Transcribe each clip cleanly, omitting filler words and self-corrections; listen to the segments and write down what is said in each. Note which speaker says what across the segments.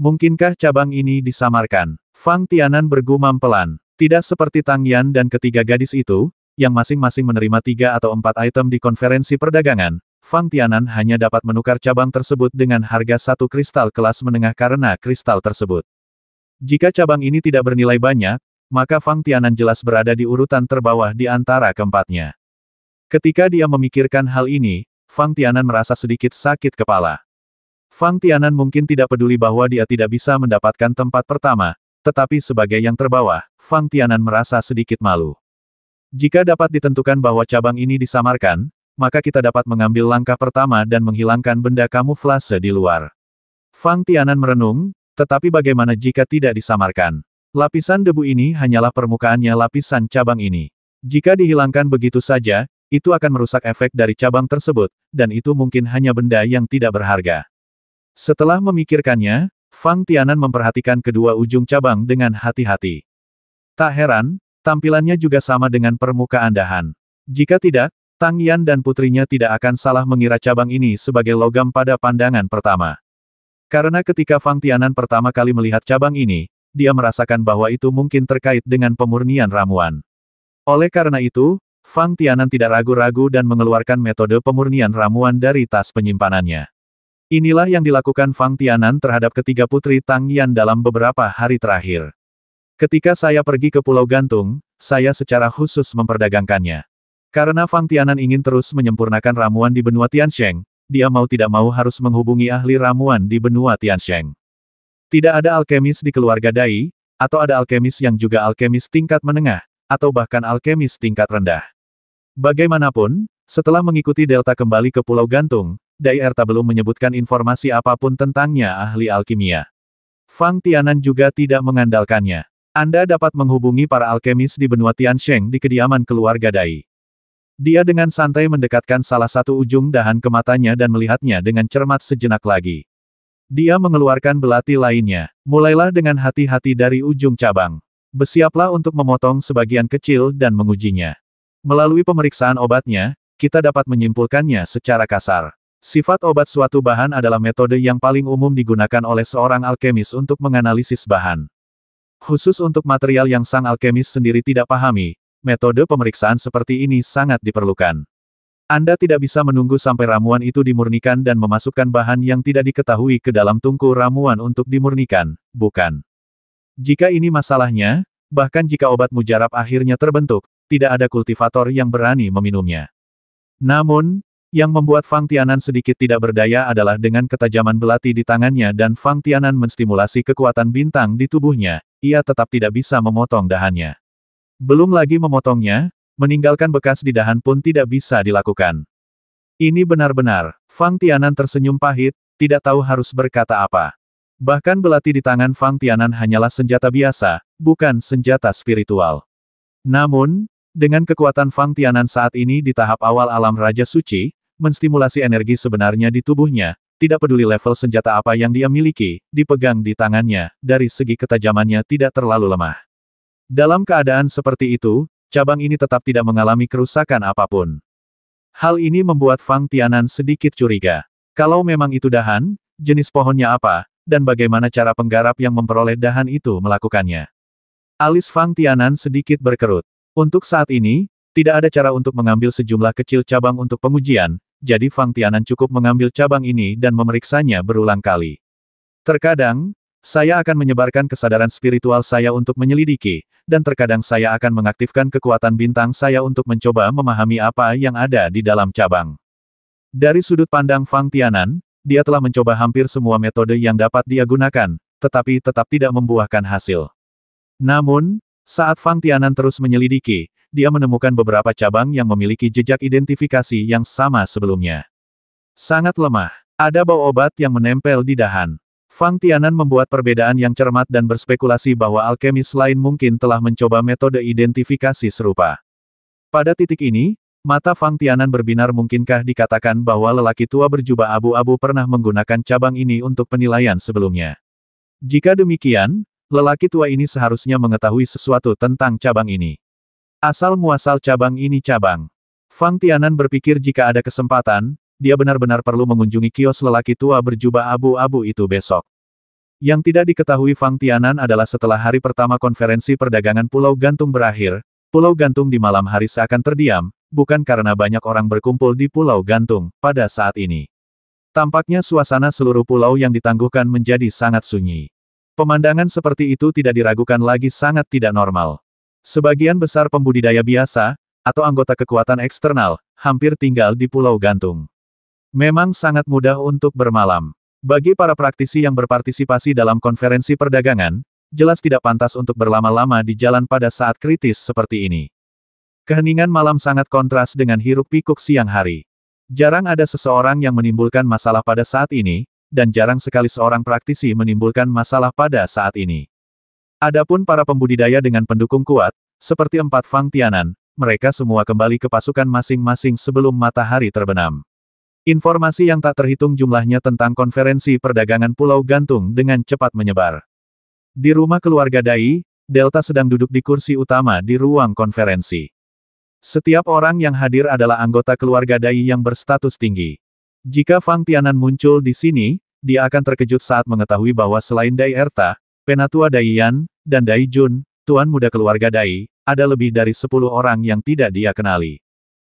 Speaker 1: Mungkinkah cabang ini disamarkan? Fang Tianan bergumam pelan. Tidak seperti Tang Yan dan ketiga gadis itu, yang masing-masing menerima 3 atau 4 item di konferensi perdagangan, Fang Tianan hanya dapat menukar cabang tersebut dengan harga 1 kristal kelas menengah karena kristal tersebut. Jika cabang ini tidak bernilai banyak, maka Fang Tianan jelas berada di urutan terbawah di antara keempatnya. Ketika dia memikirkan hal ini, Fang Tianan merasa sedikit sakit kepala. Fang Tianan mungkin tidak peduli bahwa dia tidak bisa mendapatkan tempat pertama, tetapi sebagai yang terbawah, Fang Tianan merasa sedikit malu. Jika dapat ditentukan bahwa cabang ini disamarkan, maka kita dapat mengambil langkah pertama dan menghilangkan benda kamuflase di luar. Fang Tianan merenung, tetapi bagaimana jika tidak disamarkan? Lapisan debu ini hanyalah permukaannya lapisan cabang ini. Jika dihilangkan begitu saja, itu akan merusak efek dari cabang tersebut, dan itu mungkin hanya benda yang tidak berharga. Setelah memikirkannya, Fang Tianan memperhatikan kedua ujung cabang dengan hati-hati. Tak heran, tampilannya juga sama dengan permukaan dahan. Jika tidak, Tang Yan dan putrinya tidak akan salah mengira cabang ini sebagai logam pada pandangan pertama. Karena ketika Fang Tianan pertama kali melihat cabang ini, dia merasakan bahwa itu mungkin terkait dengan pemurnian ramuan. Oleh karena itu, Fang Tianan tidak ragu-ragu dan mengeluarkan metode pemurnian ramuan dari tas penyimpanannya. Inilah yang dilakukan Fang Tianan terhadap ketiga putri Tang Yan dalam beberapa hari terakhir. Ketika saya pergi ke Pulau Gantung, saya secara khusus memperdagangkannya. Karena Fang Tianan ingin terus menyempurnakan ramuan di benua Tiansheng, dia mau tidak mau harus menghubungi ahli ramuan di benua Tiansheng. Tidak ada alkemis di keluarga Dai, atau ada alkemis yang juga alkemis tingkat menengah, atau bahkan alkemis tingkat rendah. Bagaimanapun, setelah mengikuti Delta kembali ke Pulau Gantung, Dai Erta belum menyebutkan informasi apapun tentangnya ahli alkimia. Fang Tianan juga tidak mengandalkannya. Anda dapat menghubungi para alkemis di benua Tiansheng di kediaman keluarga Dai. Dia dengan santai mendekatkan salah satu ujung dahan ke matanya dan melihatnya dengan cermat sejenak lagi. Dia mengeluarkan belati lainnya. Mulailah dengan hati-hati dari ujung cabang. Bersiaplah untuk memotong sebagian kecil dan mengujinya. Melalui pemeriksaan obatnya, kita dapat menyimpulkannya secara kasar. Sifat obat suatu bahan adalah metode yang paling umum digunakan oleh seorang alkemis untuk menganalisis bahan. Khusus untuk material yang sang alkemis sendiri tidak pahami, metode pemeriksaan seperti ini sangat diperlukan. Anda tidak bisa menunggu sampai ramuan itu dimurnikan dan memasukkan bahan yang tidak diketahui ke dalam tungku ramuan untuk dimurnikan, bukan? Jika ini masalahnya, bahkan jika obat mujarab akhirnya terbentuk, tidak ada kultivator yang berani meminumnya. Namun, yang membuat Fang Tianan sedikit tidak berdaya adalah dengan ketajaman belati di tangannya dan Fang Tianan menstimulasi kekuatan bintang di tubuhnya, ia tetap tidak bisa memotong dahannya. Belum lagi memotongnya, meninggalkan bekas di dahan pun tidak bisa dilakukan. Ini benar-benar, Fang Tianan tersenyum pahit, tidak tahu harus berkata apa. Bahkan belati di tangan Fang Tianan hanyalah senjata biasa, bukan senjata spiritual. Namun, dengan kekuatan Fang Tianan saat ini di tahap awal alam Raja Suci, menstimulasi energi sebenarnya di tubuhnya, tidak peduli level senjata apa yang dia miliki, dipegang di tangannya, dari segi ketajamannya tidak terlalu lemah. Dalam keadaan seperti itu, cabang ini tetap tidak mengalami kerusakan apapun. Hal ini membuat Fang Tianan sedikit curiga. Kalau memang itu dahan, jenis pohonnya apa, dan bagaimana cara penggarap yang memperoleh dahan itu melakukannya. Alis Fang Tianan sedikit berkerut. Untuk saat ini, tidak ada cara untuk mengambil sejumlah kecil cabang untuk pengujian, jadi Fang Tianan cukup mengambil cabang ini dan memeriksanya berulang kali. Terkadang, saya akan menyebarkan kesadaran spiritual saya untuk menyelidiki, dan terkadang saya akan mengaktifkan kekuatan bintang saya untuk mencoba memahami apa yang ada di dalam cabang. Dari sudut pandang Fang Tianan, dia telah mencoba hampir semua metode yang dapat dia gunakan, tetapi tetap tidak membuahkan hasil. Namun, saat Fang Tianan terus menyelidiki, dia menemukan beberapa cabang yang memiliki jejak identifikasi yang sama sebelumnya. Sangat lemah. Ada bau obat yang menempel di dahan. Fang Tianan membuat perbedaan yang cermat dan berspekulasi bahwa alkemis lain mungkin telah mencoba metode identifikasi serupa. Pada titik ini, mata Fang Tianan berbinar. Mungkinkah dikatakan bahwa lelaki tua berjubah abu-abu pernah menggunakan cabang ini untuk penilaian sebelumnya? Jika demikian, lelaki tua ini seharusnya mengetahui sesuatu tentang cabang ini. Asal-muasal cabang ini cabang. Fang Tianan berpikir jika ada kesempatan, dia benar-benar perlu mengunjungi kios lelaki tua berjubah abu-abu itu besok. Yang tidak diketahui Fang Tianan adalah setelah hari pertama konferensi perdagangan Pulau Gantung berakhir, Pulau Gantung di malam hari seakan terdiam, bukan karena banyak orang berkumpul di Pulau Gantung pada saat ini. Tampaknya suasana seluruh pulau yang ditangguhkan menjadi sangat sunyi. Pemandangan seperti itu tidak diragukan lagi sangat tidak normal. Sebagian besar pembudidaya biasa, atau anggota kekuatan eksternal, hampir tinggal di Pulau Gantung. Memang sangat mudah untuk bermalam. Bagi para praktisi yang berpartisipasi dalam konferensi perdagangan, jelas tidak pantas untuk berlama-lama di jalan pada saat kritis seperti ini. Keheningan malam sangat kontras dengan hiruk-pikuk siang hari. Jarang ada seseorang yang menimbulkan masalah pada saat ini, dan jarang sekali seorang praktisi menimbulkan masalah pada saat ini. Adapun para pembudidaya dengan pendukung kuat, seperti empat Fang Tianan, mereka semua kembali ke pasukan masing-masing sebelum matahari terbenam. Informasi yang tak terhitung jumlahnya tentang konferensi perdagangan Pulau Gantung dengan cepat menyebar. Di rumah keluarga Dai, Delta sedang duduk di kursi utama di ruang konferensi. Setiap orang yang hadir adalah anggota keluarga Dai yang berstatus tinggi. Jika Fang Tianan muncul di sini, dia akan terkejut saat mengetahui bahwa selain Dai Erta, Penatua Dai Yan, dan Dai Jun, tuan muda keluarga Dai, ada lebih dari 10 orang yang tidak dia kenali.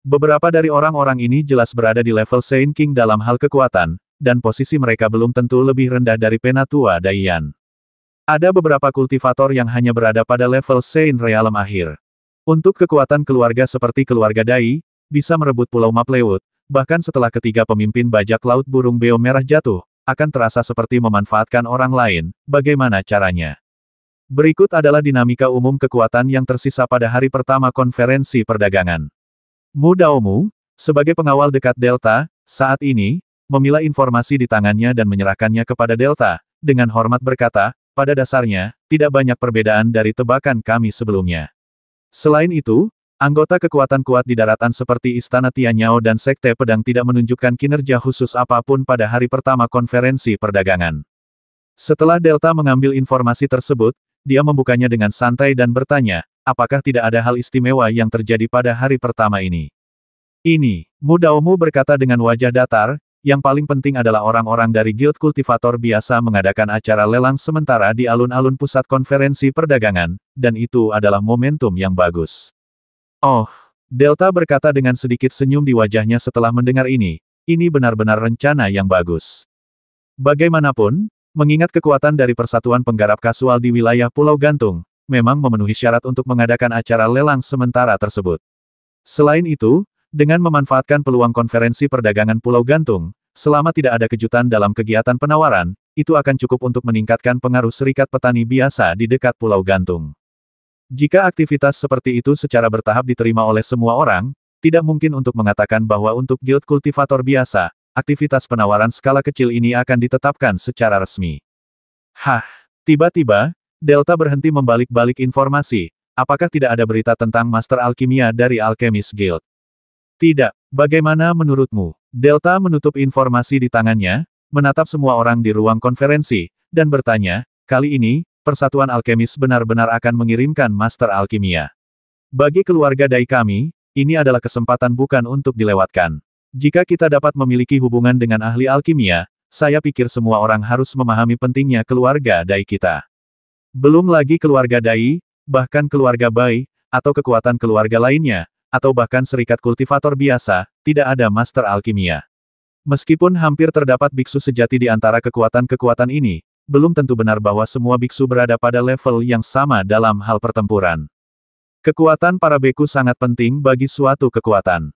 Speaker 1: Beberapa dari orang-orang ini jelas berada di level Saint King dalam hal kekuatan, dan posisi mereka belum tentu lebih rendah dari Penatua Dai Yan. Ada beberapa kultivator yang hanya berada pada level Saint Realm akhir. Untuk kekuatan keluarga seperti keluarga Dai, bisa merebut Pulau Maplewood, bahkan setelah ketiga pemimpin bajak laut burung beo merah jatuh, akan terasa seperti memanfaatkan orang lain. Bagaimana caranya? Berikut adalah dinamika umum kekuatan yang tersisa pada hari pertama konferensi perdagangan. Mu Daomu, sebagai pengawal dekat Delta, saat ini, memilah informasi di tangannya dan menyerahkannya kepada Delta, dengan hormat berkata, pada dasarnya, tidak banyak perbedaan dari tebakan kami sebelumnya. Selain itu, anggota kekuatan kuat di daratan seperti Istana Tianyao dan Sekte Pedang tidak menunjukkan kinerja khusus apapun pada hari pertama konferensi perdagangan. Setelah Delta mengambil informasi tersebut, dia membukanya dengan santai dan bertanya, apakah tidak ada hal istimewa yang terjadi pada hari pertama ini? Ini, Mu Daomu berkata dengan wajah datar, yang paling penting adalah orang-orang dari Guild Kultivator biasa mengadakan acara lelang sementara di alun-alun pusat konferensi perdagangan, dan itu adalah momentum yang bagus. Oh, Delta berkata dengan sedikit senyum di wajahnya setelah mendengar ini benar-benar rencana yang bagus. Bagaimanapun, mengingat kekuatan dari Persatuan Penggarap Kasual di wilayah Pulau Gantung, memang memenuhi syarat untuk mengadakan acara lelang sementara tersebut. Selain itu, dengan memanfaatkan peluang konferensi perdagangan Pulau Gantung, selama tidak ada kejutan dalam kegiatan penawaran, itu akan cukup untuk meningkatkan pengaruh serikat petani biasa di dekat Pulau Gantung. Jika aktivitas seperti itu secara bertahap diterima oleh semua orang, tidak mungkin untuk mengatakan bahwa untuk Guild Kultivator biasa, aktivitas penawaran skala kecil ini akan ditetapkan secara resmi. Hah, tiba-tiba, Delta berhenti membalik-balik informasi. Apakah tidak ada berita tentang Master Alkimia dari Alchemist Guild? Tidak, bagaimana menurutmu? Delta menutup informasi di tangannya, menatap semua orang di ruang konferensi, dan bertanya, kali ini, Persatuan Alkemis benar-benar akan mengirimkan Master Alkimia. Bagi keluarga Dai kami, ini adalah kesempatan bukan untuk dilewatkan. Jika kita dapat memiliki hubungan dengan ahli alkimia, saya pikir semua orang harus memahami pentingnya keluarga Dai kita. Belum lagi keluarga Dai, bahkan keluarga Bai, atau kekuatan keluarga lainnya, atau bahkan serikat kultivator biasa, tidak ada master alkimia. Meskipun hampir terdapat biksu sejati di antara kekuatan-kekuatan ini, belum tentu benar bahwa semua biksu berada pada level yang sama dalam hal pertempuran. Kekuatan para beku sangat penting bagi suatu kekuatan.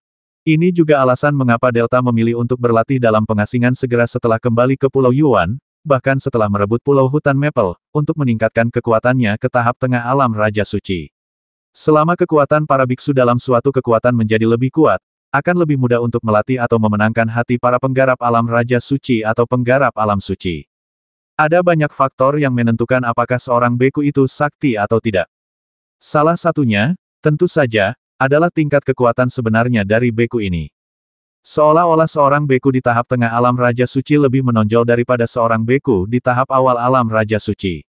Speaker 1: Ini juga alasan mengapa Delta memilih untuk berlatih dalam pengasingan segera setelah kembali ke Pulau Yuan, bahkan setelah merebut Pulau Hutan Maple, untuk meningkatkan kekuatannya ke tahap tengah alam Raja Suci. Selama kekuatan para biksu dalam suatu kekuatan menjadi lebih kuat, akan lebih mudah untuk melatih atau memenangkan hati para penggarap alam Raja Suci atau penggarap alam suci. Ada banyak faktor yang menentukan apakah seorang beku itu sakti atau tidak. Salah satunya, tentu saja, adalah tingkat kekuatan sebenarnya dari beku ini. Seolah-olah seorang beku di tahap tengah alam Raja Suci lebih menonjol daripada seorang beku di tahap awal alam Raja Suci.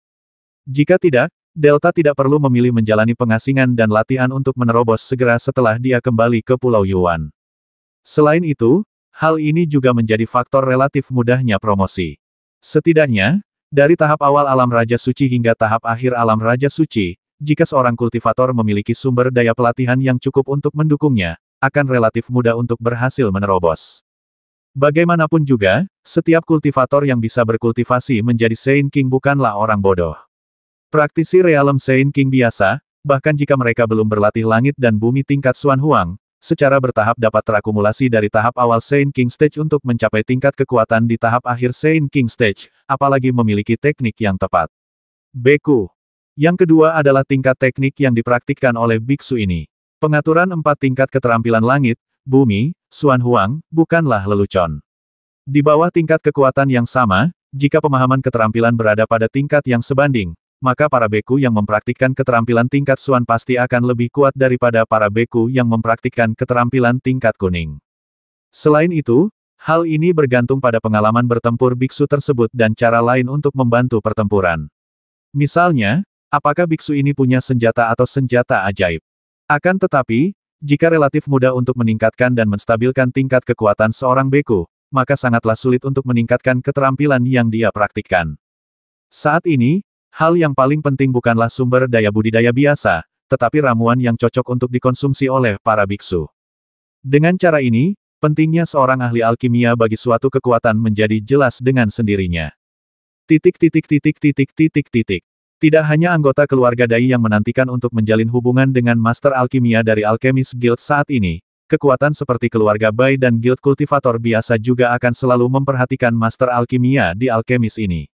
Speaker 1: Jika tidak, Delta tidak perlu memilih menjalani pengasingan dan latihan untuk menerobos segera setelah dia kembali ke Pulau Yuan. Selain itu, hal ini juga menjadi faktor relatif mudahnya promosi. Setidaknya, Dari tahap awal alam Raja Suci hingga tahap akhir alam Raja Suci, jika seorang kultivator memiliki sumber daya pelatihan yang cukup untuk mendukungnya, akan relatif mudah untuk berhasil menerobos. Bagaimanapun juga, setiap kultivator yang bisa berkultivasi menjadi Saint King bukanlah orang bodoh. Praktisi realem Saint King biasa, bahkan jika mereka belum berlatih langit dan bumi tingkat Xuan Huang, secara bertahap dapat terakumulasi dari tahap awal Saint King Stage untuk mencapai tingkat kekuatan di tahap akhir Saint King Stage, apalagi memiliki teknik yang tepat. Beku. Yang kedua adalah tingkat teknik yang dipraktikkan oleh biksu ini. Pengaturan 4 tingkat keterampilan langit, bumi, Xuan Huang, bukanlah lelucon. Di bawah tingkat kekuatan yang sama, jika pemahaman keterampilan berada pada tingkat yang sebanding, maka para beku yang mempraktikkan keterampilan tingkat Xuan pasti akan lebih kuat daripada para beku yang mempraktikkan keterampilan tingkat kuning. Selain itu, hal ini bergantung pada pengalaman bertempur biksu tersebut dan cara lain untuk membantu pertempuran. Misalnya, apakah biksu ini punya senjata atau senjata ajaib? Akan tetapi, jika relatif mudah untuk meningkatkan dan menstabilkan tingkat kekuatan seorang beku, maka sangatlah sulit untuk meningkatkan keterampilan yang dia praktikkan. Saat ini, hal yang paling penting bukanlah sumber daya budidaya biasa, tetapi ramuan yang cocok untuk dikonsumsi oleh para biksu. Dengan cara ini, pentingnya seorang ahli alkimia bagi suatu kekuatan menjadi jelas dengan sendirinya. Tidak hanya anggota keluarga Dai yang menantikan untuk menjalin hubungan dengan Master Alkimia dari Alchemist Guild saat ini, kekuatan seperti keluarga Bai dan Guild Kultivator biasa juga akan selalu memperhatikan Master Alkimia di Alchemist ini.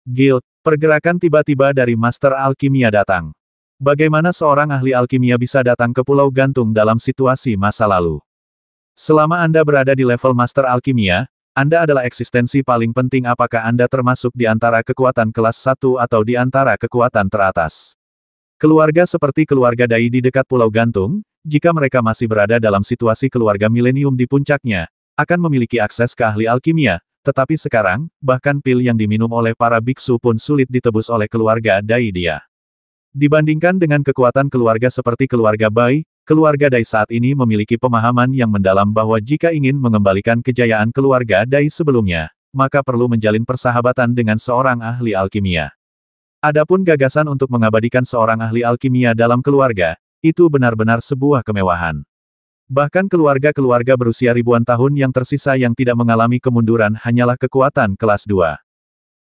Speaker 1: Guild. Pergerakan tiba-tiba dari Master Alkimia datang. Bagaimana seorang ahli alkimia bisa datang ke Pulau Gantung dalam situasi masa lalu? Selama Anda berada di level Master Alkimia, Anda adalah eksistensi paling penting apakah Anda termasuk di antara kekuatan kelas 1 atau di antara kekuatan teratas. Keluarga seperti keluarga Dai di dekat Pulau Gantung, jika mereka masih berada dalam situasi keluarga milenium di puncaknya, akan memiliki akses ke ahli alkimia. Tetapi sekarang, bahkan pil yang diminum oleh para biksu pun sulit ditebus oleh keluarga Dai dia. Dibandingkan dengan kekuatan keluarga seperti keluarga Bai, keluarga Dai saat ini memiliki pemahaman yang mendalam bahwa jika ingin mengembalikan kejayaan keluarga Dai sebelumnya, maka perlu menjalin persahabatan dengan seorang ahli alkimia. Adapun gagasan untuk mengabadikan seorang ahli alkimia dalam keluarga, itu benar-benar sebuah kemewahan. Bahkan keluarga-keluarga berusia ribuan tahun yang tersisa yang tidak mengalami kemunduran hanyalah kekuatan kelas 2.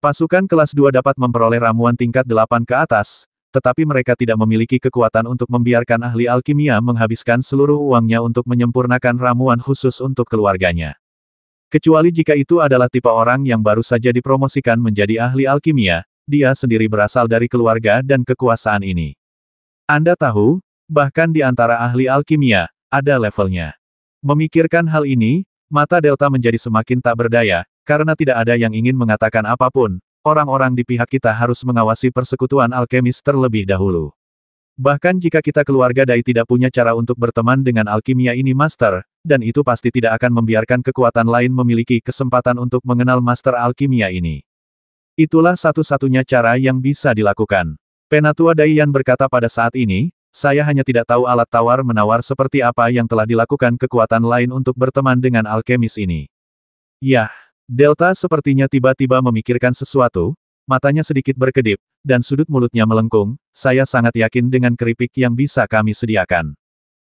Speaker 1: Pasukan kelas 2 dapat memperoleh ramuan tingkat 8 ke atas, tetapi mereka tidak memiliki kekuatan untuk membiarkan ahli alkimia menghabiskan seluruh uangnya untuk menyempurnakan ramuan khusus untuk keluarganya. Kecuali jika itu adalah tipe orang yang baru saja dipromosikan menjadi ahli alkimia, dia sendiri berasal dari keluarga dan kekuasaan ini. Anda tahu, bahkan di antara ahli alkimia, ada levelnya. Memikirkan hal ini, mata Delta menjadi semakin tak berdaya, karena tidak ada yang ingin mengatakan apapun, orang-orang di pihak kita harus mengawasi persekutuan alkemis terlebih dahulu. Bahkan jika kita keluarga Dai tidak punya cara untuk berteman dengan alkimia ini Master, dan itu pasti tidak akan membiarkan kekuatan lain memiliki kesempatan untuk mengenal Master alkimia ini. Itulah satu-satunya cara yang bisa dilakukan. Penatua Daiyan berkata pada saat ini, saya hanya tidak tahu alat tawar-menawar seperti apa yang telah dilakukan kekuatan lain untuk berteman dengan alkemis ini. Yah, Delta sepertinya tiba-tiba memikirkan sesuatu, matanya sedikit berkedip, dan sudut mulutnya melengkung, saya sangat yakin dengan keripik yang bisa kami sediakan.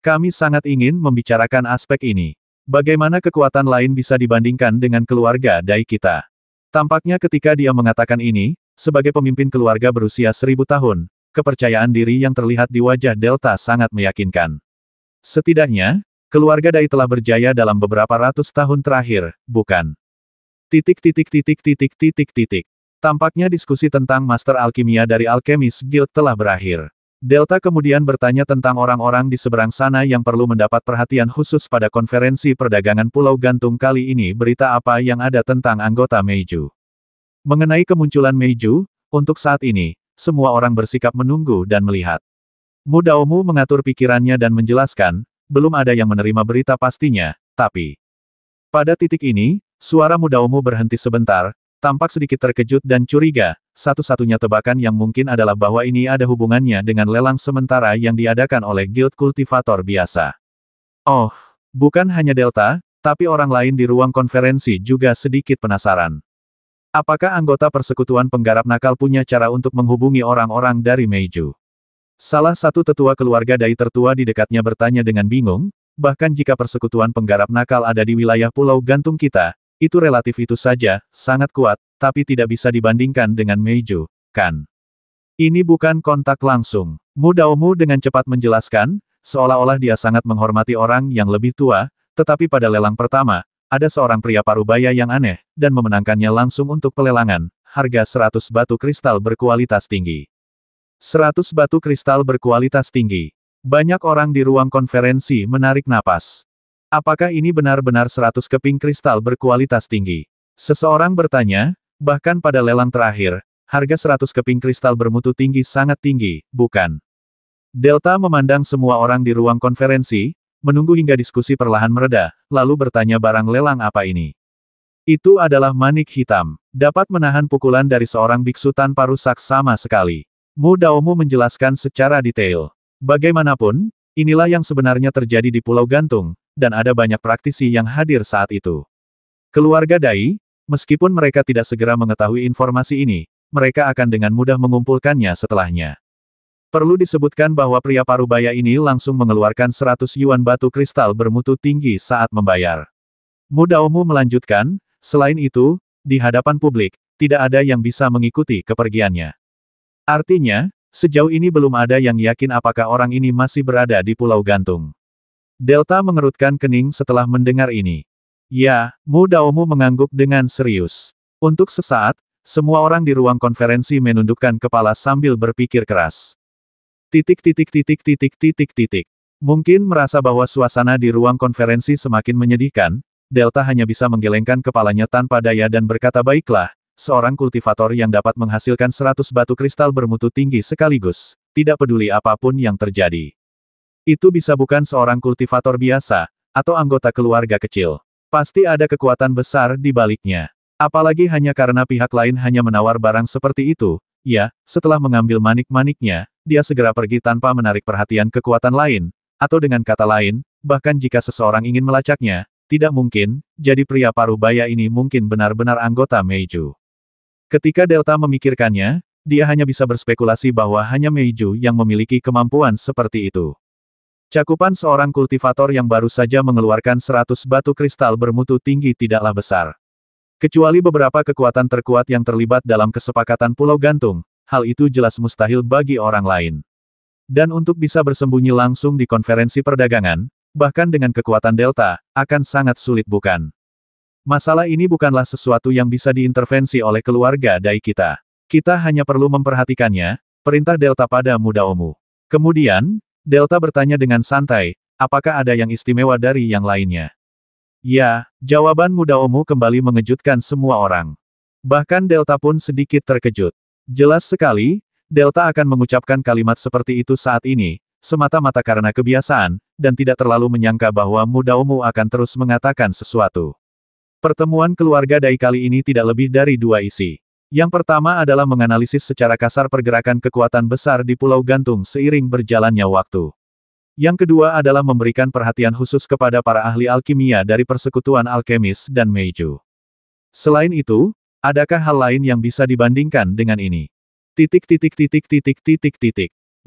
Speaker 1: Kami sangat ingin membicarakan aspek ini. Bagaimana kekuatan lain bisa dibandingkan dengan keluarga Dai kita? Tampaknya ketika dia mengatakan ini, sebagai pemimpin keluarga berusia 1000 tahun, kepercayaan diri yang terlihat di wajah Delta sangat meyakinkan. Setidaknya, keluarga Dai telah berjaya dalam beberapa ratus tahun terakhir, bukan? Tampaknya diskusi tentang Master Alkimia dari Alchemist Guild telah berakhir. Delta kemudian bertanya tentang orang-orang di seberang sana yang perlu mendapat perhatian khusus pada konferensi perdagangan Pulau Gantung kali ini. Berita apa yang ada tentang anggota Meiju? Mengenai kemunculan Meiju, untuk saat ini, semua orang bersikap menunggu dan melihat. Mu Daomu mengatur pikirannya dan menjelaskan, belum ada yang menerima berita pastinya, tapi... Pada titik ini, suara Mu Daomu berhenti sebentar, tampak sedikit terkejut dan curiga, satu-satunya tebakan yang mungkin adalah bahwa ini ada hubungannya dengan lelang sementara yang diadakan oleh Guild Kultivator biasa. Oh, bukan hanya Delta, tapi orang lain di ruang konferensi juga sedikit penasaran. Apakah anggota persekutuan penggarap nakal punya cara untuk menghubungi orang-orang dari Meiju? Salah satu tetua keluarga Dai tertua di dekatnya bertanya dengan bingung, bahkan jika persekutuan penggarap nakal ada di wilayah pulau gantung kita, itu relatif itu saja, sangat kuat, tapi tidak bisa dibandingkan dengan Meiju, kan? Ini bukan kontak langsung. Mu Daomu dengan cepat menjelaskan, seolah-olah dia sangat menghormati orang yang lebih tua, tetapi pada lelang pertama, ada seorang pria parubaya yang aneh, dan memenangkannya langsung untuk pelelangan, harga 100 batu kristal berkualitas tinggi. 100 batu kristal berkualitas tinggi. Banyak orang di ruang konferensi menarik napas. Apakah ini benar-benar 100 keping kristal berkualitas tinggi? Seseorang bertanya, bahkan pada lelang terakhir, harga 100 keping kristal bermutu tinggi sangat tinggi, bukan? Delta memandang semua orang di ruang konferensi, menunggu hingga diskusi perlahan mereda, lalu bertanya barang lelang apa ini. Itu adalah manik hitam, dapat menahan pukulan dari seorang biksu tanpa rusak sama sekali. Mu Daomu menjelaskan secara detail. Bagaimanapun, inilah yang sebenarnya terjadi di Pulau Gantung, dan ada banyak praktisi yang hadir saat itu. Keluarga Dai, meskipun mereka tidak segera mengetahui informasi ini, mereka akan dengan mudah mengumpulkannya setelahnya. Perlu disebutkan bahwa pria parubaya ini langsung mengeluarkan 100 yuan batu kristal bermutu tinggi saat membayar. Mu Daomu melanjutkan, selain itu, di hadapan publik, tidak ada yang bisa mengikuti kepergiannya. Artinya, sejauh ini belum ada yang yakin apakah orang ini masih berada di Pulau Gantung. Delta mengerutkan kening setelah mendengar ini. Ya, Mu Daomu mengangguk dengan serius. Untuk sesaat, semua orang di ruang konferensi menundukkan kepala sambil berpikir keras. Mungkin merasa bahwa suasana di ruang konferensi semakin menyedihkan, Delta hanya bisa menggelengkan kepalanya tanpa daya dan berkata baiklah, seorang kultivator yang dapat menghasilkan 100 batu kristal bermutu tinggi sekaligus, tidak peduli apapun yang terjadi. Itu bisa bukan seorang kultivator biasa, atau anggota keluarga kecil. Pasti ada kekuatan besar di baliknya. Apalagi hanya karena pihak lain hanya menawar barang seperti itu, ya, setelah mengambil manik-maniknya, dia segera pergi tanpa menarik perhatian kekuatan lain, atau dengan kata lain, bahkan jika seseorang ingin melacaknya, tidak mungkin, jadi pria parubaya ini mungkin benar-benar anggota Meiju. Ketika Delta memikirkannya, dia hanya bisa berspekulasi bahwa hanya Meiju yang memiliki kemampuan seperti itu. Cakupan seorang kultivator yang baru saja mengeluarkan 100 batu kristal bermutu tinggi tidaklah besar. Kecuali beberapa kekuatan terkuat yang terlibat dalam kesepakatan Pulau Gantung, hal itu jelas mustahil bagi orang lain. Dan untuk bisa bersembunyi langsung di konferensi perdagangan, bahkan dengan kekuatan Delta, akan sangat sulit bukan? Masalah ini bukanlah sesuatu yang bisa diintervensi oleh keluarga Dai kita. Kita hanya perlu memperhatikannya, perintah Delta pada Mu Daomu. Kemudian, Delta bertanya dengan santai, apakah ada yang istimewa dari yang lainnya? Ya, jawaban Mu Daomu kembali mengejutkan semua orang. Bahkan Delta pun sedikit terkejut. Jelas sekali, Delta akan mengucapkan kalimat seperti itu saat ini, semata-mata karena kebiasaan, dan tidak terlalu menyangka bahwa Mu Daomu akan terus mengatakan sesuatu. Pertemuan keluarga Dai kali ini tidak lebih dari dua isi. Yang pertama adalah menganalisis secara kasar pergerakan kekuatan besar di Pulau Gantung seiring berjalannya waktu. Yang kedua adalah memberikan perhatian khusus kepada para ahli alkimia dari persekutuan alkemis dan Meiju. Selain itu, adakah hal lain yang bisa dibandingkan dengan ini?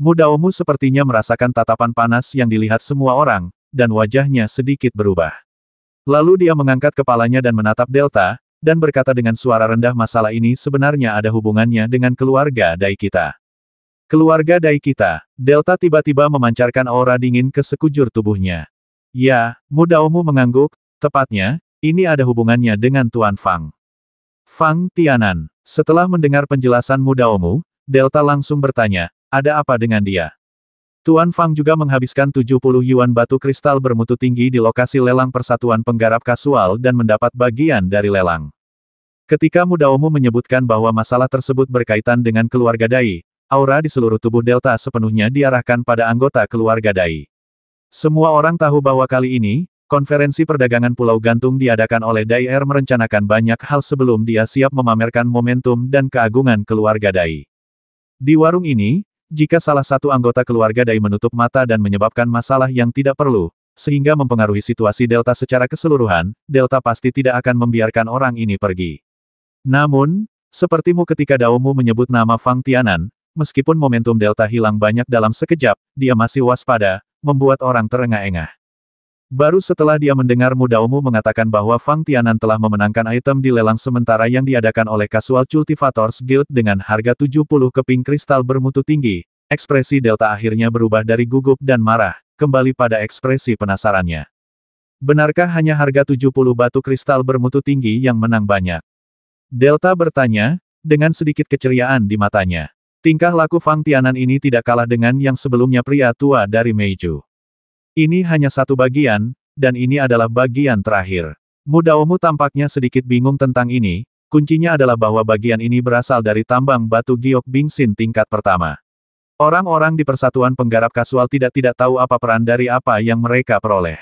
Speaker 1: Mu Daomu sepertinya merasakan tatapan panas yang dilihat semua orang, dan wajahnya sedikit berubah. Lalu dia mengangkat kepalanya dan menatap Delta, dan berkata dengan suara rendah masalah ini sebenarnya ada hubungannya dengan keluarga Dai kita. Keluarga Dai kita, Delta tiba-tiba memancarkan aura dingin ke sekujur tubuhnya. Ya, Mu Daomu mengangguk, tepatnya, ini ada hubungannya dengan Tuan Fang. Fang Tianan. Setelah mendengar penjelasan Mu Daomu, Delta langsung bertanya, ada apa dengan dia? Tuan Fang juga menghabiskan 70 yuan batu kristal bermutu tinggi di lokasi lelang Persatuan Penggarap Kasual dan mendapat bagian dari lelang. Ketika Mu Daomu menyebutkan bahwa masalah tersebut berkaitan dengan keluarga Dai, aura di seluruh tubuh Delta sepenuhnya diarahkan pada anggota keluarga Dai. Semua orang tahu bahwa kali ini, konferensi perdagangan Pulau Gantung diadakan oleh Dai Er merencanakan banyak hal sebelum dia siap memamerkan momentum dan keagungan keluarga Dai. Di warung ini, jika salah satu anggota keluarga Dai menutup mata dan menyebabkan masalah yang tidak perlu, sehingga mempengaruhi situasi Delta secara keseluruhan, Delta pasti tidak akan membiarkan orang ini pergi. Namun, sepertimu ketika Daomu menyebut nama Fang Tianan, meskipun momentum Delta hilang banyak dalam sekejap, dia masih waspada, membuat orang terengah-engah. Baru setelah dia mendengar Daomu mengatakan bahwa Fang Tianan telah memenangkan item di lelang sementara yang diadakan oleh Casual Cultivators Guild dengan harga 70 keping kristal bermutu tinggi, ekspresi Delta akhirnya berubah dari gugup dan marah, kembali pada ekspresi penasarannya. Benarkah hanya harga 70 batu kristal bermutu tinggi yang menang banyak? Delta bertanya, dengan sedikit keceriaan di matanya. Tingkah laku Fang Tianan ini tidak kalah dengan yang sebelumnya pria tua dari Meiju. Ini hanya satu bagian, dan ini adalah bagian terakhir. Daomu tampaknya sedikit bingung tentang ini, kuncinya adalah bahwa bagian ini berasal dari tambang batu giok Bingxin tingkat pertama. Orang-orang di Persatuan Penggarap Kasual tidak tahu apa peran dari apa yang mereka peroleh.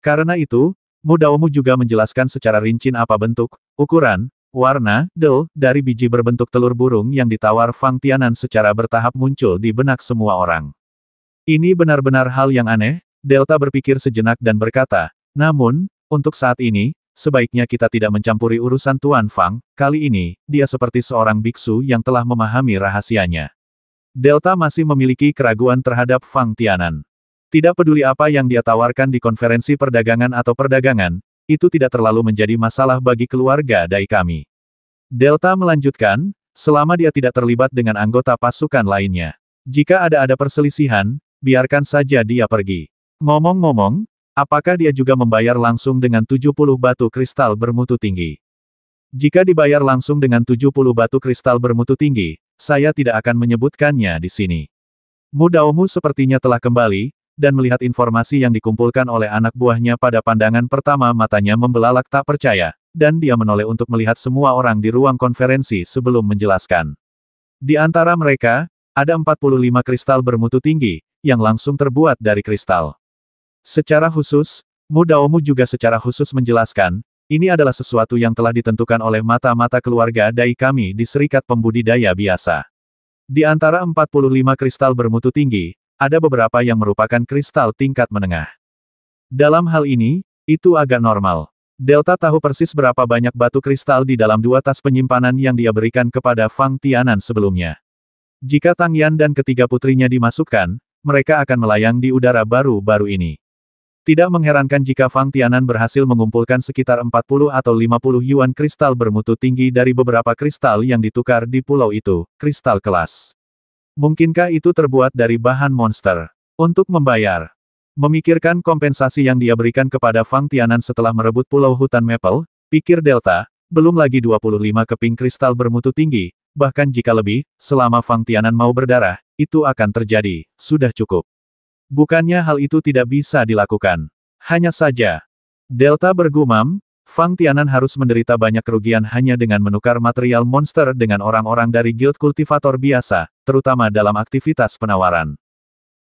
Speaker 1: Karena itu, Daomu juga menjelaskan secara rinci apa bentuk, ukuran, warna, dari biji berbentuk telur burung yang ditawar Fang Tianan secara bertahap muncul di benak semua orang. Ini benar-benar hal yang aneh, Delta berpikir sejenak dan berkata, namun, untuk saat ini, sebaiknya kita tidak mencampuri urusan Tuan Fang, kali ini, dia seperti seorang biksu yang telah memahami rahasianya. Delta masih memiliki keraguan terhadap Fang Tianan. Tidak peduli apa yang dia tawarkan di konferensi perdagangan atau perdagangan, itu tidak terlalu menjadi masalah bagi keluarga Dai kami. Delta melanjutkan, selama dia tidak terlibat dengan anggota pasukan lainnya. Jika ada perselisihan, biarkan saja dia pergi. Ngomong-ngomong, apakah dia juga membayar langsung dengan 70 batu kristal bermutu tinggi? Jika dibayar langsung dengan 70 batu kristal bermutu tinggi, saya tidak akan menyebutkannya di sini. Daomu sepertinya telah kembali, dan melihat informasi yang dikumpulkan oleh anak buahnya pada pandangan pertama matanya membelalak tak percaya, dan dia menoleh untuk melihat semua orang di ruang konferensi sebelum menjelaskan. Di antara mereka, ada 45 kristal bermutu tinggi, yang langsung terbuat dari kristal. Secara khusus, Daomu juga secara khusus menjelaskan, ini adalah sesuatu yang telah ditentukan oleh mata-mata keluarga Dai kami di Serikat Pembudidaya biasa. Di antara 45 kristal bermutu tinggi, ada beberapa yang merupakan kristal tingkat menengah. Dalam hal ini, itu agak normal. Delta tahu persis berapa banyak batu kristal di dalam 2 tas penyimpanan yang dia berikan kepada Fang Tianan sebelumnya. Jika Tang Yan dan ketiga putrinya dimasukkan, mereka akan melayang di udara baru-baru ini. Tidak mengherankan jika Fang Tianan berhasil mengumpulkan sekitar 40 atau 50 yuan kristal bermutu tinggi dari beberapa kristal yang ditukar di pulau itu, kristal kelas. Mungkinkah itu terbuat dari bahan monster? Untuk membayar, memikirkan kompensasi yang dia berikan kepada Fang Tianan setelah merebut pulau hutan Maple, pikir Delta, belum lagi 25 keping kristal bermutu tinggi, bahkan jika lebih, selama Fang Tianan mau berdarah, itu akan terjadi, sudah cukup. Bukannya hal itu tidak bisa dilakukan. Hanya saja, Delta bergumam, Fang Tianan harus menderita banyak kerugian hanya dengan menukar material monster dengan orang-orang dari guild kultivator biasa, terutama dalam aktivitas penawaran.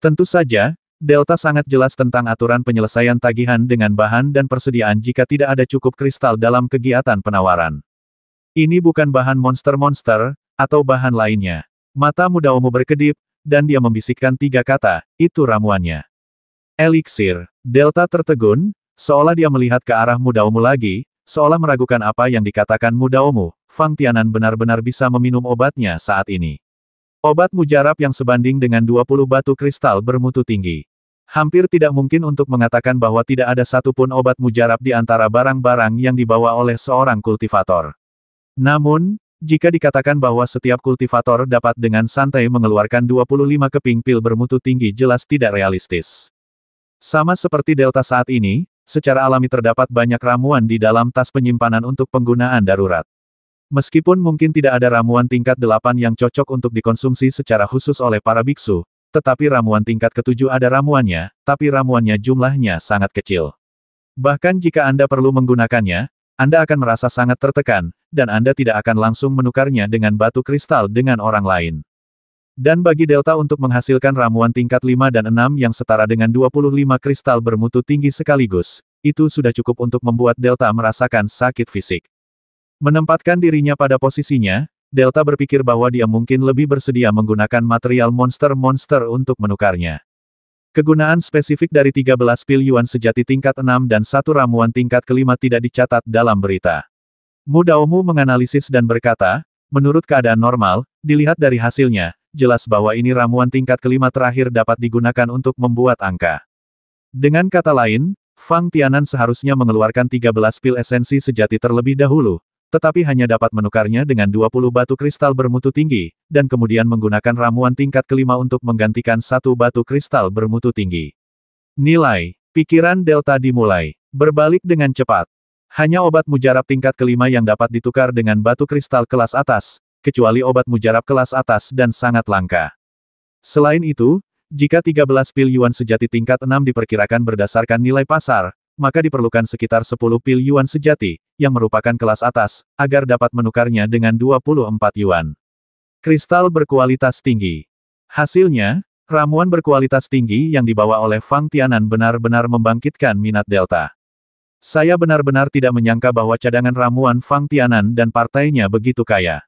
Speaker 1: Tentu saja, Delta sangat jelas tentang aturan penyelesaian tagihan dengan bahan dan persediaan jika tidak ada cukup kristal dalam kegiatan penawaran. Ini bukan bahan monster-monster, atau bahan lainnya. Mata Daomu berkedip, dan dia membisikkan 3 kata, itu ramuannya. Eliksir. Delta tertegun, seolah dia melihat ke arah Daomu lagi, seolah meragukan apa yang dikatakan Daomu. Fang Tianan benar-benar bisa meminum obatnya saat ini. Obat mujarab yang sebanding dengan 20 batu kristal bermutu tinggi. Hampir tidak mungkin untuk mengatakan bahwa tidak ada satupun obat mujarab di antara barang-barang yang dibawa oleh seorang kultivator. Namun, jika dikatakan bahwa setiap kultivator dapat dengan santai mengeluarkan 25 keping pil bermutu tinggi jelas tidak realistis. Sama seperti Delta saat ini, secara alami terdapat banyak ramuan di dalam tas penyimpanan untuk penggunaan darurat. Meskipun mungkin tidak ada ramuan tingkat 8 yang cocok untuk dikonsumsi secara khusus oleh para biksu, tetapi ramuan tingkat ke-7 ada ramuannya, tapi ramuannya jumlahnya sangat kecil. Bahkan jika Anda perlu menggunakannya, Anda akan merasa sangat tertekan, dan Anda tidak akan langsung menukarnya dengan batu kristal dengan orang lain. Dan bagi Delta untuk menghasilkan ramuan tingkat 5 dan 6 yang setara dengan 25 kristal bermutu tinggi sekaligus, itu sudah cukup untuk membuat Delta merasakan sakit fisik. Menempatkan dirinya pada posisinya, Delta berpikir bahwa dia mungkin lebih bersedia menggunakan material monster-monster untuk menukarnya. Kegunaan spesifik dari 13 pil yuan sejati tingkat 6 dan 1 ramuan tingkat ke-5 tidak dicatat dalam berita. Mu Daomu menganalisis dan berkata, menurut keadaan normal, dilihat dari hasilnya, jelas bahwa ini ramuan tingkat kelima terakhir dapat digunakan untuk membuat angka. Dengan kata lain, Fang Tianan seharusnya mengeluarkan 13 pil esensi sejati terlebih dahulu, tetapi hanya dapat menukarnya dengan 20 batu kristal bermutu tinggi, dan kemudian menggunakan ramuan tingkat kelima untuk menggantikan satu batu kristal bermutu tinggi. Nilai, pikiran Delta dimulai, berbalik dengan cepat. Hanya obat mujarab tingkat kelima yang dapat ditukar dengan batu kristal kelas atas, kecuali obat mujarab kelas atas dan sangat langka. Selain itu, jika 13 pil yuan sejati tingkat 6 diperkirakan berdasarkan nilai pasar, maka diperlukan sekitar 10 pil yuan sejati, yang merupakan kelas atas, agar dapat menukarnya dengan 24 yuan. Kristal berkualitas tinggi. Hasilnya, ramuan berkualitas tinggi yang dibawa oleh Fang Tianan benar-benar membangkitkan minat Delta. Saya benar-benar tidak menyangka bahwa cadangan ramuan Fang Tianan dan partainya begitu kaya.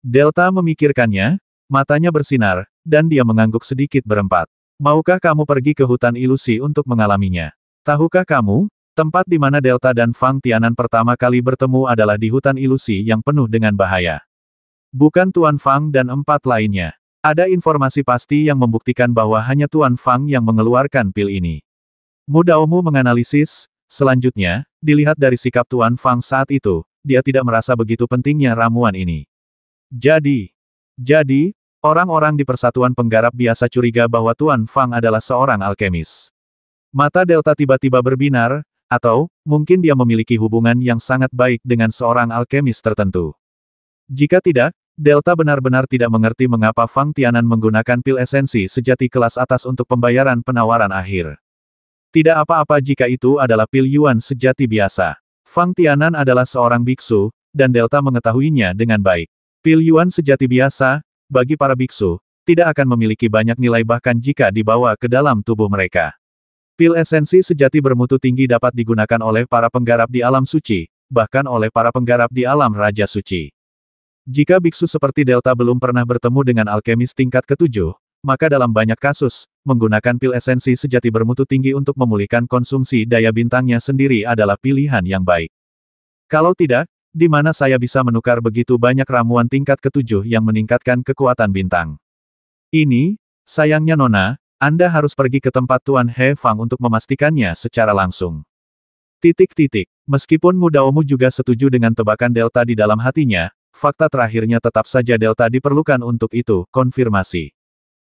Speaker 1: Delta memikirkannya, matanya bersinar, dan dia mengangguk sedikit berempat. Maukah kamu pergi ke hutan ilusi untuk mengalaminya? Tahukah kamu, tempat di mana Delta dan Fang Tianan pertama kali bertemu adalah di hutan ilusi yang penuh dengan bahaya. Bukan Tuan Fang dan 4 lainnya. Ada informasi pasti yang membuktikan bahwa hanya Tuan Fang yang mengeluarkan pil ini. Mu Daomu menganalisis. Selanjutnya, dilihat dari sikap Tuan Fang saat itu, dia tidak merasa begitu pentingnya ramuan ini. Jadi, orang-orang di Persatuan Penggarap biasa curiga bahwa Tuan Fang adalah seorang alkemis. Mata Delta tiba-tiba berbinar, atau, mungkin dia memiliki hubungan yang sangat baik dengan seorang alkemis tertentu. Jika tidak, Delta benar-benar tidak mengerti mengapa Fang Tianan menggunakan pil esensi sejati kelas atas untuk pembayaran penawaran akhir. Tidak apa-apa jika itu adalah pil yuan sejati biasa. Fang Tianan adalah seorang biksu, dan Delta mengetahuinya dengan baik. Pil yuan sejati biasa, bagi para biksu, tidak akan memiliki banyak nilai bahkan jika dibawa ke dalam tubuh mereka. Pil esensi sejati bermutu tinggi dapat digunakan oleh para penggarap di alam suci, bahkan oleh para penggarap di alam Raja Suci. Jika biksu seperti Delta belum pernah bertemu dengan alkemis tingkat ke-7, maka dalam banyak kasus, menggunakan pil esensi sejati bermutu tinggi untuk memulihkan konsumsi daya bintangnya sendiri adalah pilihan yang baik. Kalau tidak, di mana saya bisa menukar begitu banyak ramuan tingkat ke-7 yang meningkatkan kekuatan bintang? Ini, sayangnya Nona, Anda harus pergi ke tempat Tuan He Fang untuk memastikannya secara langsung. Meskipun Mu Daomu juga setuju dengan tebakan Delta di dalam hatinya, fakta terakhirnya tetap saja Delta diperlukan untuk itu, konfirmasi.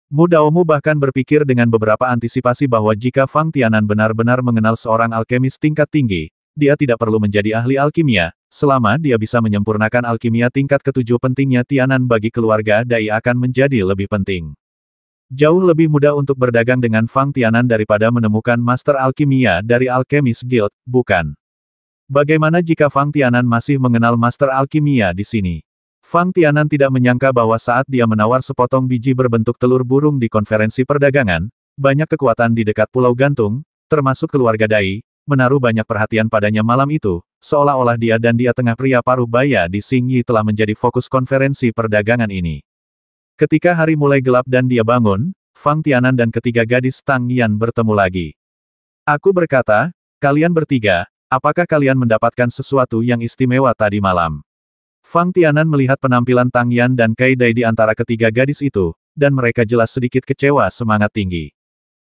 Speaker 1: Mu Daomu bahkan berpikir dengan beberapa antisipasi bahwa jika Fang Tianan benar-benar mengenal seorang alkemis tingkat tinggi, dia tidak perlu menjadi ahli alkimia, selama dia bisa menyempurnakan alkimia tingkat ke-7 pentingnya Tianan bagi keluarga Dai akan menjadi lebih penting. Jauh lebih mudah untuk berdagang dengan Fang Tianan daripada menemukan master alkimia dari Alchemist Guild, bukan? Bagaimana jika Fang Tianan masih mengenal master alkimia di sini? Fang Tianan tidak menyangka bahwa saat dia menawar sepotong biji berbentuk telur burung di konferensi perdagangan, banyak kekuatan di dekat Pulau Gantung, termasuk keluarga Dai, menaruh banyak perhatian padanya malam itu, seolah-olah dia dan dia tengah pria paruh baya di Xingyi telah menjadi fokus konferensi perdagangan ini. Ketika hari mulai gelap dan dia bangun, Fang Tianan dan ketiga gadis Tang Yan bertemu lagi. Aku berkata, kalian bertiga, apakah kalian mendapatkan sesuatu yang istimewa tadi malam? Fang Tianan melihat penampilan Tang Yan dan Kai Dai di antara ketiga gadis itu, dan mereka jelas sedikit kecewa semangat tinggi.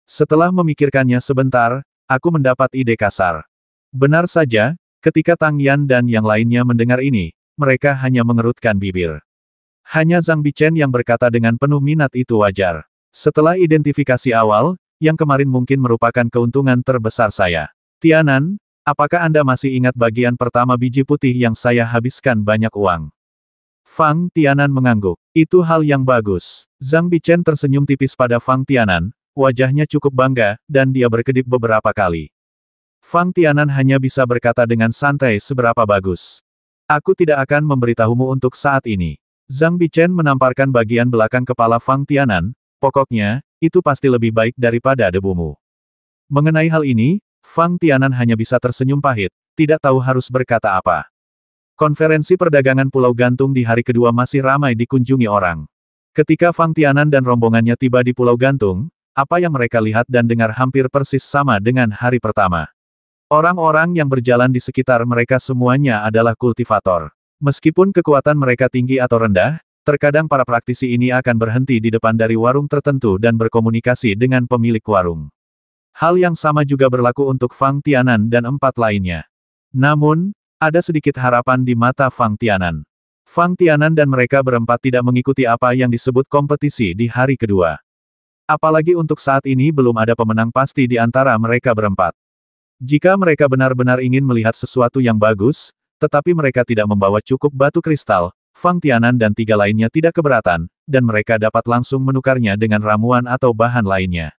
Speaker 1: Setelah memikirkannya sebentar, aku mendapat ide kasar. Benar saja, ketika Tang Yan dan yang lainnya mendengar ini, mereka hanya mengerutkan bibir. Hanya Zhang Bichen yang berkata dengan penuh minat itu wajar. Setelah identifikasi awal, yang kemarin mungkin merupakan keuntungan terbesar saya. Tianan, apakah Anda masih ingat bagian pertama biji putih yang saya habiskan banyak uang? Fang Tianan mengangguk. Itu hal yang bagus. Zhang Bichen tersenyum tipis pada Fang Tianan, wajahnya cukup bangga, dan dia berkedip beberapa kali. Fang Tianan hanya bisa berkata dengan santai seberapa bagus. Aku tidak akan memberitahumu untuk saat ini. Zhang Bichen menamparkan bagian belakang kepala Fang Tianan, pokoknya, itu pasti lebih baik daripada debumu. Mengenai hal ini, Fang Tianan hanya bisa tersenyum pahit, tidak tahu harus berkata apa. Konferensi perdagangan Pulau Gantung di hari kedua masih ramai dikunjungi orang. Ketika Fang Tianan dan rombongannya tiba di Pulau Gantung, apa yang mereka lihat dan dengar hampir persis sama dengan hari pertama. Orang-orang yang berjalan di sekitar mereka semuanya adalah kultivator. Meskipun kekuatan mereka tinggi atau rendah, terkadang para praktisi ini akan berhenti di depan dari warung tertentu dan berkomunikasi dengan pemilik warung. Hal yang sama juga berlaku untuk Fang Tianan dan 4 lainnya. Namun, ada sedikit harapan di mata Fang Tianan. Fang Tianan dan mereka berempat tidak mengikuti apa yang disebut kompetisi di hari kedua. Apalagi untuk saat ini belum ada pemenang pasti di antara mereka berempat. Jika mereka benar-benar ingin melihat sesuatu yang bagus, tetapi mereka tidak membawa cukup batu kristal, Fang Tianan dan 3 lainnya tidak keberatan, dan mereka dapat langsung menukarnya dengan ramuan atau bahan lainnya.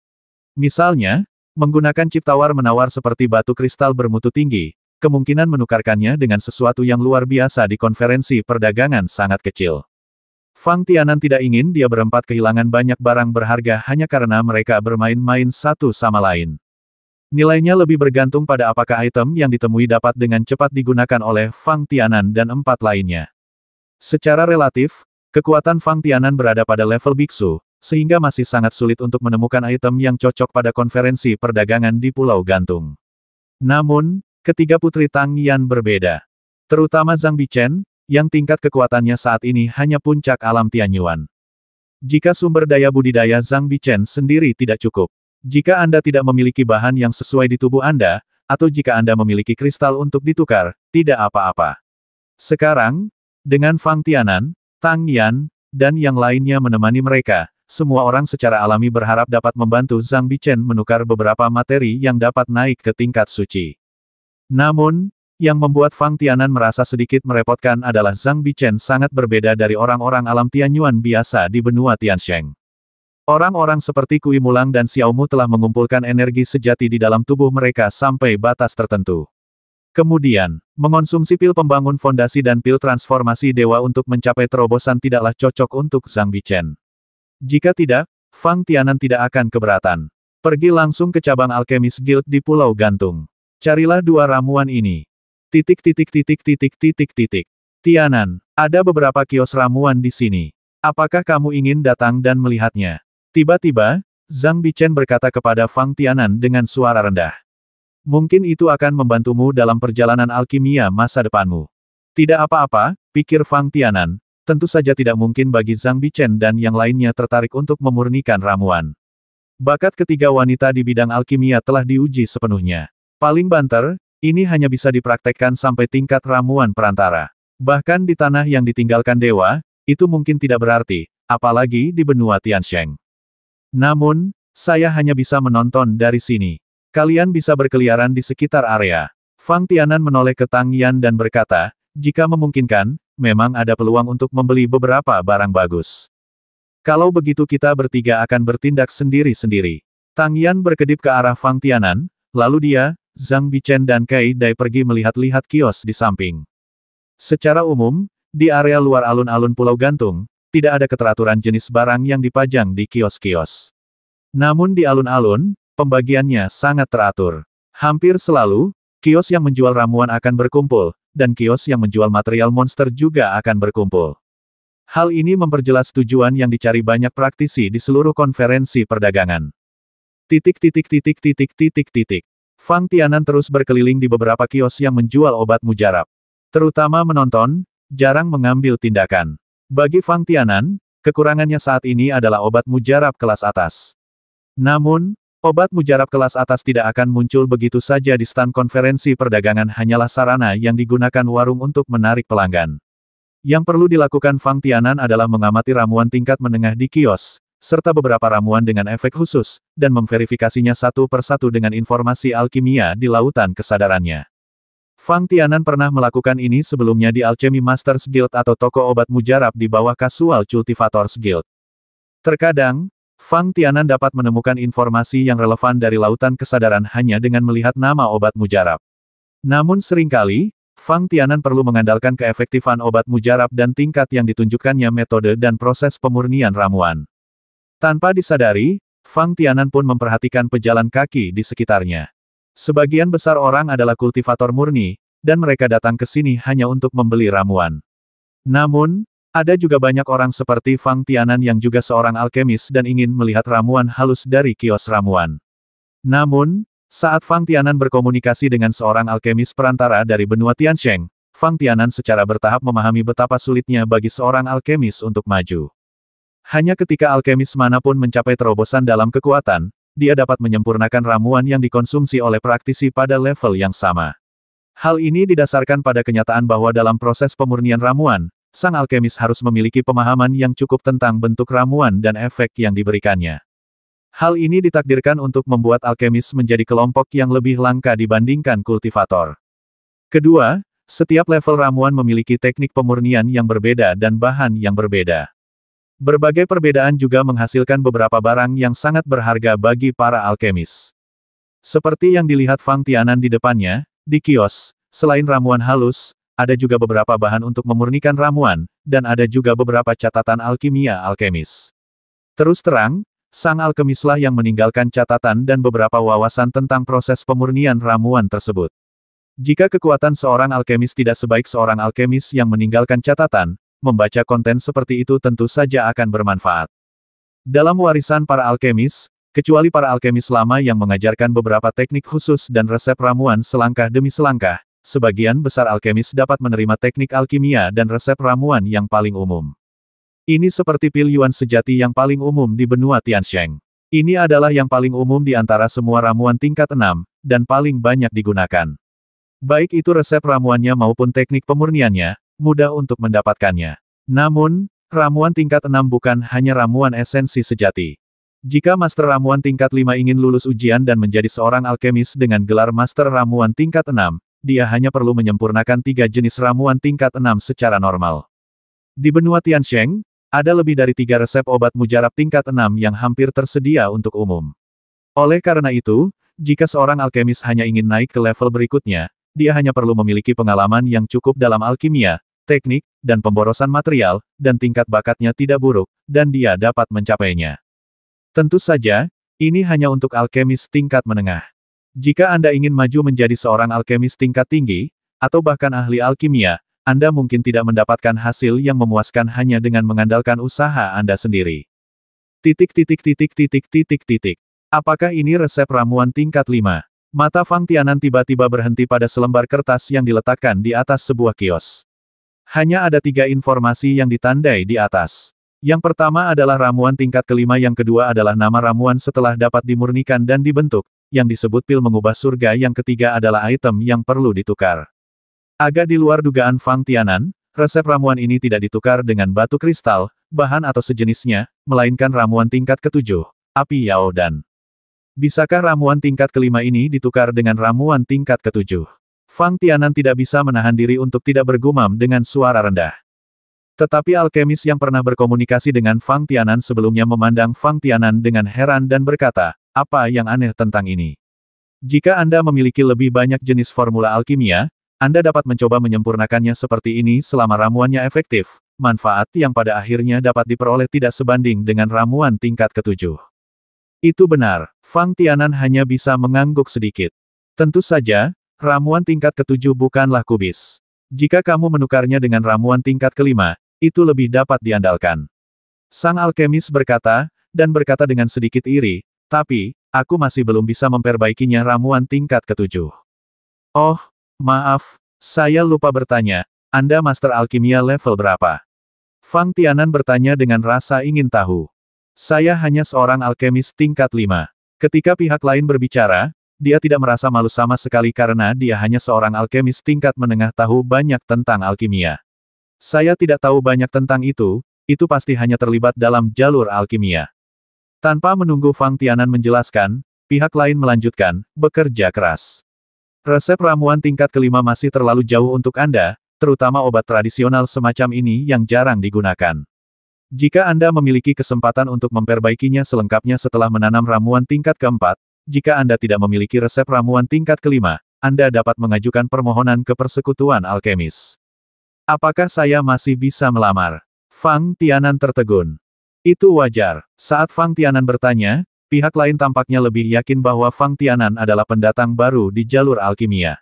Speaker 1: Misalnya, menggunakan chip tawar-menawar seperti batu kristal bermutu tinggi, kemungkinan menukarkannya dengan sesuatu yang luar biasa di konferensi perdagangan sangat kecil. Fang Tianan tidak ingin dia berempat kehilangan banyak barang berharga hanya karena mereka bermain-main satu sama lain. Nilainya lebih bergantung pada apakah item yang ditemui dapat dengan cepat digunakan oleh Fang Tianan dan 4 lainnya. Secara relatif, kekuatan Fang Tianan berada pada level biksu, sehingga masih sangat sulit untuk menemukan item yang cocok pada konferensi perdagangan di Pulau Gantung. Namun, ketiga putri Tang Yan berbeda. Terutama Zhang Bichen, yang tingkat kekuatannya saat ini hanya puncak alam Tianyuan. Jika sumber daya budidaya Zhang Bichen sendiri tidak cukup, jika Anda tidak memiliki bahan yang sesuai di tubuh Anda, atau jika Anda memiliki kristal untuk ditukar, tidak apa-apa. Sekarang, dengan Fang Tianan, Tang Yan, dan yang lainnya menemani mereka, semua orang secara alami berharap dapat membantu Zhang Bichen menukar beberapa materi yang dapat naik ke tingkat suci. Namun, yang membuat Fang Tianan merasa sedikit merepotkan adalah Zhang Bichen sangat berbeda dari orang-orang alam Tianyuan biasa di benua Tiansheng. Orang-orang seperti Kui Mulang dan Xiao Mu telah mengumpulkan energi sejati di dalam tubuh mereka sampai batas tertentu. Kemudian, mengonsumsi pil pembangun fondasi dan pil transformasi dewa untuk mencapai terobosan tidaklah cocok untuk Zhang Bichen. Jika tidak, Fang Tianan tidak akan keberatan. Pergi langsung ke cabang Alchemist Guild di Pulau Gantung. Carilah 2 ramuan ini. Tianan, ada beberapa kios ramuan di sini. Apakah kamu ingin datang dan melihatnya? Tiba-tiba, Zhang Bichen berkata kepada Fang Tianan dengan suara rendah. Mungkin itu akan membantumu dalam perjalanan alkimia masa depanmu. Tidak apa-apa, pikir Fang Tianan. Tentu saja tidak mungkin bagi Zhang Bichen dan yang lainnya tertarik untuk memurnikan ramuan. Bakat ketiga wanita di bidang alkimia telah diuji sepenuhnya. Paling banter, ini hanya bisa dipraktekkan sampai tingkat ramuan perantara. Bahkan di tanah yang ditinggalkan dewa, itu mungkin tidak berarti, apalagi di benua Tiansheng. Namun, saya hanya bisa menonton dari sini. Kalian bisa berkeliaran di sekitar area. Fang Tianan menoleh ke Tang Yan dan berkata, jika memungkinkan, memang ada peluang untuk membeli beberapa barang bagus. Kalau begitu kita bertiga akan bertindak sendiri-sendiri. Tang Yan berkedip ke arah Fang Tianan, lalu dia, Zhang Bichen dan Kai Dai pergi melihat-lihat kios di samping. Secara umum, di area luar alun-alun Pulau Gantung, tidak ada keteraturan jenis barang yang dipajang di kios-kios. Namun di alun-alun, pembagiannya sangat teratur. Hampir selalu, kios yang menjual ramuan akan berkumpul, dan kios yang menjual material monster juga akan berkumpul. Hal ini memperjelas tujuan yang dicari banyak praktisi di seluruh konferensi perdagangan. Fang Tianan terus berkeliling di beberapa kios yang menjual obat mujarab. Terutama menonton, jarang mengambil tindakan. Bagi Fang Tianan, kekurangannya saat ini adalah obat mujarab kelas atas. Namun, obat mujarab kelas atas tidak akan muncul begitu saja di stand konferensi perdagangan, hanyalah sarana yang digunakan warung untuk menarik pelanggan. Yang perlu dilakukan Fang Tianan adalah mengamati ramuan tingkat menengah di kios, serta beberapa ramuan dengan efek khusus, dan memverifikasinya satu persatu dengan informasi alkimia di lautan kesadarannya. Fang Tianan pernah melakukan ini sebelumnya di Alchemy Masters Guild atau toko obat mujarab di bawah Casual Cultivators Guild. Terkadang, Fang Tianan dapat menemukan informasi yang relevan dari lautan kesadaran hanya dengan melihat nama obat mujarab. Namun seringkali, Fang Tianan perlu mengandalkan keefektifan obat mujarab dan tingkat yang ditunjukkannya metode dan proses pemurnian ramuan. Tanpa disadari, Fang Tianan pun memperhatikan pejalan kaki di sekitarnya. Sebagian besar orang adalah kultivator murni, dan mereka datang ke sini hanya untuk membeli ramuan. Namun, ada juga banyak orang seperti Fang Tianan yang juga seorang alkemis dan ingin melihat ramuan halus dari kios ramuan. Namun, saat Fang Tianan berkomunikasi dengan seorang alkemis perantara dari benua Tiansheng, Fang Tianan secara bertahap memahami betapa sulitnya bagi seorang alkemis untuk maju. Hanya ketika alkemis manapun mencapai terobosan dalam kekuatan, dia dapat menyempurnakan ramuan yang dikonsumsi oleh praktisi pada level yang sama. Hal ini didasarkan pada kenyataan bahwa dalam proses pemurnian ramuan, sang alkemis harus memiliki pemahaman yang cukup tentang bentuk ramuan dan efek yang diberikannya. Hal ini ditakdirkan untuk membuat alkemis menjadi kelompok yang lebih langka dibandingkan kultivator. Kedua, setiap level ramuan memiliki teknik pemurnian yang berbeda dan bahan yang berbeda. Berbagai perbedaan juga menghasilkan beberapa barang yang sangat berharga bagi para alkemis. Seperti yang dilihat Fang Tianan di depannya, di kios, selain ramuan halus, ada juga beberapa bahan untuk memurnikan ramuan, dan ada juga beberapa catatan alkimia alkemis. Terus terang, sang alkemislah yang meninggalkan catatan dan beberapa wawasan tentang proses pemurnian ramuan tersebut. Jika kekuatan seorang alkemis tidak sebaik seorang alkemis yang meninggalkan catatan, membaca konten seperti itu tentu saja akan bermanfaat. Dalam warisan para alkemis, kecuali para alkemis lama yang mengajarkan beberapa teknik khusus dan resep ramuan selangkah demi selangkah, sebagian besar alkemis dapat menerima teknik alkimia dan resep ramuan yang paling umum. Ini seperti pil yuan sejati yang paling umum di benua Tiansheng. Ini adalah yang paling umum di antara semua ramuan tingkat 6, dan paling banyak digunakan. Baik itu resep ramuannya maupun teknik pemurniannya, mudah untuk mendapatkannya. Namun, ramuan tingkat 6 bukan hanya ramuan esensi sejati. Jika Master Ramuan tingkat 5 ingin lulus ujian dan menjadi seorang alkemis dengan gelar Master Ramuan tingkat 6, dia hanya perlu menyempurnakan 3 jenis ramuan tingkat 6 secara normal. Di benua Tiansheng, ada lebih dari 3 resep obat mujarab tingkat 6 yang hampir tersedia untuk umum. Oleh karena itu, jika seorang alkemis hanya ingin naik ke level berikutnya, dia hanya perlu memiliki pengalaman yang cukup dalam alkimia, teknik, dan pemborosan material, dan tingkat bakatnya tidak buruk, dan dia dapat mencapainya. Tentu saja, ini hanya untuk alkemis tingkat menengah. Jika Anda ingin maju menjadi seorang alkemis tingkat tinggi, atau bahkan ahli alkimia, Anda mungkin tidak mendapatkan hasil yang memuaskan hanya dengan mengandalkan usaha Anda sendiri. Apakah ini resep ramuan tingkat 5? Mata Fang Tianan tiba-tiba berhenti pada selembar kertas yang diletakkan di atas sebuah kios. Hanya ada 3 informasi yang ditandai di atas. Yang pertama adalah ramuan tingkat kelima, yang kedua adalah nama ramuan setelah dapat dimurnikan dan dibentuk, yang disebut pil mengubah surga, yang ketiga adalah item yang perlu ditukar. Agak di luar dugaan Fang Tianan, resep ramuan ini tidak ditukar dengan batu kristal, bahan atau sejenisnya, melainkan ramuan tingkat ke-7, api Yao Dan. Bisakah ramuan tingkat kelima ini ditukar dengan ramuan tingkat ke-7? Fang Tianan tidak bisa menahan diri untuk tidak bergumam dengan suara rendah. Tetapi alkemis yang pernah berkomunikasi dengan Fang Tianan sebelumnya memandang Fang Tianan dengan heran dan berkata, apa yang aneh tentang ini? Jika Anda memiliki lebih banyak jenis formula alkimia, Anda dapat mencoba menyempurnakannya seperti ini selama ramuannya efektif, manfaat yang pada akhirnya dapat diperoleh tidak sebanding dengan ramuan tingkat ke-7. Itu benar, Fang Tianan hanya bisa mengangguk sedikit. Tentu saja, ramuan tingkat ke-7 bukanlah kubis. Jika kamu menukarnya dengan ramuan tingkat kelima, itu lebih dapat diandalkan. Sang alkemis berkata, dan berkata dengan sedikit iri, tapi, aku masih belum bisa memperbaikinya ramuan tingkat ke-7. Oh, maaf, saya lupa bertanya, Anda Master Alkimia level berapa? Fang Tianan bertanya dengan rasa ingin tahu. Saya hanya seorang alkemis tingkat 5. Ketika pihak lain berbicara, dia tidak merasa malu sama sekali karena dia hanya seorang alkemis tingkat menengah tahu banyak tentang alkimia. Saya tidak tahu banyak tentang itu pasti hanya terlibat dalam jalur alkimia. Tanpa menunggu Fang Tianan menjelaskan, pihak lain melanjutkan, bekerja keras. Resep ramuan tingkat kelima masih terlalu jauh untuk Anda, terutama obat tradisional semacam ini yang jarang digunakan. Jika Anda memiliki kesempatan untuk memperbaikinya selengkapnya setelah menanam ramuan tingkat keempat, jika Anda tidak memiliki resep ramuan tingkat kelima, Anda dapat mengajukan permohonan ke Persekutuan Alkemis. Apakah saya masih bisa melamar? Fang Tianan tertegun. Itu wajar. Saat Fang Tianan bertanya, pihak lain tampaknya lebih yakin bahwa Fang Tianan adalah pendatang baru di jalur alkimia.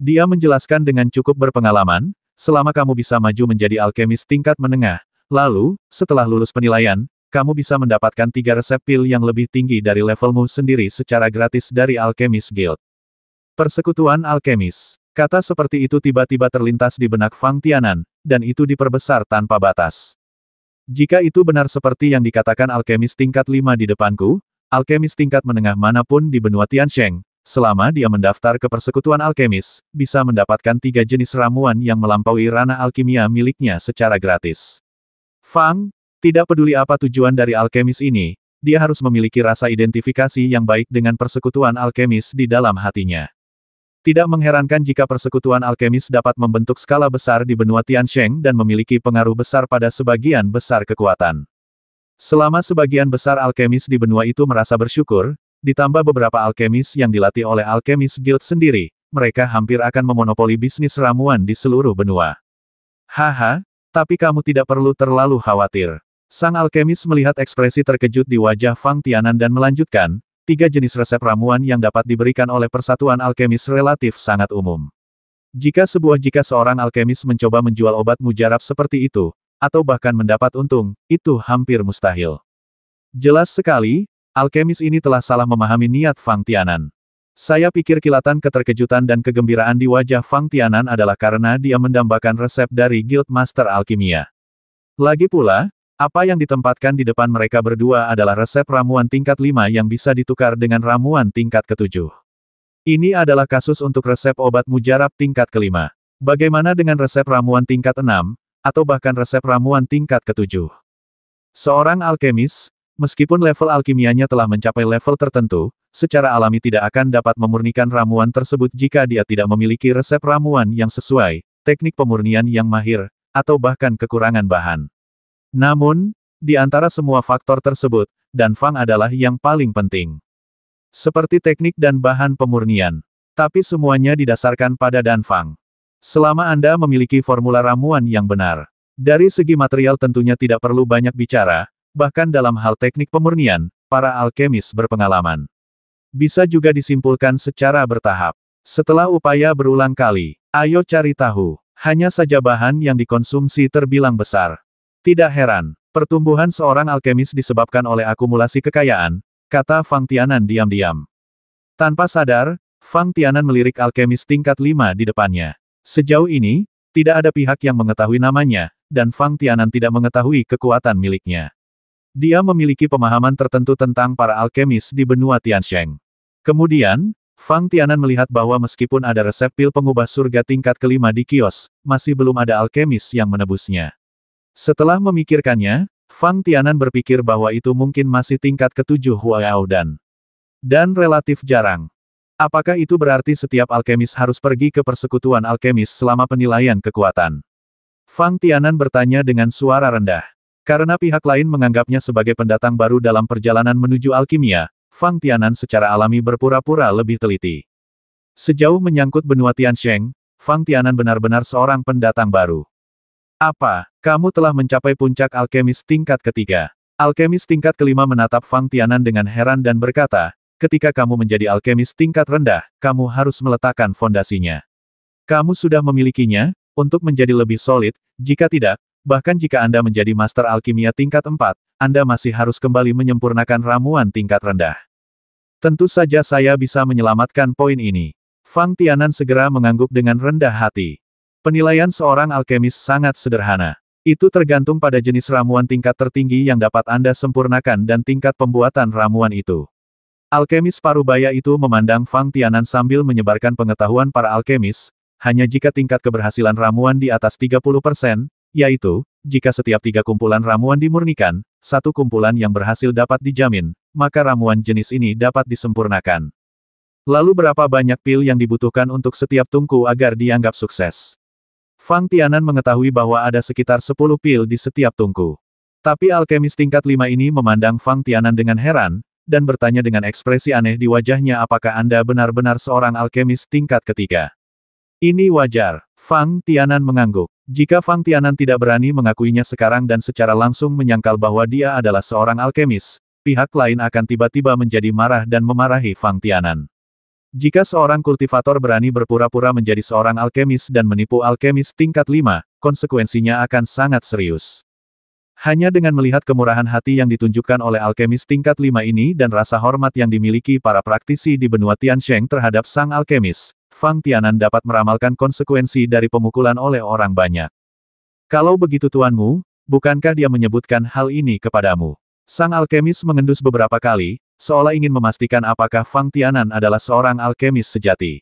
Speaker 1: Dia menjelaskan dengan cukup berpengalaman, selama kamu bisa maju menjadi alkemis tingkat menengah, lalu, setelah lulus penilaian, kamu bisa mendapatkan 3 resep pil yang lebih tinggi dari levelmu sendiri secara gratis dari Alchemist Guild. Persekutuan Alkemis. Kata seperti itu tiba-tiba terlintas di benak Fang Tianan, dan itu diperbesar tanpa batas. Jika itu benar seperti yang dikatakan alkemis tingkat 5 di depanku, alkemis tingkat menengah manapun di benua Tiansheng, selama dia mendaftar ke persekutuan alkemis, bisa mendapatkan 3 jenis ramuan yang melampaui ranah alkimia miliknya secara gratis. Fang, tidak peduli apa tujuan dari alkemis ini, dia harus memiliki rasa identifikasi yang baik dengan persekutuan alkemis di dalam hatinya. Tidak mengherankan jika persekutuan alkemis dapat membentuk skala besar di benua Tiansheng dan memiliki pengaruh besar pada sebagian besar kekuatan. Selama sebagian besar alkemis di benua itu merasa bersyukur, ditambah beberapa alkemis yang dilatih oleh alkemis guild sendiri, mereka hampir akan memonopoli bisnis ramuan di seluruh benua. Haha, tapi kamu tidak perlu terlalu khawatir. Sang alkemis melihat ekspresi terkejut di wajah Fang Tianan dan melanjutkan, 3 jenis resep ramuan yang dapat diberikan oleh persatuan alkemis relatif sangat umum. Jika seorang alkemis mencoba menjual obat mujarab seperti itu, atau bahkan mendapat untung, itu hampir mustahil. Jelas sekali, alkemis ini telah salah memahami niat Fang Tianan. Saya pikir kilatan keterkejutan dan kegembiraan di wajah Fang Tianan adalah karena dia mendambakan resep dari Guild Master Alkimia. Lagi pula, apa yang ditempatkan di depan mereka berdua adalah resep ramuan tingkat 5 yang bisa ditukar dengan ramuan tingkat ke-7. Ini adalah kasus untuk resep obat mujarab tingkat ke-5. Bagaimana dengan resep ramuan tingkat 6, atau bahkan resep ramuan tingkat ke-7? Seorang alkemis, meskipun level alkimianya telah mencapai level tertentu, secara alami tidak akan dapat memurnikan ramuan tersebut jika dia tidak memiliki resep ramuan yang sesuai, teknik pemurnian yang mahir, atau bahkan kekurangan bahan. Namun, di antara semua faktor tersebut, Dan Fang adalah yang paling penting. Seperti teknik dan bahan pemurnian. Tapi semuanya didasarkan pada Dan Fang. Selama Anda memiliki formula ramuan yang benar. Dari segi material tentunya tidak perlu banyak bicara, bahkan dalam hal teknik pemurnian, para alkemis berpengalaman. Bisa juga disimpulkan secara bertahap. Setelah upaya berulang kali, ayo cari tahu, hanya saja bahan yang dikonsumsi terbilang besar. Tidak heran, pertumbuhan seorang alkemis disebabkan oleh akumulasi kekayaan, kata Fang Tianan diam-diam. Tanpa sadar, Fang Tianan melirik alkemis tingkat 5 di depannya. Sejauh ini, tidak ada pihak yang mengetahui namanya, dan Fang Tianan tidak mengetahui kekuatan miliknya. Dia memiliki pemahaman tertentu tentang para alkemis di benua Tiansheng. Kemudian, Fang Tianan melihat bahwa meskipun ada resep pil pengubah surga tingkat ke-5 di kios, masih belum ada alkemis yang menebusnya. Setelah memikirkannya, Fang Tianan berpikir bahwa itu mungkin masih tingkat ke-7 Huayao dan relatif jarang. Apakah itu berarti setiap alkemis harus pergi ke persekutuan alkemis selama penilaian kekuatan? Fang Tianan bertanya dengan suara rendah. Karena pihak lain menganggapnya sebagai pendatang baru dalam perjalanan menuju alkimia, Fang Tianan secara alami berpura-pura lebih teliti. Sejauh menyangkut benua Tiansheng, Fang Tianan benar-benar seorang pendatang baru. Apa, kamu telah mencapai puncak alkemis tingkat ketiga? Alkemis tingkat kelima menatap Fang Tianan dengan heran dan berkata, ketika kamu menjadi alkemis tingkat rendah, kamu harus meletakkan fondasinya. Kamu sudah memilikinya, untuk menjadi lebih solid, jika tidak, bahkan jika Anda menjadi master alkimia tingkat 4, Anda masih harus kembali menyempurnakan ramuan tingkat rendah. Tentu saja saya bisa menyelamatkan poin ini. Fang Tianan segera mengangguk dengan rendah hati. Penilaian seorang alkemis sangat sederhana. Itu tergantung pada jenis ramuan tingkat tertinggi yang dapat Anda sempurnakan dan tingkat pembuatan ramuan itu. Alkemis parubaya itu memandang Fang Tianan sambil menyebarkan pengetahuan para alkemis, hanya jika tingkat keberhasilan ramuan di atas 30%, yaitu, jika setiap 3 kumpulan ramuan dimurnikan, 1 kumpulan yang berhasil dapat dijamin, maka ramuan jenis ini dapat disempurnakan. Lalu berapa banyak pil yang dibutuhkan untuk setiap tungku agar dianggap sukses? Fang Tianan mengetahui bahwa ada sekitar 10 pil di setiap tungku. Tapi alkemis tingkat 5 ini memandang Fang Tianan dengan heran, dan bertanya dengan ekspresi aneh di wajahnya apakah Anda benar-benar seorang alkemis tingkat ketiga. Ini wajar, Fang Tianan mengangguk. Jika Fang Tianan tidak berani mengakuinya sekarang dan secara langsung menyangkal bahwa dia adalah seorang alkemis, pihak lain akan tiba-tiba menjadi marah dan memarahi Fang Tianan. Jika seorang kultivator berani berpura-pura menjadi seorang alkemis dan menipu alkemis tingkat 5, konsekuensinya akan sangat serius. Hanya dengan melihat kemurahan hati yang ditunjukkan oleh alkemis tingkat 5 ini dan rasa hormat yang dimiliki para praktisi di benua Tiansheng terhadap sang alkemis, Fang Tianan dapat meramalkan konsekuensi dari pemukulan oleh orang banyak. Kalau begitu tuanmu, bukankah dia menyebutkan hal ini kepadamu? Sang alkemis mengendus beberapa kali, seolah ingin memastikan apakah Fang Tianan adalah seorang alkemis sejati.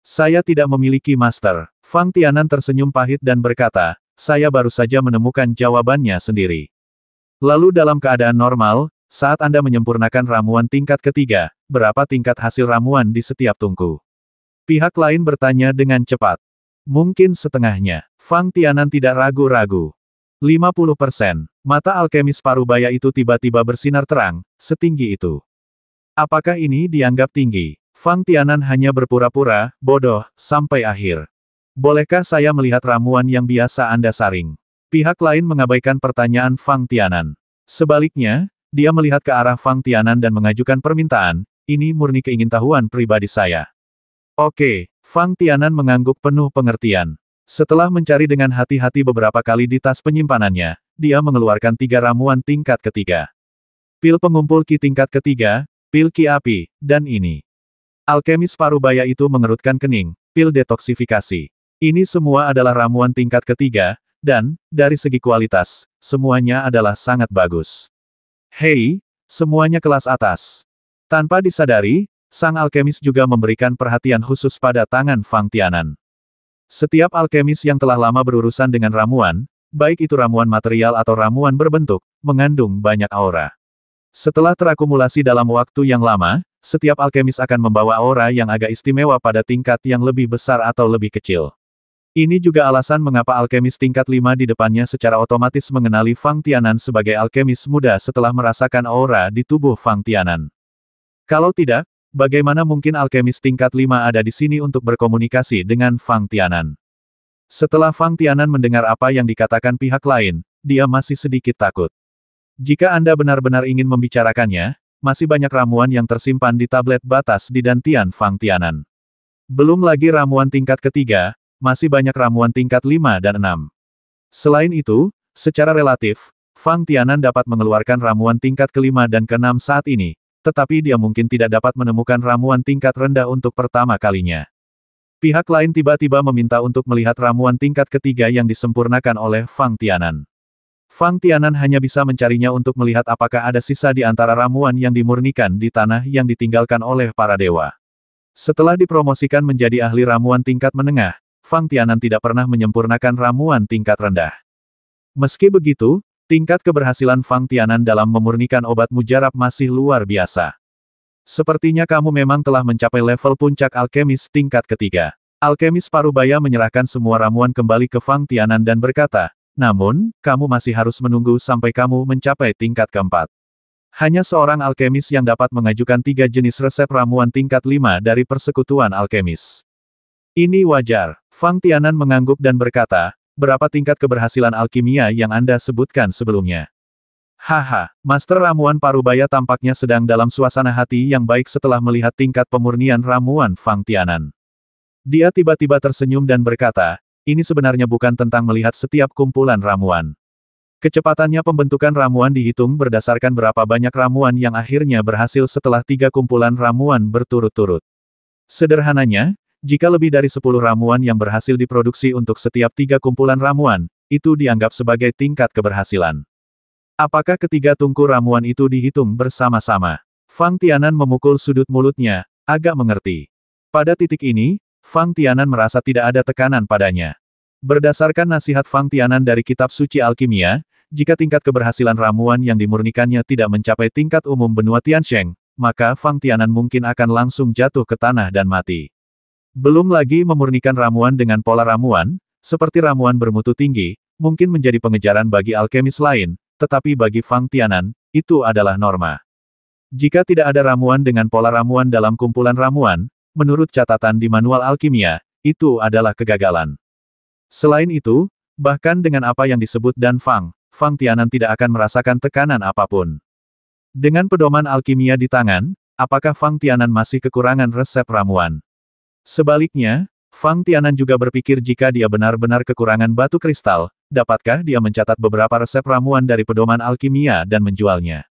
Speaker 1: Saya tidak memiliki master. Fang Tianan tersenyum pahit dan berkata, saya baru saja menemukan jawabannya sendiri. Lalu dalam keadaan normal, saat Anda menyempurnakan ramuan tingkat ketiga, berapa tingkat hasil ramuan di setiap tungku? Pihak lain bertanya dengan cepat. Mungkin setengahnya. Fang Tianan tidak ragu-ragu. 50%. Mata alkemis parubaya itu tiba-tiba bersinar terang, setinggi itu. Apakah ini dianggap tinggi? Fang Tianan hanya berpura-pura, bodoh, sampai akhir. Bolehkah saya melihat ramuan yang biasa Anda saring? Pihak lain mengabaikan pertanyaan Fang Tianan. Sebaliknya, dia melihat ke arah Fang Tianan dan mengajukan permintaan, ini murni keingintahuan pribadi saya. Oke, Fang Tianan mengangguk penuh pengertian. Setelah mencari dengan hati-hati beberapa kali di tas penyimpanannya, dia mengeluarkan 3 ramuan tingkat ketiga. Pil pengumpul ki tingkat ketiga, pil ki api, dan ini. Alkemis parubaya itu mengerutkan kening, pil detoksifikasi. Ini semua adalah ramuan tingkat ketiga, dan, dari segi kualitas, semuanya adalah sangat bagus. Hei, semuanya kelas atas. Tanpa disadari, sang alkemis juga memberikan perhatian khusus pada tangan Fang Tianan. Setiap alkemis yang telah lama berurusan dengan ramuan, baik itu ramuan material atau ramuan berbentuk, mengandung banyak aura. Setelah terakumulasi dalam waktu yang lama, setiap alkemis akan membawa aura yang agak istimewa pada tingkat yang lebih besar atau lebih kecil. Ini juga alasan mengapa alkemis tingkat 5 di depannya secara otomatis mengenali Fang Tianan sebagai alkemis muda setelah merasakan aura di tubuh Fang Tianan. Kalau tidak, bagaimana mungkin alkemis tingkat 5 ada di sini untuk berkomunikasi dengan Fang Tianan? Setelah Fang Tianan mendengar apa yang dikatakan pihak lain, dia masih sedikit takut. Jika Anda benar-benar ingin membicarakannya, masih banyak ramuan yang tersimpan di tablet batas di dantian Fang Tianan. Belum lagi ramuan tingkat ketiga, masih banyak ramuan tingkat 5 dan 6. Selain itu, secara relatif, Fang Tianan dapat mengeluarkan ramuan tingkat kelima dan keenam saat ini, tetapi dia mungkin tidak dapat menemukan ramuan tingkat rendah untuk pertama kalinya. Pihak lain tiba-tiba meminta untuk melihat ramuan tingkat ketiga yang disempurnakan oleh Fang Tianan. Fang Tianan hanya bisa mencarinya untuk melihat apakah ada sisa di antara ramuan yang dimurnikan di tanah yang ditinggalkan oleh para dewa. Setelah dipromosikan menjadi ahli ramuan tingkat menengah, Fang Tianan tidak pernah menyempurnakan ramuan tingkat rendah. Meski begitu, tingkat keberhasilan Fang Tianan dalam memurnikan obat mujarab masih luar biasa. Sepertinya kamu memang telah mencapai level puncak alkemis tingkat ketiga. Alkemis parubaya menyerahkan semua ramuan kembali ke Fang Tianan dan berkata, namun, kamu masih harus menunggu sampai kamu mencapai tingkat keempat. Hanya seorang alkemis yang dapat mengajukan 3 jenis resep ramuan tingkat 5 dari persekutuan alkemis. Ini wajar. Fang Tianan mengangguk dan berkata, berapa tingkat keberhasilan alkimia yang Anda sebutkan sebelumnya? Haha, Master Ramuan Parubaya tampaknya sedang dalam suasana hati yang baik setelah melihat tingkat pemurnian ramuan Fang Tianan. Dia tiba-tiba tersenyum dan berkata, ini sebenarnya bukan tentang melihat setiap kumpulan ramuan. Kecepatannya pembentukan ramuan dihitung berdasarkan berapa banyak ramuan yang akhirnya berhasil setelah 3 kumpulan ramuan berturut-turut. Sederhananya, jika lebih dari 10 ramuan yang berhasil diproduksi untuk setiap 3 kumpulan ramuan, itu dianggap sebagai tingkat keberhasilan. Apakah ketiga tungku ramuan itu dihitung bersama-sama? Fang Tianan memukul sudut mulutnya, agak mengerti. Pada titik ini, Fang Tianan merasa tidak ada tekanan padanya. Berdasarkan nasihat Fang Tianan dari kitab suci alkimia, jika tingkat keberhasilan ramuan yang dimurnikannya tidak mencapai tingkat umum benua Tiansheng, maka Fang Tianan mungkin akan langsung jatuh ke tanah dan mati. Belum lagi memurnikan ramuan dengan pola ramuan, seperti ramuan bermutu tinggi, mungkin menjadi pengejaran bagi alkemis lain, tetapi bagi Fang Tianan, itu adalah norma. Jika tidak ada ramuan dengan pola ramuan dalam kumpulan ramuan, menurut catatan di manual alkimia, itu adalah kegagalan. Selain itu, bahkan dengan apa yang disebut dan Fang Tianan tidak akan merasakan tekanan apapun. Dengan pedoman alkimia di tangan, apakah Fang Tianan masih kekurangan resep ramuan? Sebaliknya, Fang Tianan juga berpikir jika dia benar-benar kekurangan batu kristal, dapatkah dia mencatat beberapa resep ramuan dari pedoman alkimia dan menjualnya.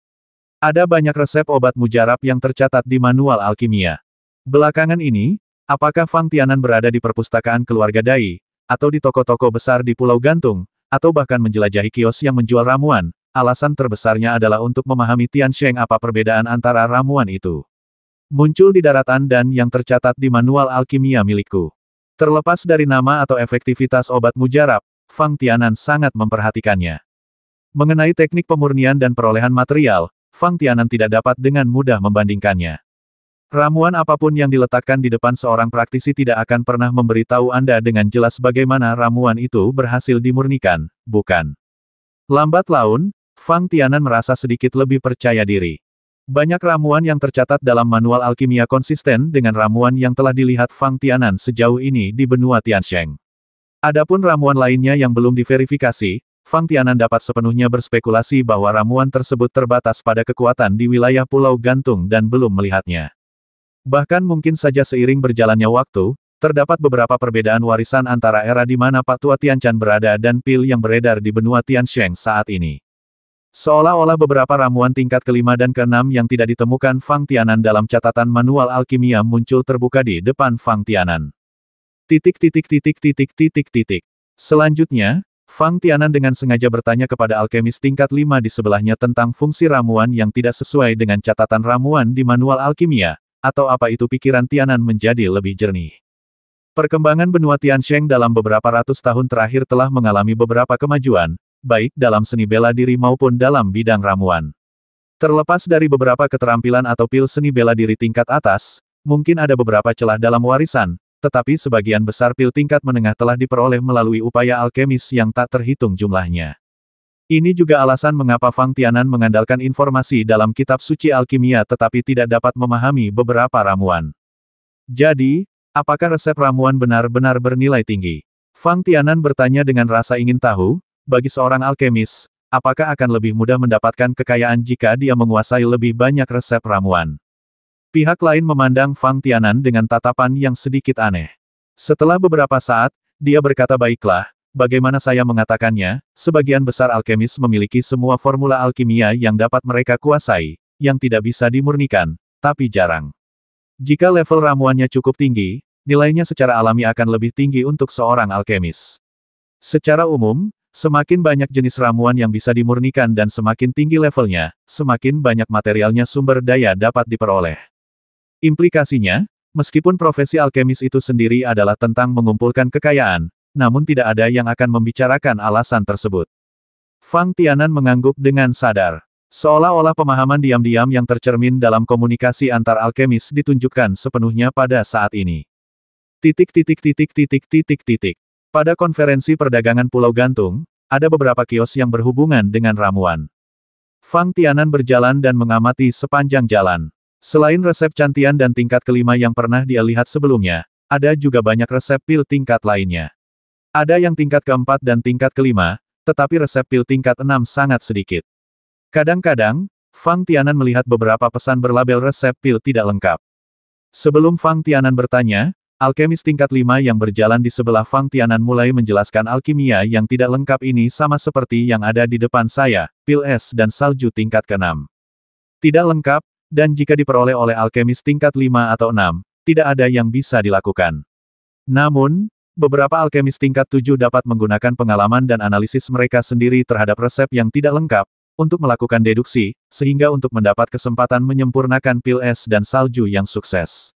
Speaker 1: Ada banyak resep obat mujarab yang tercatat di manual alkimia. Belakangan ini, apakah Fang Tianan berada di perpustakaan keluarga Dai, atau di toko-toko besar di Pulau Gantung, atau bahkan menjelajahi kios yang menjual ramuan, alasan terbesarnya adalah untuk memahami Tiansheng apa perbedaan antara ramuan itu. Muncul di daratan dan yang tercatat di manual alkimia milikku. Terlepas dari nama atau efektivitas obat mujarab, Fang Tianan sangat memperhatikannya. Mengenai teknik pemurnian dan perolehan material, Fang Tianan tidak dapat dengan mudah membandingkannya. Ramuan apapun yang diletakkan di depan seorang praktisi tidak akan pernah memberitahu Anda dengan jelas bagaimana ramuan itu berhasil dimurnikan, bukan? Lambat laun, Fang Tianan merasa sedikit lebih percaya diri. Banyak ramuan yang tercatat dalam manual alkimia konsisten dengan ramuan yang telah dilihat Fang Tianan sejauh ini di benua Tiansheng. Adapun ramuan lainnya yang belum diverifikasi, Fang Tianan dapat sepenuhnya berspekulasi bahwa ramuan tersebut terbatas pada kekuatan di wilayah Pulau Gantung dan belum melihatnya. Bahkan mungkin saja seiring berjalannya waktu, terdapat beberapa perbedaan warisan antara era di mana Pak Tua Tianchan berada dan pil yang beredar di benua Tiansheng saat ini. Seolah-olah beberapa ramuan tingkat kelima dan keenam yang tidak ditemukan Fang Tianan dalam catatan manual alkimia muncul terbuka di depan Fang Tianan. Selanjutnya, Fang Tianan dengan sengaja bertanya kepada alkemis tingkat 5 di sebelahnya tentang fungsi ramuan yang tidak sesuai dengan catatan ramuan di manual alkimia, atau apa itu pikiran Tianan menjadi lebih jernih. Perkembangan benua Tiansheng dalam beberapa ratus tahun terakhir telah mengalami beberapa kemajuan, baik dalam seni bela diri maupun dalam bidang ramuan. Terlepas dari beberapa keterampilan atau pil seni bela diri tingkat atas, mungkin ada beberapa celah dalam warisan, tetapi sebagian besar pil tingkat menengah telah diperoleh melalui upaya alkemis yang tak terhitung jumlahnya. Ini juga alasan mengapa Fang Tianan mengandalkan informasi dalam kitab suci alkimia tetapi tidak dapat memahami beberapa ramuan. Jadi, apakah resep ramuan benar-benar bernilai tinggi? Fang Tianan bertanya dengan rasa ingin tahu. Bagi seorang alkemis, apakah akan lebih mudah mendapatkan kekayaan jika dia menguasai lebih banyak resep ramuan? Pihak lain memandang Fang Tianan dengan tatapan yang sedikit aneh. Setelah beberapa saat, dia berkata, baiklah, bagaimana saya mengatakannya, sebagian besar alkemis memiliki semua formula alkimia yang dapat mereka kuasai, yang tidak bisa dimurnikan, tapi jarang. Jika level ramuannya cukup tinggi, nilainya secara alami akan lebih tinggi untuk seorang alkemis. Secara umum, semakin banyak jenis ramuan yang bisa dimurnikan dan semakin tinggi levelnya, semakin banyak materialnya sumber daya dapat diperoleh. Implikasinya, meskipun profesi alkemis itu sendiri adalah tentang mengumpulkan kekayaan, namun tidak ada yang akan membicarakan alasan tersebut. Fang Tianan mengangguk dengan sadar. Seolah-olah pemahaman diam-diam yang tercermin dalam komunikasi antar alkemis ditunjukkan sepenuhnya pada saat ini. Pada konferensi perdagangan Pulau Gantung, ada beberapa kios yang berhubungan dengan ramuan. Fang Tianan berjalan dan mengamati sepanjang jalan. Selain resep cantian dan tingkat kelima yang pernah dia lihat sebelumnya, ada juga banyak resep pil tingkat lainnya. Ada yang tingkat keempat dan tingkat kelima, tetapi resep pil tingkat 6 sangat sedikit. Kadang-kadang, Fang Tianan melihat beberapa pesan berlabel resep pil tidak lengkap. Sebelum Fang Tianan bertanya, alkemis tingkat 5 yang berjalan di sebelah Fang Tianan mulai menjelaskan alkimia yang tidak lengkap ini sama seperti yang ada di depan saya, pil es dan salju tingkat ke-6. Tidak lengkap, dan jika diperoleh oleh alkemis tingkat 5 atau 6, tidak ada yang bisa dilakukan. Namun, beberapa alkemis tingkat 7 dapat menggunakan pengalaman dan analisis mereka sendiri terhadap resep yang tidak lengkap, untuk melakukan deduksi, sehingga untuk mendapat kesempatan menyempurnakan pil es dan salju yang sukses.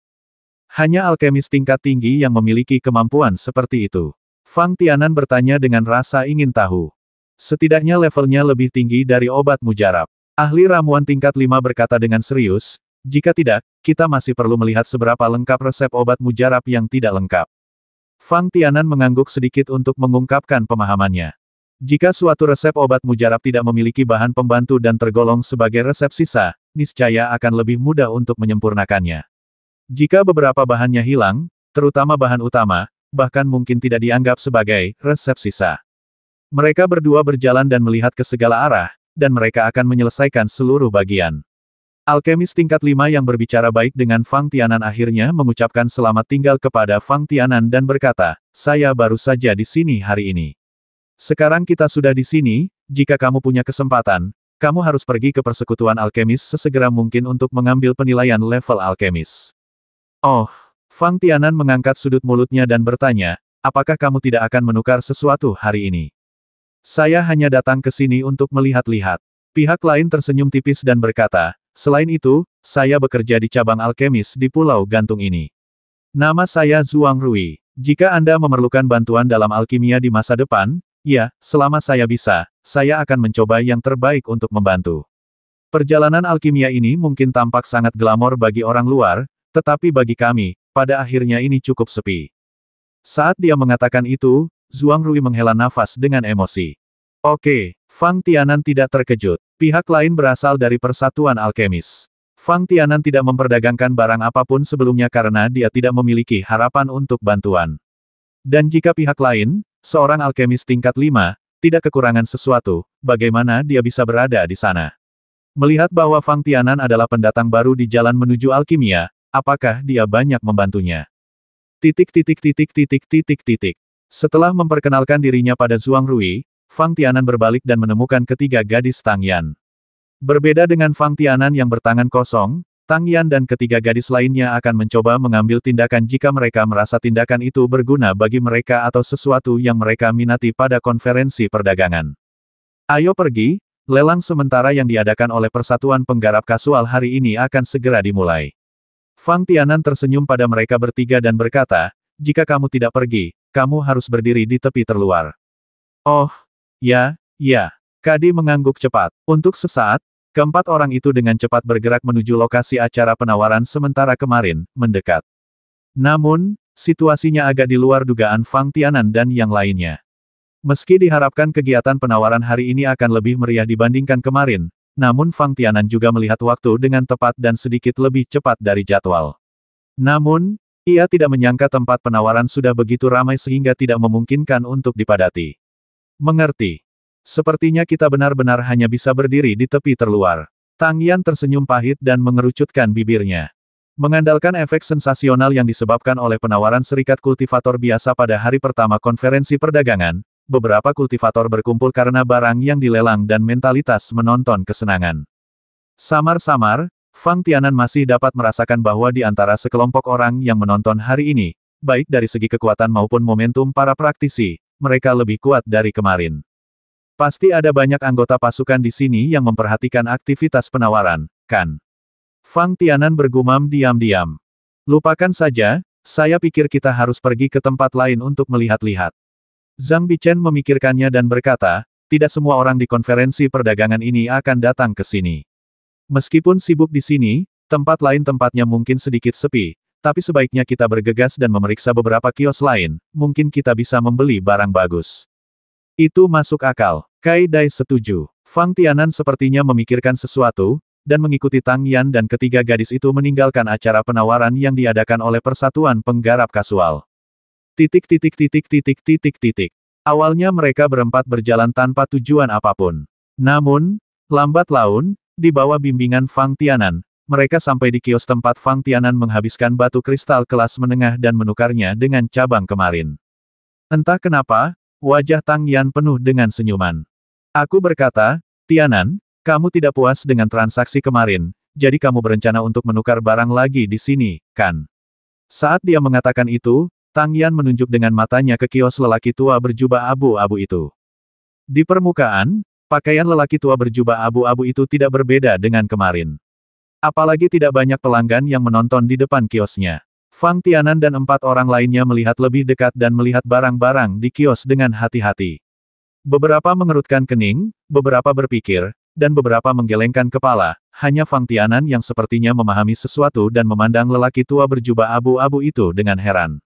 Speaker 1: Hanya alkemis tingkat tinggi yang memiliki kemampuan seperti itu. Fang Tianan bertanya dengan rasa ingin tahu. Setidaknya levelnya lebih tinggi dari obat mujarab. Ahli ramuan tingkat 5 berkata dengan serius, jika tidak, kita masih perlu melihat seberapa lengkap resep obat mujarab yang tidak lengkap. Fang Tianan mengangguk sedikit untuk mengungkapkan pemahamannya. Jika suatu resep obat mujarab tidak memiliki bahan pembantu dan tergolong sebagai resep sisa, niscaya akan lebih mudah untuk menyempurnakannya. Jika beberapa bahannya hilang, terutama bahan utama, bahkan mungkin tidak dianggap sebagai resep sisa. Mereka berdua berjalan dan melihat ke segala arah, dan mereka akan menyelesaikan seluruh bagian. Alkemis tingkat 5 yang berbicara baik dengan Fang Tianan akhirnya mengucapkan selamat tinggal kepada Fang Tianan dan berkata, saya baru saja di sini hari ini. Sekarang kita sudah di sini, jika kamu punya kesempatan, kamu harus pergi ke persekutuan alkemis sesegera mungkin untuk mengambil penilaian level alkemis. Oh, Fang Tianan mengangkat sudut mulutnya dan bertanya, apakah kamu tidak akan menukar sesuatu hari ini? Saya hanya datang ke sini untuk melihat-lihat. Pihak lain tersenyum tipis dan berkata, selain itu, saya bekerja di cabang alkemis di Pulau Gantung ini. Nama saya Zhuang Rui. Jika Anda memerlukan bantuan dalam alkimia di masa depan, ya, selama saya bisa, saya akan mencoba yang terbaik untuk membantu. Perjalanan alkimia ini mungkin tampak sangat glamor bagi orang luar, tetapi bagi kami, pada akhirnya ini cukup sepi. Saat dia mengatakan itu, Zhuang Rui menghela nafas dengan emosi. Oke, Fang Tianan tidak terkejut. Pihak lain berasal dari Persatuan Alkemis. Fang Tianan tidak memperdagangkan barang apapun sebelumnya karena dia tidak memiliki harapan untuk bantuan. Dan jika pihak lain, seorang alkemis tingkat 5, tidak kekurangan sesuatu, bagaimana dia bisa berada di sana? Melihat bahwa Fang Tianan adalah pendatang baru di jalan menuju alkimia, apakah dia banyak membantunya? Setelah memperkenalkan dirinya pada Zhuang Rui, Fang Tianan berbalik dan menemukan ketiga gadis Tang Yan. Berbeda dengan Fang Tianan yang bertangan kosong, Tang Yan dan ketiga gadis lainnya akan mencoba mengambil tindakan jika mereka merasa tindakan itu berguna bagi mereka atau sesuatu yang mereka minati pada konferensi perdagangan. Ayo pergi, lelang sementara yang diadakan oleh Persatuan Penggarap Kasual hari ini akan segera dimulai. Fang Tianan tersenyum pada mereka bertiga dan berkata, jika kamu tidak pergi, kamu harus berdiri di tepi terluar. Oh, ya, ya. Kadi mengangguk cepat. Untuk sesaat, keempat orang itu dengan cepat bergerak menuju lokasi acara penawaran sementara kemarin, mendekat. Namun, situasinya agak di luar dugaan Fang Tianan dan yang lainnya. Meski diharapkan kegiatan penawaran hari ini akan lebih meriah dibandingkan kemarin, namun Fang Tianan juga melihat waktu dengan tepat dan sedikit lebih cepat dari jadwal. Namun, ia tidak menyangka tempat penawaran sudah begitu ramai sehingga tidak memungkinkan untuk dipadati. Mengerti. Sepertinya kita benar-benar hanya bisa berdiri di tepi terluar. Tang Yan tersenyum pahit dan mengerucutkan bibirnya. Mengandalkan efek sensasional yang disebabkan oleh penawaran serikat kultivator biasa pada hari pertama konferensi perdagangan, beberapa kultivator berkumpul karena barang yang dilelang dan mentalitas menonton kesenangan. Samar-samar, Fang Tianan masih dapat merasakan bahwa di antara sekelompok orang yang menonton hari ini, baik dari segi kekuatan maupun momentum para praktisi, mereka lebih kuat dari kemarin. Pasti ada banyak anggota pasukan di sini yang memperhatikan aktivitas penawaran, kan? Fang Tianan bergumam diam-diam. Lupakan saja, saya pikir kita harus pergi ke tempat lain untuk melihat-lihat. Zhang Bichen memikirkannya dan berkata, tidak semua orang di konferensi perdagangan ini akan datang ke sini. Meskipun sibuk di sini, tempat lain tempatnya mungkin sedikit sepi, tapi sebaiknya kita bergegas dan memeriksa beberapa kios lain, mungkin kita bisa membeli barang bagus. Itu masuk akal. Kai Dai setuju. Fang Tianan sepertinya memikirkan sesuatu, dan mengikuti Tang Yan dan ketiga gadis itu meninggalkan acara penawaran yang diadakan oleh Persatuan Penggarap Kasual. Awalnya mereka berempat berjalan tanpa tujuan apapun. Namun, lambat laun, di bawah bimbingan Fang Tianan, mereka sampai di kios tempat Fang Tianan menghabiskan batu kristal kelas menengah dan menukarnya dengan cabang kemarin. Entah kenapa, wajah Tang Yan penuh dengan senyuman. Aku berkata, Tianan, kamu tidak puas dengan transaksi kemarin, jadi kamu berencana untuk menukar barang lagi di sini, kan? Saat dia mengatakan itu, Tang Yan menunjuk dengan matanya ke kios lelaki tua berjubah abu-abu itu. Di permukaan, pakaian lelaki tua berjubah abu-abu itu tidak berbeda dengan kemarin. Apalagi tidak banyak pelanggan yang menonton di depan kiosnya. Fang Tianan dan 4 orang lainnya melihat lebih dekat dan melihat barang-barang di kios dengan hati-hati. Beberapa mengerutkan kening, beberapa berpikir, dan beberapa menggelengkan kepala, hanya Fang Tianan yang sepertinya memahami sesuatu dan memandang lelaki tua berjubah abu-abu itu dengan heran.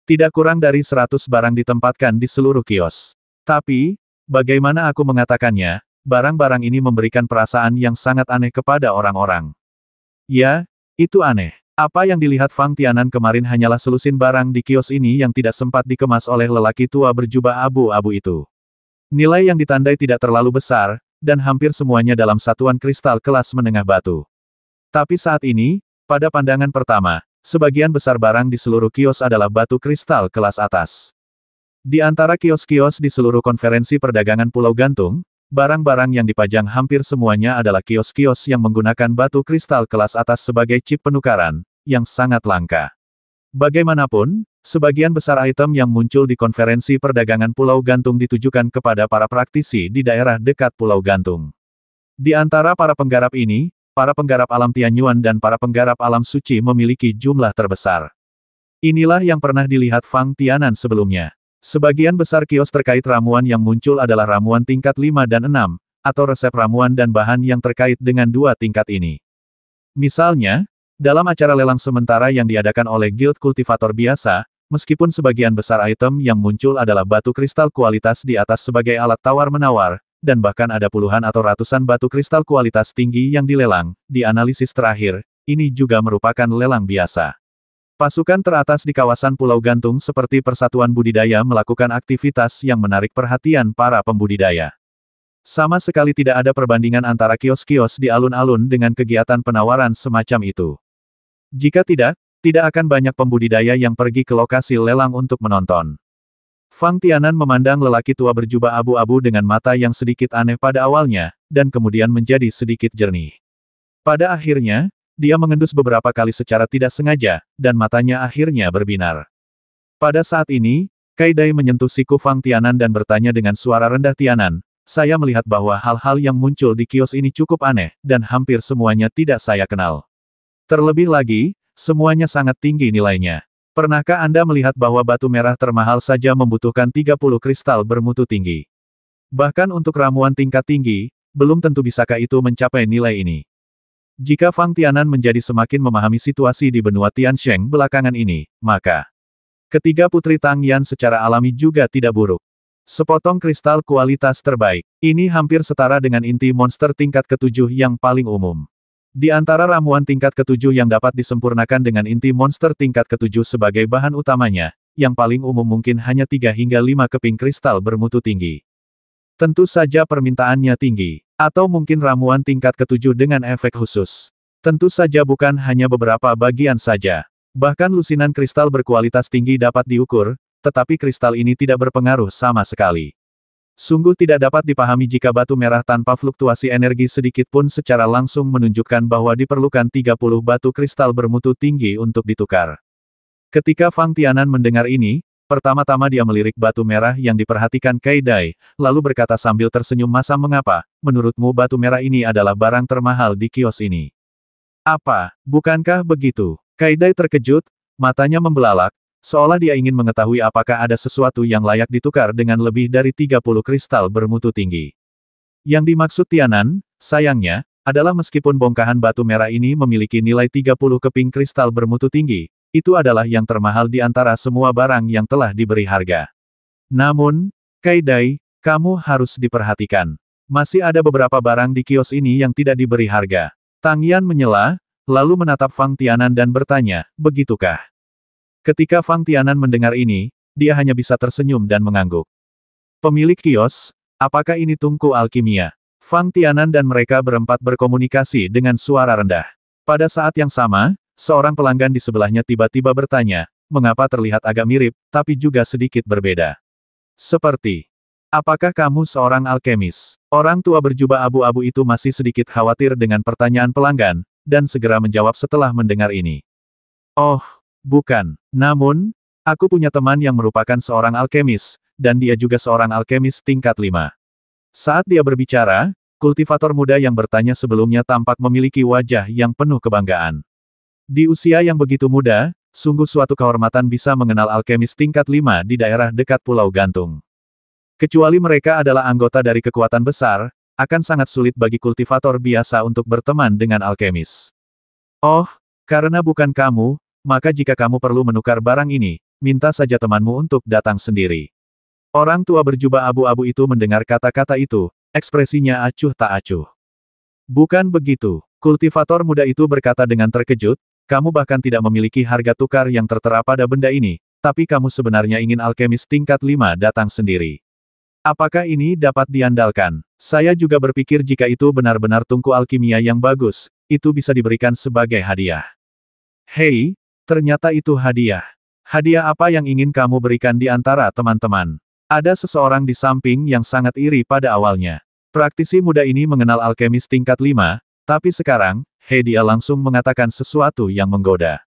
Speaker 1: Tidak kurang dari 100 barang ditempatkan di seluruh kios. Tapi, bagaimana aku mengatakannya, barang-barang ini memberikan perasaan yang sangat aneh kepada orang-orang. Ya, itu aneh. Apa yang dilihat Fang Tianan kemarin hanyalah selusin barang di kios ini yang tidak sempat dikemas oleh lelaki tua berjubah abu-abu itu. Nilai yang ditandai tidak terlalu besar, dan hampir semuanya dalam satuan kristal kelas menengah batu. Tapi saat ini, pada pandangan pertama, sebagian besar barang di seluruh kios adalah batu kristal kelas atas. Di antara kios-kios di seluruh konferensi perdagangan Pulau Gantung, barang-barang yang dipajang hampir semuanya adalah kios-kios yang menggunakan batu kristal kelas atas sebagai chip penukaran, yang sangat langka. Bagaimanapun, sebagian besar item yang muncul di konferensi perdagangan Pulau Gantung ditujukan kepada para praktisi di daerah dekat Pulau Gantung. Di antara para penggarap ini, para penggarap alam Tianyuan dan para penggarap alam suci memiliki jumlah terbesar. Inilah yang pernah dilihat Fang Tianan sebelumnya. Sebagian besar kios terkait ramuan yang muncul adalah ramuan tingkat 5 dan 6, atau resep ramuan dan bahan yang terkait dengan dua tingkat ini. Misalnya, dalam acara lelang sementara yang diadakan oleh Guild Kultivator biasa, meskipun sebagian besar item yang muncul adalah batu kristal kualitas di atas sebagai alat tawar-menawar, dan bahkan ada puluhan atau ratusan batu kristal kualitas tinggi yang dilelang, di analisis terakhir, ini juga merupakan lelang biasa. Pasukan teratas di kawasan Pulau Gantung seperti Persatuan Budidaya melakukan aktivitas yang menarik perhatian para pembudidaya. Sama sekali tidak ada perbandingan antara kios-kios di alun-alun dengan kegiatan penawaran semacam itu. Jika tidak akan banyak pembudidaya yang pergi ke lokasi lelang untuk menonton. Fang Tianan memandang lelaki tua berjubah abu-abu dengan mata yang sedikit aneh pada awalnya, dan kemudian menjadi sedikit jernih. Pada akhirnya, dia mengendus beberapa kali secara tidak sengaja, dan matanya akhirnya berbinar. Pada saat ini, Kai Dai menyentuh siku Fang Tianan dan bertanya dengan suara rendah, "Tianan, saya melihat bahwa hal-hal yang muncul di kios ini cukup aneh, dan hampir semuanya tidak saya kenal. Terlebih lagi, semuanya sangat tinggi nilainya. Pernahkah Anda melihat bahwa batu merah termahal saja membutuhkan 30 kristal bermutu tinggi? Bahkan untuk ramuan tingkat tinggi, belum tentu bisakah itu mencapai nilai ini." Jika Fang Tianan menjadi semakin memahami situasi di benua Tiansheng belakangan ini, maka ketiga putri Tang Yan secara alami juga tidak buruk. Sepotong kristal kualitas terbaik. Ini hampir setara dengan inti monster tingkat ke-7 yang paling umum. Di antara ramuan tingkat ke-7 yang dapat disempurnakan dengan inti monster tingkat ke-7 sebagai bahan utamanya, yang paling umum mungkin hanya 3 hingga 5 keping kristal bermutu tinggi. Tentu saja permintaannya tinggi. Atau mungkin ramuan tingkat ke-7 dengan efek khusus. Tentu saja bukan hanya beberapa bagian saja. Bahkan lusinan kristal berkualitas tinggi dapat diukur, tetapi kristal ini tidak berpengaruh sama sekali. Sungguh tidak dapat dipahami jika batu merah tanpa fluktuasi energi sedikit pun secara langsung menunjukkan bahwa diperlukan 30 batu kristal bermutu tinggi untuk ditukar. Ketika Fang Tianan mendengar ini, pertama-tama dia melirik batu merah yang diperhatikan Kai Dai, lalu berkata sambil tersenyum masam, "Mengapa, menurutmu batu merah ini adalah barang termahal di kios ini?" "Apa, bukankah begitu?" Kai Dai terkejut, matanya membelalak, seolah dia ingin mengetahui apakah ada sesuatu yang layak ditukar dengan lebih dari 30 kristal bermutu tinggi. Yang dimaksud Tianan, sayangnya, adalah meskipun bongkahan batu merah ini memiliki nilai 30 keping kristal bermutu tinggi, itu adalah yang termahal di antara semua barang yang telah diberi harga. Namun, Kai Dai, kamu harus diperhatikan. Masih ada beberapa barang di kios ini yang tidak diberi harga. Tang Yan menyela, lalu menatap Fang Tianan dan bertanya, "Begitukah?" Ketika Fang Tianan mendengar ini, dia hanya bisa tersenyum dan mengangguk. "Pemilik kios, apakah ini tungku alkimia?" Fang Tianan dan mereka berempat berkomunikasi dengan suara rendah. Pada saat yang sama, seorang pelanggan di sebelahnya tiba-tiba bertanya, "Mengapa terlihat agak mirip, tapi juga sedikit berbeda?" "Seperti, apakah kamu seorang alkemis?" Orang tua berjubah abu-abu itu masih sedikit khawatir dengan pertanyaan pelanggan, dan segera menjawab setelah mendengar ini. "Oh, bukan. Namun, aku punya teman yang merupakan seorang alkemis, dan dia juga seorang alkemis tingkat 5. Saat dia berbicara, kultivator muda yang bertanya sebelumnya tampak memiliki wajah yang penuh kebanggaan. Di usia yang begitu muda, sungguh suatu kehormatan bisa mengenal alkemis tingkat 5 di daerah dekat Pulau Gantung. Kecuali mereka adalah anggota dari kekuatan besar, akan sangat sulit bagi kultivator biasa untuk berteman dengan alkemis. "Oh, karena bukan kamu, maka jika kamu perlu menukar barang ini, minta saja temanmu untuk datang sendiri." Orang tua berjubah abu-abu itu mendengar kata-kata itu, ekspresinya acuh tak acuh. "Bukan begitu," kultivator muda itu berkata dengan terkejut, "kamu bahkan tidak memiliki harga tukar yang tertera pada benda ini, tapi kamu sebenarnya ingin alkemis tingkat 5 datang sendiri. Apakah ini dapat diandalkan? Saya juga berpikir jika itu benar-benar tungku alkimia yang bagus, itu bisa diberikan sebagai hadiah. Hei, ternyata itu hadiah. Hadiah apa yang ingin kamu berikan di antara teman-teman? Ada seseorang di samping yang sangat iri pada awalnya. Praktisi muda ini mengenal alkemis tingkat 5, tapi sekarang, dia langsung mengatakan sesuatu yang menggoda.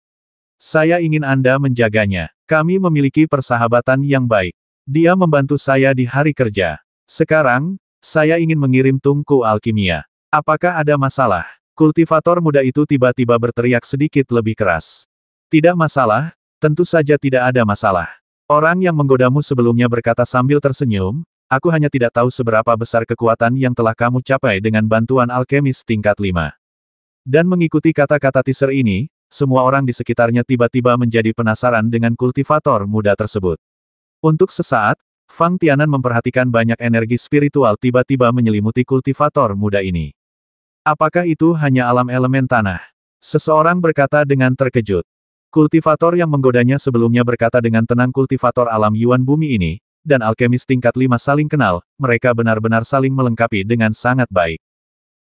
Speaker 1: Saya ingin Anda menjaganya. Kami memiliki persahabatan yang baik. Dia membantu saya di hari kerja. Sekarang, saya ingin mengirim tungku alkimia. Apakah ada masalah? Kultivator muda itu tiba-tiba berteriak sedikit lebih keras. Tidak masalah, tentu saja tidak ada masalah. Orang yang menggodamu sebelumnya berkata sambil tersenyum, aku hanya tidak tahu seberapa besar kekuatan yang telah kamu capai dengan bantuan alkemis tingkat 5. Dan mengikuti kata-kata teaser ini, semua orang di sekitarnya tiba-tiba menjadi penasaran dengan kultivator muda tersebut. Untuk sesaat, Fang Tianan memperhatikan banyak energi spiritual tiba-tiba menyelimuti kultivator muda ini. Apakah itu hanya alam elemen tanah? Seseorang berkata dengan terkejut. Kultivator yang menggodanya sebelumnya berkata dengan tenang kultivator alam Yuan bumi ini, dan alkemis tingkat 5 saling kenal, mereka benar-benar saling melengkapi dengan sangat baik.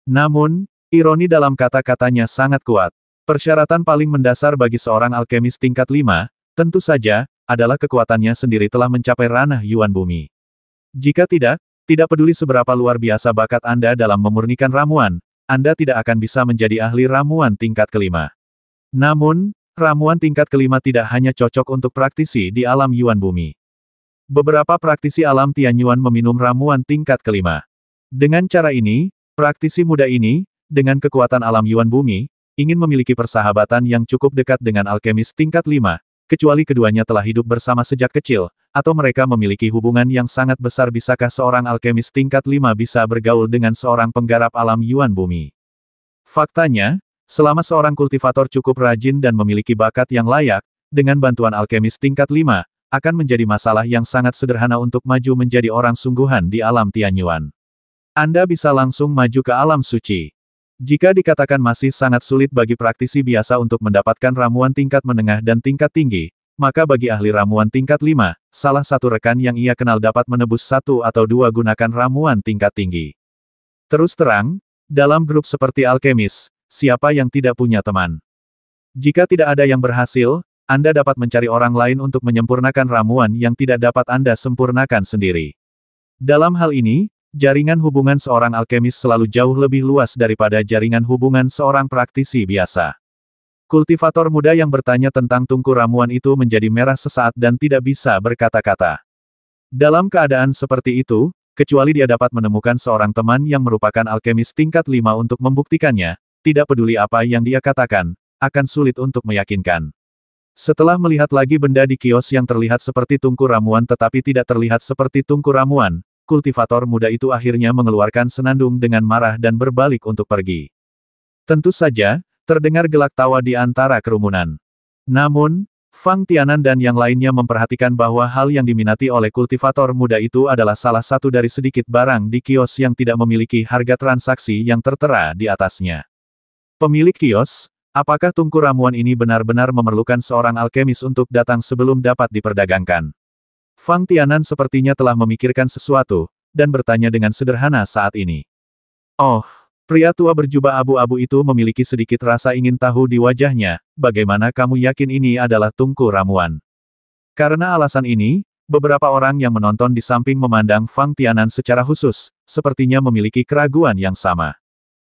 Speaker 1: Namun, ironi dalam kata-katanya sangat kuat. Persyaratan paling mendasar bagi seorang alkemis tingkat 5, tentu saja, adalah kekuatannya sendiri telah mencapai ranah Yuan bumi. Jika tidak peduli seberapa luar biasa bakat Anda dalam memurnikan ramuan, Anda tidak akan bisa menjadi ahli ramuan tingkat kelima. Namun, ramuan tingkat kelima tidak hanya cocok untuk praktisi di alam Yuan bumi. Beberapa praktisi alam Tianyuan meminum ramuan tingkat kelima. Dengan cara ini, praktisi muda ini, dengan kekuatan alam Yuan bumi, ingin memiliki persahabatan yang cukup dekat dengan alkemis tingkat 5, kecuali keduanya telah hidup bersama sejak kecil, atau mereka memiliki hubungan yang sangat besar. Bisakah seorang alkemis tingkat 5 bisa bergaul dengan seorang penggarap alam Yuan bumi? Faktanya, selama seorang kultivator cukup rajin dan memiliki bakat yang layak, dengan bantuan alkemis tingkat 5, akan menjadi masalah yang sangat sederhana untuk maju menjadi orang sungguhan di alam Tianyuan. Anda bisa langsung maju ke alam suci. Jika dikatakan masih sangat sulit bagi praktisi biasa untuk mendapatkan ramuan tingkat menengah dan tingkat tinggi, maka bagi ahli ramuan tingkat 5, salah satu rekan yang ia kenal dapat menebus 1 atau 2 gunakan ramuan tingkat tinggi. Terus terang, dalam grup seperti alkemis, siapa yang tidak punya teman? Jika tidak ada yang berhasil, Anda dapat mencari orang lain untuk menyempurnakan ramuan yang tidak dapat Anda sempurnakan sendiri. Dalam hal ini, jaringan hubungan seorang alkemis selalu jauh lebih luas daripada jaringan hubungan seorang praktisi biasa. Kultivator muda yang bertanya tentang tungku ramuan itu menjadi merah sesaat dan tidak bisa berkata-kata. Dalam keadaan seperti itu, kecuali dia dapat menemukan seorang teman yang merupakan alkemis tingkat 5 untuk membuktikannya, tidak peduli apa yang dia katakan, akan sulit untuk meyakinkan. Setelah melihat lagi benda di kios yang terlihat seperti tungku ramuan tetapi tidak terlihat seperti tungku ramuan, kultivator muda itu akhirnya mengeluarkan senandung dengan marah dan berbalik untuk pergi. Tentu saja, terdengar gelak tawa di antara kerumunan. Namun, Fang Tianan dan yang lainnya memperhatikan bahwa hal yang diminati oleh kultivator muda itu adalah salah satu dari sedikit barang di kios yang tidak memiliki harga transaksi yang tertera di atasnya. Pemilik kios, apakah tungku ramuan ini benar-benar memerlukan seorang alkemis untuk datang sebelum dapat diperdagangkan? Fang Tianan sepertinya telah memikirkan sesuatu, dan bertanya dengan sederhana saat ini. Oh, pria tua berjubah abu-abu itu memiliki sedikit rasa ingin tahu di wajahnya, bagaimana kamu yakin ini adalah tungku ramuan? Karena alasan ini, beberapa orang yang menonton di samping memandang Fang Tianan secara khusus, sepertinya memiliki keraguan yang sama.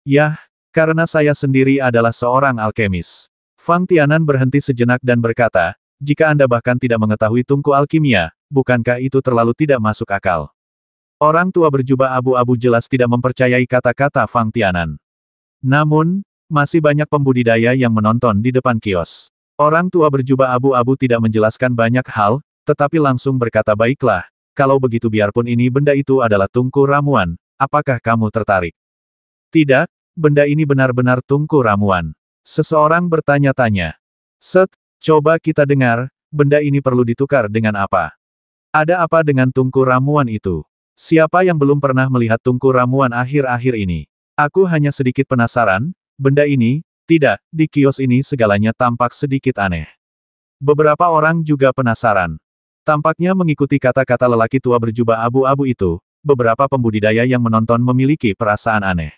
Speaker 1: Yah, karena saya sendiri adalah seorang alkemis. Fang Tianan berhenti sejenak dan berkata, jika Anda bahkan tidak mengetahui tungku alkimia, bukankah itu terlalu tidak masuk akal? Orang tua berjubah abu-abu jelas tidak mempercayai kata-kata Fang Tianan. Namun, masih banyak pembudidaya yang menonton di depan kios. Orang tua berjubah abu-abu tidak menjelaskan banyak hal, tetapi langsung berkata baiklah, kalau begitu biarpun ini benda itu adalah tungku ramuan, apakah kamu tertarik? Tidak, benda ini benar-benar tungku ramuan. Seseorang bertanya-tanya. Coba kita dengar, benda ini perlu ditukar dengan apa? Ada apa dengan tungku ramuan itu? Siapa yang belum pernah melihat tungku ramuan akhir-akhir ini? Aku hanya sedikit penasaran, benda ini, tidak, di kios ini segalanya tampak sedikit aneh. Beberapa orang juga penasaran. Tampaknya mengikuti kata-kata lelaki tua berjubah abu-abu itu, beberapa pembudidaya yang menonton memiliki perasaan aneh.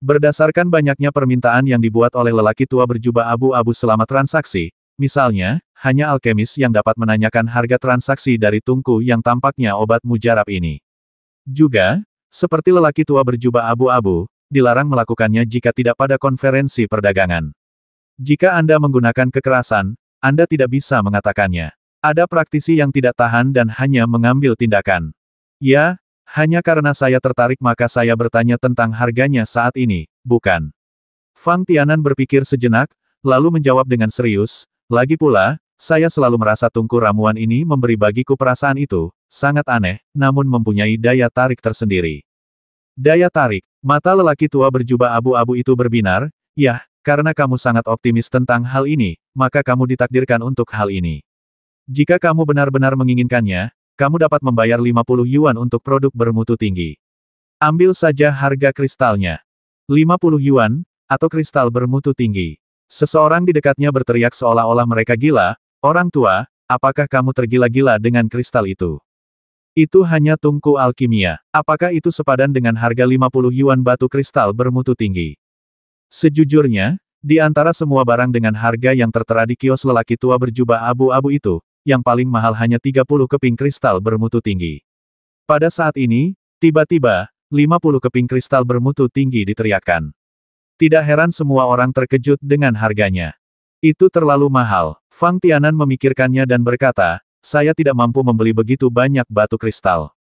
Speaker 1: Berdasarkan banyaknya permintaan yang dibuat oleh lelaki tua berjubah abu-abu selama transaksi, misalnya, hanya alkemis yang dapat menanyakan harga transaksi dari tungku yang tampaknya obat mujarab ini. Juga, seperti lelaki tua berjubah abu-abu, dilarang melakukannya jika tidak pada konferensi perdagangan. Jika Anda menggunakan kekerasan, Anda tidak bisa mengatakannya. Ada praktisi yang tidak tahan dan hanya mengambil tindakan. Ya, hanya karena saya tertarik maka saya bertanya tentang harganya saat ini, bukan? Fang Tianan berpikir sejenak, lalu menjawab dengan serius, lagi pula, saya selalu merasa tungku ramuan ini memberi bagiku perasaan itu, sangat aneh, namun mempunyai daya tarik tersendiri. Daya tarik, mata lelaki tua berjubah abu-abu itu berbinar, yah, karena kamu sangat optimis tentang hal ini, maka kamu ditakdirkan untuk hal ini. Jika kamu benar-benar menginginkannya, kamu dapat membayar 50 yuan untuk produk bermutu tinggi. Ambil saja harga kristalnya. 50 yuan, atau kristal bermutu tinggi. Seseorang di dekatnya berteriak seolah-olah mereka gila, orang tua, apakah kamu tergila-gila dengan kristal itu? Itu hanya tungku alkimia. Apakah itu sepadan dengan harga 50 yuan batu kristal bermutu tinggi? Sejujurnya, di antara semua barang dengan harga yang tertera di kios lelaki tua berjubah abu-abu itu, yang paling mahal hanya 30 keping kristal bermutu tinggi. Pada saat ini, tiba-tiba, 50 keping kristal bermutu tinggi diteriakkan. Tidak heran semua orang terkejut dengan harganya. Itu terlalu mahal. Fang Tianan memikirkannya dan berkata, saya tidak mampu membeli begitu banyak batu kristal.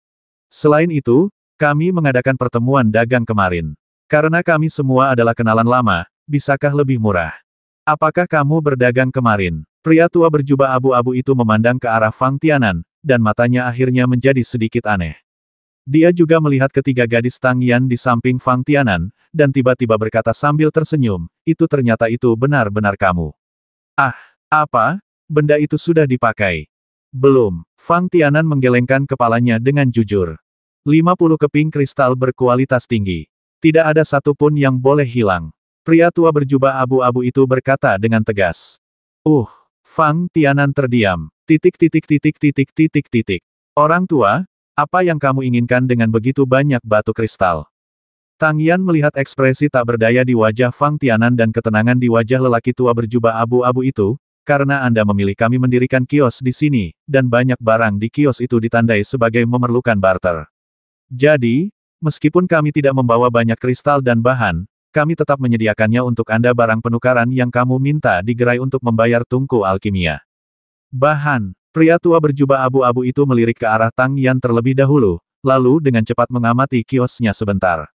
Speaker 1: Selain itu, kami mengadakan pertemuan dagang kemarin. Karena kami semua adalah kenalan lama, bisakah lebih murah? Apakah kamu berdagang kemarin? Pria tua berjubah abu-abu itu memandang ke arah Fang Tianan, dan matanya akhirnya menjadi sedikit aneh. Dia juga melihat ketiga gadis Tang Yan di samping Fang Tianan, dan tiba-tiba berkata sambil tersenyum, itu ternyata itu benar-benar kamu. Ah, apa? Benda itu sudah dipakai. Belum. Fang Tianan menggelengkan kepalanya dengan jujur. 50 keping kristal berkualitas tinggi. Tidak ada satupun yang boleh hilang. Pria tua berjubah abu-abu itu berkata dengan tegas. Fang Tianan terdiam. Orang tua, apa yang kamu inginkan dengan begitu banyak batu kristal? Tang Yan melihat ekspresi tak berdaya di wajah Fang Tianan dan ketenangan di wajah lelaki tua berjubah abu-abu itu, karena Anda memilih kami mendirikan kios di sini, dan banyak barang di kios itu ditandai sebagai memerlukan barter. Jadi, meskipun kami tidak membawa banyak kristal dan bahan, kami tetap menyediakannya untuk Anda barang penukaran yang kamu minta digerai untuk membayar tungku alkimia. Bahan, pria tua berjubah abu-abu itu melirik ke arah Tang Yan terlebih dahulu, lalu dengan cepat mengamati kiosnya sebentar.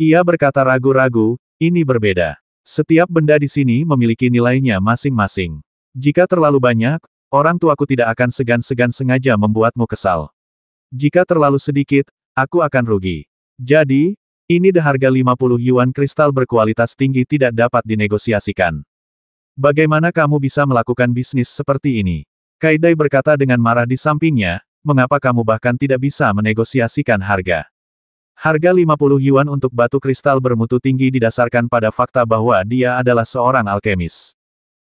Speaker 1: Ia berkata ragu-ragu, ini berbeda. Setiap benda di sini memiliki nilainya masing-masing. Jika terlalu banyak, orang tuaku tidak akan segan-segan sengaja membuatmu kesal. Jika terlalu sedikit, aku akan rugi. Jadi, ini harga 50 yuan kristal berkualitas tinggi tidak dapat dinegosiasikan. Bagaimana kamu bisa melakukan bisnis seperti ini? Kaidai berkata dengan marah di sampingnya, mengapa kamu bahkan tidak bisa menegosiasikan harga? Harga 50 yuan untuk batu kristal bermutu tinggi didasarkan pada fakta bahwa dia adalah seorang alkemis.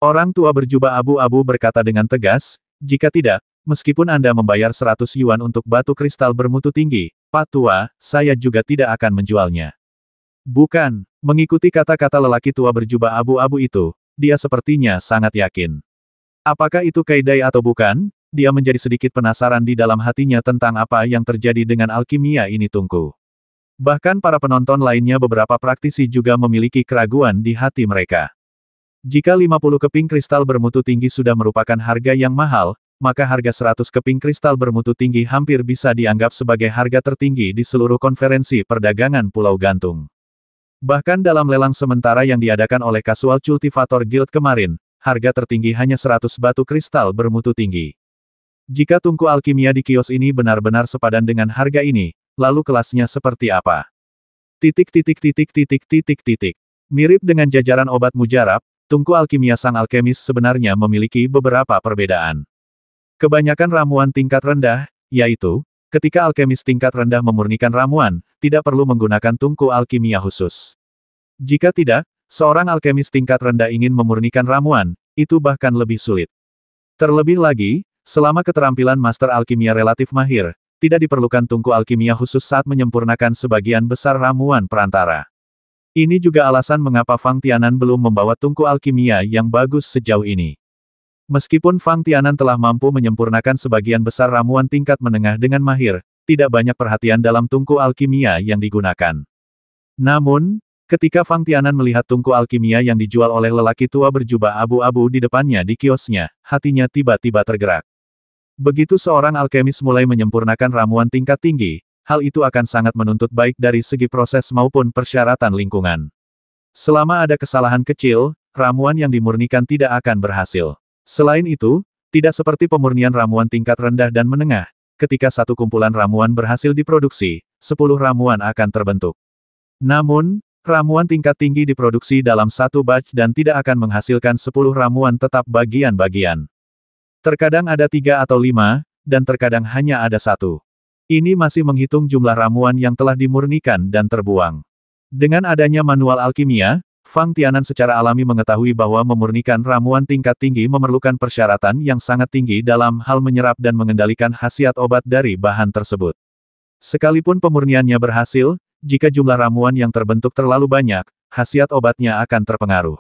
Speaker 1: Orang tua berjubah abu-abu berkata dengan tegas, jika tidak, meskipun Anda membayar 100 yuan untuk batu kristal bermutu tinggi, Pak Tua, saya juga tidak akan menjualnya. Bukan, mengikuti kata-kata lelaki tua berjubah abu-abu itu, dia sepertinya sangat yakin. Apakah itu Kaidai atau bukan? Dia menjadi sedikit penasaran di dalam hatinya tentang apa yang terjadi dengan alkimia ini tungku. Bahkan para penonton lainnya beberapa praktisi juga memiliki keraguan di hati mereka. Jika 50 keping kristal bermutu tinggi sudah merupakan harga yang mahal, maka harga 100 keping kristal bermutu tinggi hampir bisa dianggap sebagai harga tertinggi di seluruh konferensi perdagangan Pulau Gantung. Bahkan dalam lelang sementara yang diadakan oleh Casual Cultivator Guild kemarin, harga tertinggi hanya 100 batu kristal bermutu tinggi. Jika tungku alkimia di kios ini benar-benar sepadan dengan harga ini, lalu kelasnya seperti apa? Mirip dengan jajaran obat mujarab, tungku alkimia sang alkemis sebenarnya memiliki beberapa perbedaan. Kebanyakan ramuan tingkat rendah, yaitu, ketika alkemis tingkat rendah memurnikan ramuan, tidak perlu menggunakan tungku alkimia khusus. Jika tidak, seorang alkemis tingkat rendah ingin memurnikan ramuan, itu bahkan lebih sulit. Terlebih lagi, selama keterampilan master alkimia relatif mahir, tidak diperlukan tungku alkimia khusus saat menyempurnakan sebagian besar ramuan perantara. Ini juga alasan mengapa Fang Tianan belum membawa tungku alkimia yang bagus sejauh ini. Meskipun Fang Tianan telah mampu menyempurnakan sebagian besar ramuan tingkat menengah dengan mahir, tidak banyak perhatian dalam tungku alkimia yang digunakan. Namun, ketika Fang Tianan melihat tungku alkimia yang dijual oleh lelaki tua berjubah abu-abu di depannya di kiosnya, hatinya tiba-tiba tergerak. Begitu seorang alkemis mulai menyempurnakan ramuan tingkat tinggi, hal itu akan sangat menuntut baik dari segi proses maupun persyaratan lingkungan. Selama ada kesalahan kecil, ramuan yang dimurnikan tidak akan berhasil. Selain itu, tidak seperti pemurnian ramuan tingkat rendah dan menengah, ketika satu kumpulan ramuan berhasil diproduksi, 10 ramuan akan terbentuk. Namun, ramuan tingkat tinggi diproduksi dalam satu batch dan tidak akan menghasilkan 10 ramuan tetap bagian-bagian. Terkadang ada 3 atau 5, dan terkadang hanya ada 1. Ini masih menghitung jumlah ramuan yang telah dimurnikan dan terbuang. Dengan adanya manual alkimia, Fang Tianan secara alami mengetahui bahwa memurnikan ramuan tingkat tinggi memerlukan persyaratan yang sangat tinggi dalam hal menyerap dan mengendalikan khasiat obat dari bahan tersebut. Sekalipun pemurniannya berhasil, jika jumlah ramuan yang terbentuk terlalu banyak, khasiat obatnya akan terpengaruh.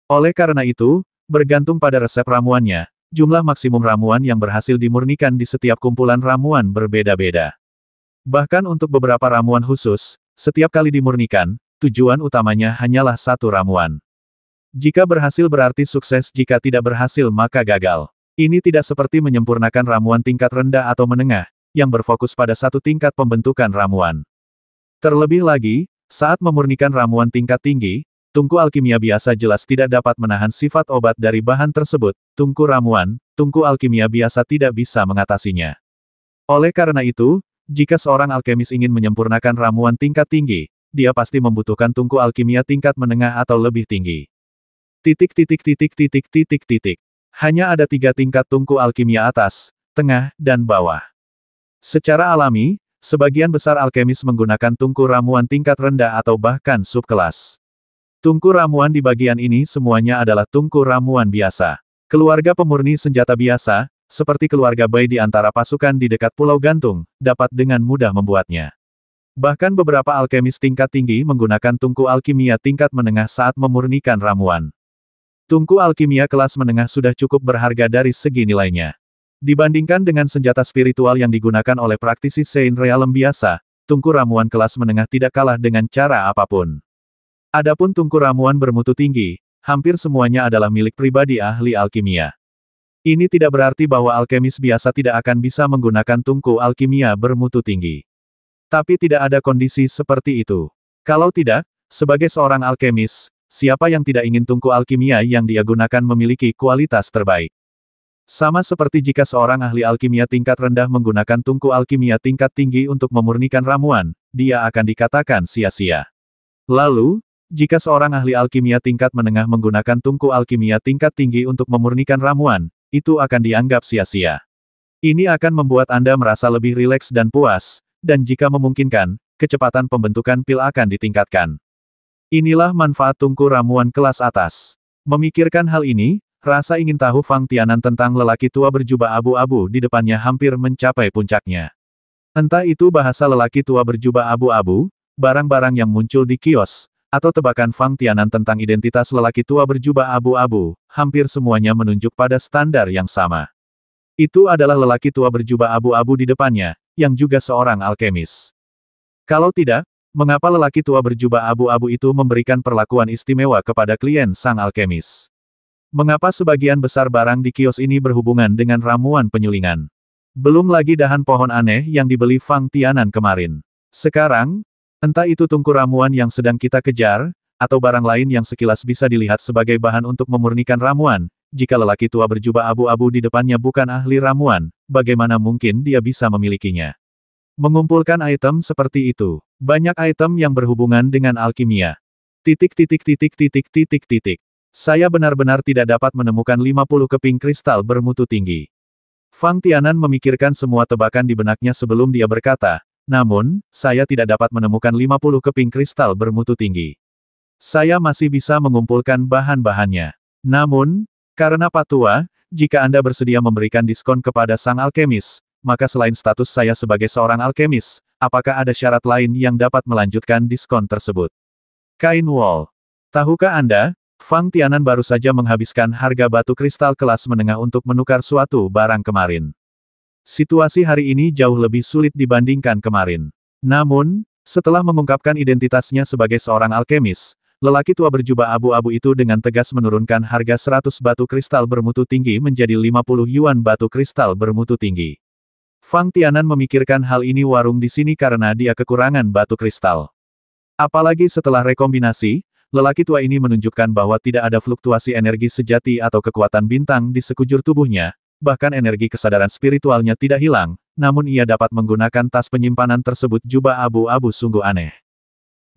Speaker 1: Oleh karena itu, bergantung pada resep ramuannya, jumlah maksimum ramuan yang berhasil dimurnikan di setiap kumpulan ramuan berbeda-beda. Bahkan untuk beberapa ramuan khusus, setiap kali dimurnikan, tujuan utamanya hanyalah satu ramuan. Jika berhasil berarti sukses, jika tidak berhasil maka gagal. Ini tidak seperti menyempurnakan ramuan tingkat rendah atau menengah, yang berfokus pada satu tingkat pembentukan ramuan. Terlebih lagi, saat memurnikan ramuan tingkat tinggi, tungku alkimia biasa jelas tidak dapat menahan sifat obat dari bahan tersebut, tungku ramuan, tungku alkimia biasa tidak bisa mengatasinya. Oleh karena itu, jika seorang alkemis ingin menyempurnakan ramuan tingkat tinggi, dia pasti membutuhkan tungku alkimia tingkat menengah atau lebih tinggi. Hanya ada 3 tingkat tungku alkimia atas, tengah, dan bawah. Secara alami, sebagian besar alkemis menggunakan tungku ramuan tingkat rendah atau bahkan subkelas. Tungku ramuan di bagian ini semuanya adalah tungku ramuan biasa. Keluarga pemurni senjata biasa, seperti keluarga Bai di antara pasukan di dekat Pulau Gantung, dapat dengan mudah membuatnya. Bahkan beberapa alkemis tingkat tinggi menggunakan tungku alkimia tingkat menengah saat memurnikan ramuan. Tungku alkimia kelas menengah sudah cukup berharga dari segi nilainya. Dibandingkan dengan senjata spiritual yang digunakan oleh praktisi Saint Realm biasa, tungku ramuan kelas menengah tidak kalah dengan cara apapun. Adapun tungku ramuan bermutu tinggi, hampir semuanya adalah milik pribadi ahli alkimia. Ini tidak berarti bahwa alkemis biasa tidak akan bisa menggunakan tungku alkimia bermutu tinggi. Tapi tidak ada kondisi seperti itu. Kalau tidak, sebagai seorang alkemis, siapa yang tidak ingin tungku alkimia yang dia gunakan memiliki kualitas terbaik? Sama seperti jika seorang ahli alkimia tingkat rendah menggunakan tungku alkimia tingkat tinggi untuk memurnikan ramuan, dia akan dikatakan sia-sia. Lalu, jika seorang ahli alkimia tingkat menengah menggunakan tungku alkimia tingkat tinggi untuk memurnikan ramuan, itu akan dianggap sia-sia. Ini akan membuat Anda merasa lebih rileks dan puas, dan jika memungkinkan, kecepatan pembentukan pil akan ditingkatkan. Inilah manfaat tungku ramuan kelas atas. Memikirkan hal ini, rasa ingin tahu Fang Tianan tentang lelaki tua berjubah abu-abu di depannya hampir mencapai puncaknya. Entah itu bahasa lelaki tua berjubah abu-abu, barang-barang yang muncul di kios, atau tebakan Fang Tianan tentang identitas lelaki tua berjubah abu-abu, hampir semuanya menunjuk pada standar yang sama. Itu adalah lelaki tua berjubah abu-abu di depannya, yang juga seorang alkemis. Kalau tidak, mengapa lelaki tua berjubah abu-abu itu memberikan perlakuan istimewa kepada klien sang alkemis? Mengapa sebagian besar barang di kios ini berhubungan dengan ramuan penyulingan? Belum lagi dahan pohon aneh yang dibeli Fang Tianan kemarin. Sekarang, entah itu tungku ramuan yang sedang kita kejar, atau barang lain yang sekilas bisa dilihat sebagai bahan untuk memurnikan ramuan, jika lelaki tua berjubah abu-abu di depannya bukan ahli ramuan, bagaimana mungkin dia bisa memilikinya? Mengumpulkan item seperti itu. Banyak item yang berhubungan dengan alkimia. Saya benar-benar tidak dapat menemukan 50 keping kristal bermutu tinggi. Fang Tianan memikirkan semua tebakan di benaknya sebelum dia berkata, namun, saya tidak dapat menemukan 50 keping kristal bermutu tinggi. Saya masih bisa mengumpulkan bahan-bahannya. Namun, karena Pak Tua, jika Anda bersedia memberikan diskon kepada sang alkemis, maka selain status saya sebagai seorang alkemis, apakah ada syarat lain yang dapat melanjutkan diskon tersebut? Kain wol. Tahukah Anda, Fang Tianan baru saja menghabiskan harga batu kristal kelas menengah untuk menukar suatu barang kemarin. Situasi hari ini jauh lebih sulit dibandingkan kemarin. Namun, setelah mengungkapkan identitasnya sebagai seorang alkemis, lelaki tua berjubah abu-abu itu dengan tegas menurunkan harga 100 batu kristal bermutu tinggi menjadi 50 yuan batu kristal bermutu tinggi. Fang Tianan memikirkan hal ini warung di sini karena dia kekurangan batu kristal. Apalagi setelah rekombinasi, lelaki tua ini menunjukkan bahwa tidak ada fluktuasi energi sejati atau kekuatan bintang di sekujur tubuhnya, bahkan energi kesadaran spiritualnya tidak hilang, namun ia dapat menggunakan tas penyimpanan tersebut jubah abu-abu sungguh aneh.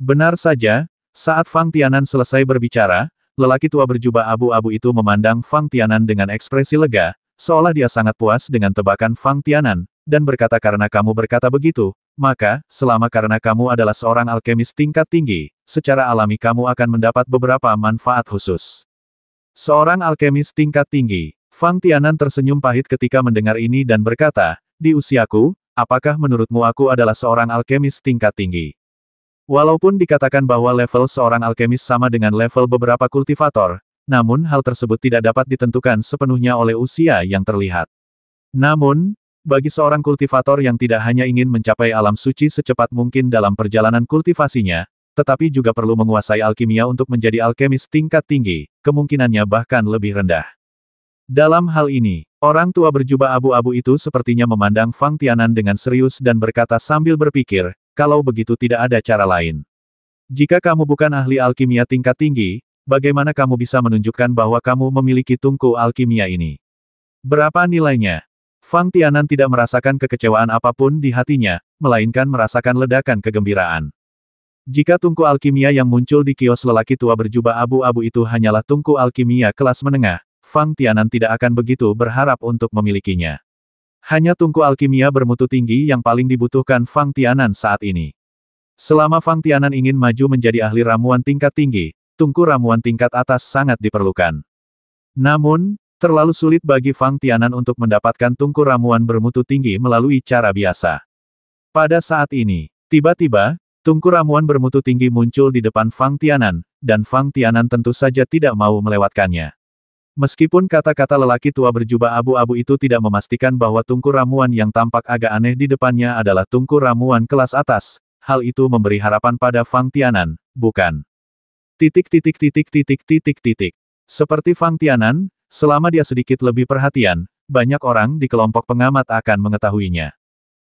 Speaker 1: Benar saja, saat Fang Tianan selesai berbicara, lelaki tua berjubah abu-abu itu memandang Fang Tianan dengan ekspresi lega, seolah dia sangat puas dengan tebakan Fang Tianan, dan berkata karena kamu berkata begitu, maka, selama karena kamu adalah seorang alkemis tingkat tinggi, secara alami kamu akan mendapat beberapa manfaat khusus. Seorang alkemis tingkat tinggi. Fang Tianan tersenyum pahit ketika mendengar ini dan berkata, di usiaku, apakah menurutmu aku adalah seorang alkemis tingkat tinggi? Walaupun dikatakan bahwa level seorang alkemis sama dengan level beberapa kultivator, namun hal tersebut tidak dapat ditentukan sepenuhnya oleh usia yang terlihat. Namun, bagi seorang kultivator yang tidak hanya ingin mencapai alam suci secepat mungkin dalam perjalanan kultivasinya, tetapi juga perlu menguasai alkimia untuk menjadi alkemis tingkat tinggi, kemungkinannya bahkan lebih rendah. Dalam hal ini, orang tua berjubah abu-abu itu sepertinya memandang Fang Tianan dengan serius dan berkata sambil berpikir, kalau begitu tidak ada cara lain. Jika kamu bukan ahli alkimia tingkat tinggi, bagaimana kamu bisa menunjukkan bahwa kamu memiliki tungku alkimia ini? Berapa nilainya? Fang Tianan tidak merasakan kekecewaan apapun di hatinya, melainkan merasakan ledakan kegembiraan. Jika tungku alkimia yang muncul di kios lelaki tua berjubah abu-abu itu hanyalah tungku alkimia kelas menengah, Fang Tianan tidak akan begitu berharap untuk memilikinya. Hanya tungku alkimia bermutu tinggi yang paling dibutuhkan Fang Tianan saat ini. Selama Fang Tianan ingin maju menjadi ahli ramuan tingkat tinggi, tungku ramuan tingkat atas sangat diperlukan. Namun, terlalu sulit bagi Fang Tianan untuk mendapatkan tungku ramuan bermutu tinggi melalui cara biasa. Pada saat ini, tiba-tiba, tungku ramuan bermutu tinggi muncul di depan Fang Tianan, dan Fang Tianan tentu saja tidak mau melewatkannya. Meskipun kata-kata lelaki tua berjubah abu-abu itu tidak memastikan bahwa tungku ramuan yang tampak agak aneh di depannya adalah tungku ramuan kelas atas, hal itu memberi harapan pada Fang Tianan, bukan? Seperti Fang Tianan, selama dia sedikit lebih perhatian, banyak orang di kelompok pengamat akan mengetahuinya.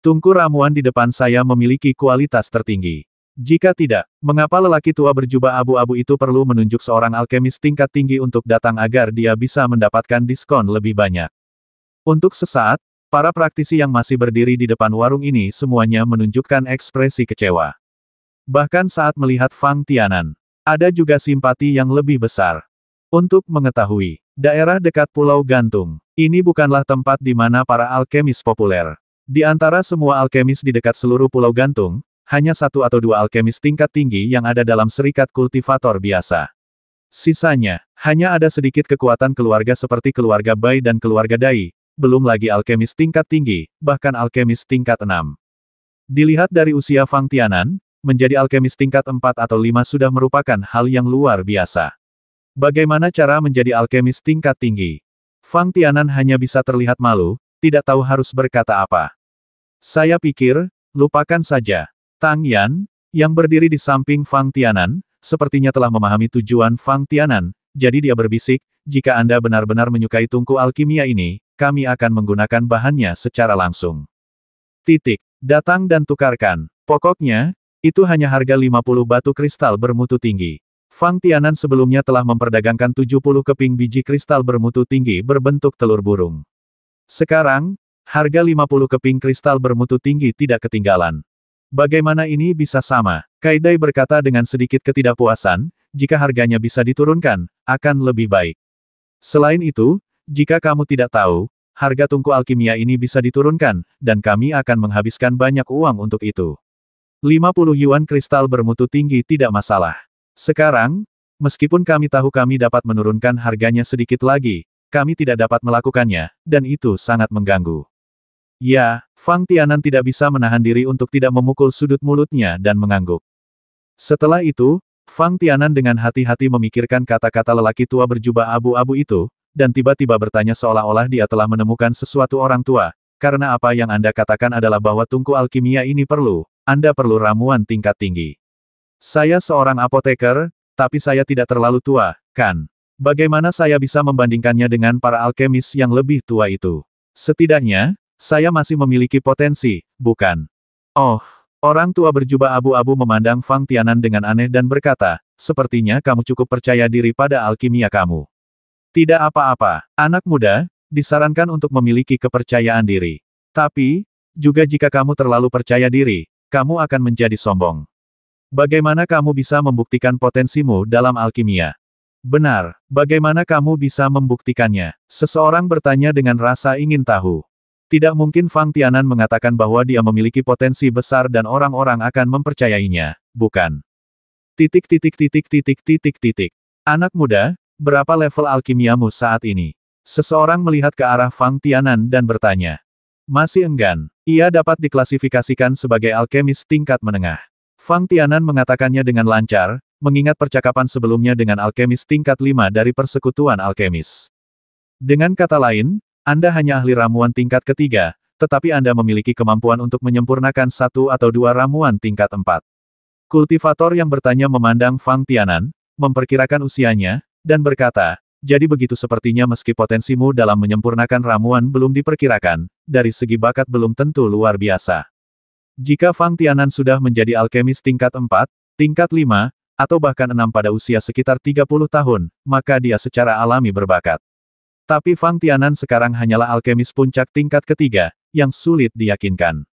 Speaker 1: Tungku ramuan di depan saya memiliki kualitas tertinggi. Jika tidak, mengapa lelaki tua berjubah abu-abu itu perlu menunjuk seorang alkemis tingkat tinggi untuk datang agar dia bisa mendapatkan diskon lebih banyak? Untuk sesaat, para praktisi yang masih berdiri di depan warung ini semuanya menunjukkan ekspresi kecewa. Bahkan saat melihat Fang Tianan, ada juga simpati yang lebih besar. Untuk mengetahui, daerah dekat Pulau Gantung, ini bukanlah tempat di mana para alkemis populer. Di antara semua alkemis di dekat seluruh Pulau Gantung, hanya satu atau dua alkemis tingkat tinggi yang ada dalam serikat kultivator biasa. Sisanya, hanya ada sedikit kekuatan keluarga seperti keluarga Bai dan keluarga Dai, belum lagi alkemis tingkat tinggi, bahkan alkemis tingkat 6. Dilihat dari usia Fang Tianan, menjadi alkemis tingkat 4 atau 5 sudah merupakan hal yang luar biasa. Bagaimana cara menjadi alkemis tingkat tinggi? Fang Tianan hanya bisa terlihat malu, tidak tahu harus berkata apa. Saya pikir, lupakan saja. Tang Yan, yang berdiri di samping Fang Tianan, sepertinya telah memahami tujuan Fang Tianan, jadi dia berbisik, jika Anda benar-benar menyukai tungku alkimia ini, kami akan menggunakan bahannya secara langsung. Datang dan tukarkan. Pokoknya, itu hanya harga 50 batu kristal bermutu tinggi. Fang Tianan sebelumnya telah memperdagangkan 70 keping biji kristal bermutu tinggi berbentuk telur burung. Sekarang, harga 50 keping kristal bermutu tinggi tidak ketinggalan. Bagaimana ini bisa sama? Kaidai berkata dengan sedikit ketidakpuasan, jika harganya bisa diturunkan, akan lebih baik. Selain itu, jika kamu tidak tahu, harga tungku alkimia ini bisa diturunkan, dan kami akan menghabiskan banyak uang untuk itu. 50 yuan kristal bermutu tinggi tidak masalah. Sekarang, meskipun kami tahu kami dapat menurunkan harganya sedikit lagi, kami tidak dapat melakukannya, dan itu sangat mengganggu. Ya, Fang Tianan tidak bisa menahan diri untuk tidak memukul sudut mulutnya dan mengangguk. Setelah itu, Fang Tianan dengan hati-hati memikirkan kata-kata lelaki tua berjubah abu-abu itu, dan tiba-tiba bertanya seolah-olah dia telah menemukan sesuatu orang tua. Karena apa yang Anda katakan adalah bahwa tungku alkimia ini Anda perlu ramuan tingkat tinggi. Saya seorang apoteker, tapi saya tidak terlalu tua, kan? Bagaimana saya bisa membandingkannya dengan para alkemis yang lebih tua itu? Setidaknya, saya masih memiliki potensi, bukan? Oh. Orang tua berjubah abu-abu memandang Fang Tianan dengan aneh dan berkata, sepertinya kamu cukup percaya diri pada alkimia kamu. Tidak apa-apa, anak muda, disarankan untuk memiliki kepercayaan diri. Tapi, juga jika kamu terlalu percaya diri, kamu akan menjadi sombong. Bagaimana kamu bisa membuktikan potensimu dalam alkimia? Benar, bagaimana kamu bisa membuktikannya? Seseorang bertanya dengan rasa ingin tahu. Tidak mungkin Fang Tianan mengatakan bahwa dia memiliki potensi besar dan orang-orang akan mempercayainya, bukan? Anak muda, berapa level alkimiamu saat ini? Seseorang melihat ke arah Fang Tianan dan bertanya. Masih enggan. Ia dapat diklasifikasikan sebagai alkemis tingkat menengah. Fang Tianan mengatakannya dengan lancar, mengingat percakapan sebelumnya dengan alkemis tingkat 5 dari persekutuan alkemis. Dengan kata lain, Anda hanya ahli ramuan tingkat ketiga, tetapi Anda memiliki kemampuan untuk menyempurnakan 1 atau 2 ramuan tingkat 4. Kultivator yang bertanya memandang Fang Tianan, memperkirakan usianya, dan berkata, jadi begitu sepertinya meski potensimu dalam menyempurnakan ramuan belum diperkirakan, dari segi bakat belum tentu luar biasa. Jika Fang Tianan sudah menjadi alkemis tingkat 4, tingkat 5, atau bahkan 6 pada usia sekitar 30 tahun, maka dia secara alami berbakat. Tapi Fang Tianan sekarang hanyalah alkemis puncak tingkat ketiga, yang sulit diyakinkan.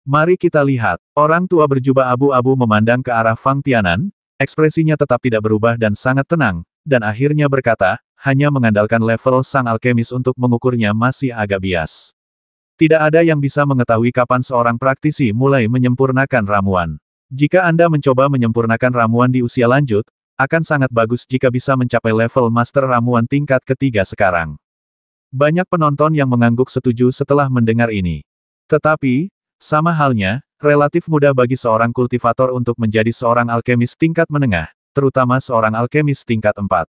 Speaker 1: Mari kita lihat, orang tua berjubah abu-abu memandang ke arah Fang Tianan, ekspresinya tetap tidak berubah dan sangat tenang, dan akhirnya berkata, hanya mengandalkan level sang alkemis untuk mengukurnya masih agak bias. Tidak ada yang bisa mengetahui kapan seorang praktisi mulai menyempurnakan ramuan. Jika Anda mencoba menyempurnakan ramuan di usia lanjut, akan sangat bagus jika bisa mencapai level master ramuan tingkat ketiga sekarang. Banyak penonton yang mengangguk setuju setelah mendengar ini. Tetapi, sama halnya, relatif mudah bagi seorang kultivator untuk menjadi seorang alkemis tingkat menengah, terutama seorang alkemis tingkat 4.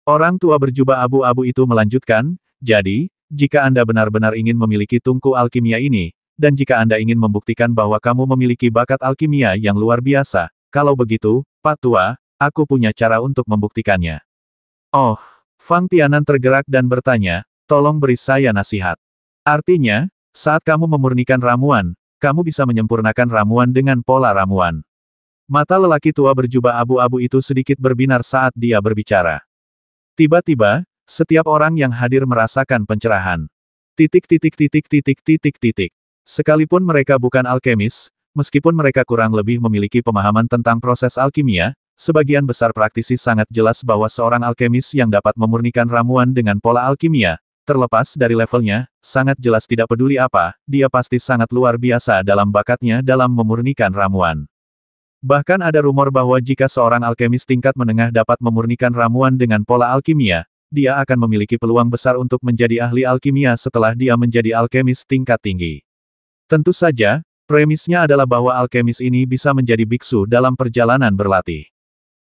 Speaker 1: Orang tua berjubah abu-abu itu melanjutkan, jadi, jika Anda benar-benar ingin memiliki tungku alkimia ini, dan jika Anda ingin membuktikan bahwa kamu memiliki bakat alkimia yang luar biasa, kalau begitu, Pak Tua, aku punya cara untuk membuktikannya. Oh, Fang Tianan tergerak dan bertanya, tolong beri saya nasihat. Artinya, saat kamu memurnikan ramuan, kamu bisa menyempurnakan ramuan dengan pola ramuan. Mata lelaki tua berjubah abu-abu itu sedikit berbinar saat dia berbicara. Tiba-tiba, setiap orang yang hadir merasakan pencerahan. Sekalipun mereka bukan alkemis, meskipun mereka kurang lebih memiliki pemahaman tentang proses alkimia, sebagian besar praktisi sangat jelas bahwa seorang alkemis yang dapat memurnikan ramuan dengan pola alkimia, terlepas dari levelnya, sangat jelas tidak peduli apa, dia pasti sangat luar biasa dalam bakatnya dalam memurnikan ramuan. Bahkan ada rumor bahwa jika seorang alkemis tingkat menengah dapat memurnikan ramuan dengan pola alkimia, dia akan memiliki peluang besar untuk menjadi ahli alkimia setelah dia menjadi alkemis tingkat tinggi. Tentu saja, premisnya adalah bahwa alkemis ini bisa menjadi biksu dalam perjalanan berlatih.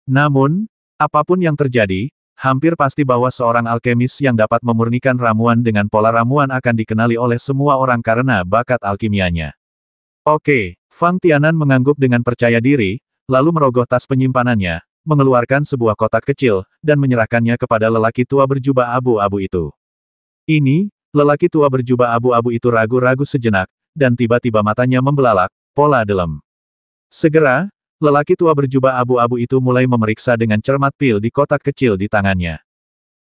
Speaker 1: Namun, apapun yang terjadi, hampir pasti bahwa seorang alkemis yang dapat memurnikan ramuan dengan pola ramuan akan dikenali oleh semua orang karena bakat alkimianya. Oke, Fang Tianan mengangguk dengan percaya diri, lalu merogoh tas penyimpanannya, mengeluarkan sebuah kotak kecil, dan menyerahkannya kepada lelaki tua berjubah abu-abu itu. Ini, lelaki tua berjubah abu-abu itu ragu-ragu sejenak, dan tiba-tiba matanya membelalak, pola dalam. Segera, lelaki tua berjubah abu-abu itu mulai memeriksa dengan cermat pil di kotak kecil di tangannya.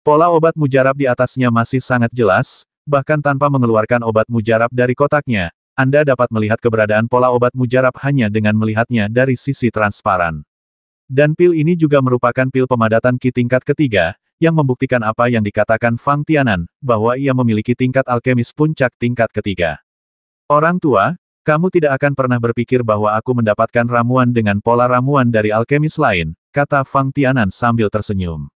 Speaker 1: Pola obat mujarab di atasnya masih sangat jelas, bahkan tanpa mengeluarkan obat mujarab dari kotaknya, Anda dapat melihat keberadaan pola obat mujarab hanya dengan melihatnya dari sisi transparan. Dan pil ini juga merupakan pil pemadatan Qi tingkat ketiga, yang membuktikan apa yang dikatakan Fang Tianan, bahwa ia memiliki tingkat alkemis puncak tingkat ketiga. Orang tua, kamu tidak akan pernah berpikir bahwa aku mendapatkan ramuan dengan pola ramuan dari alkemis lain, kata Fang Tianan sambil tersenyum.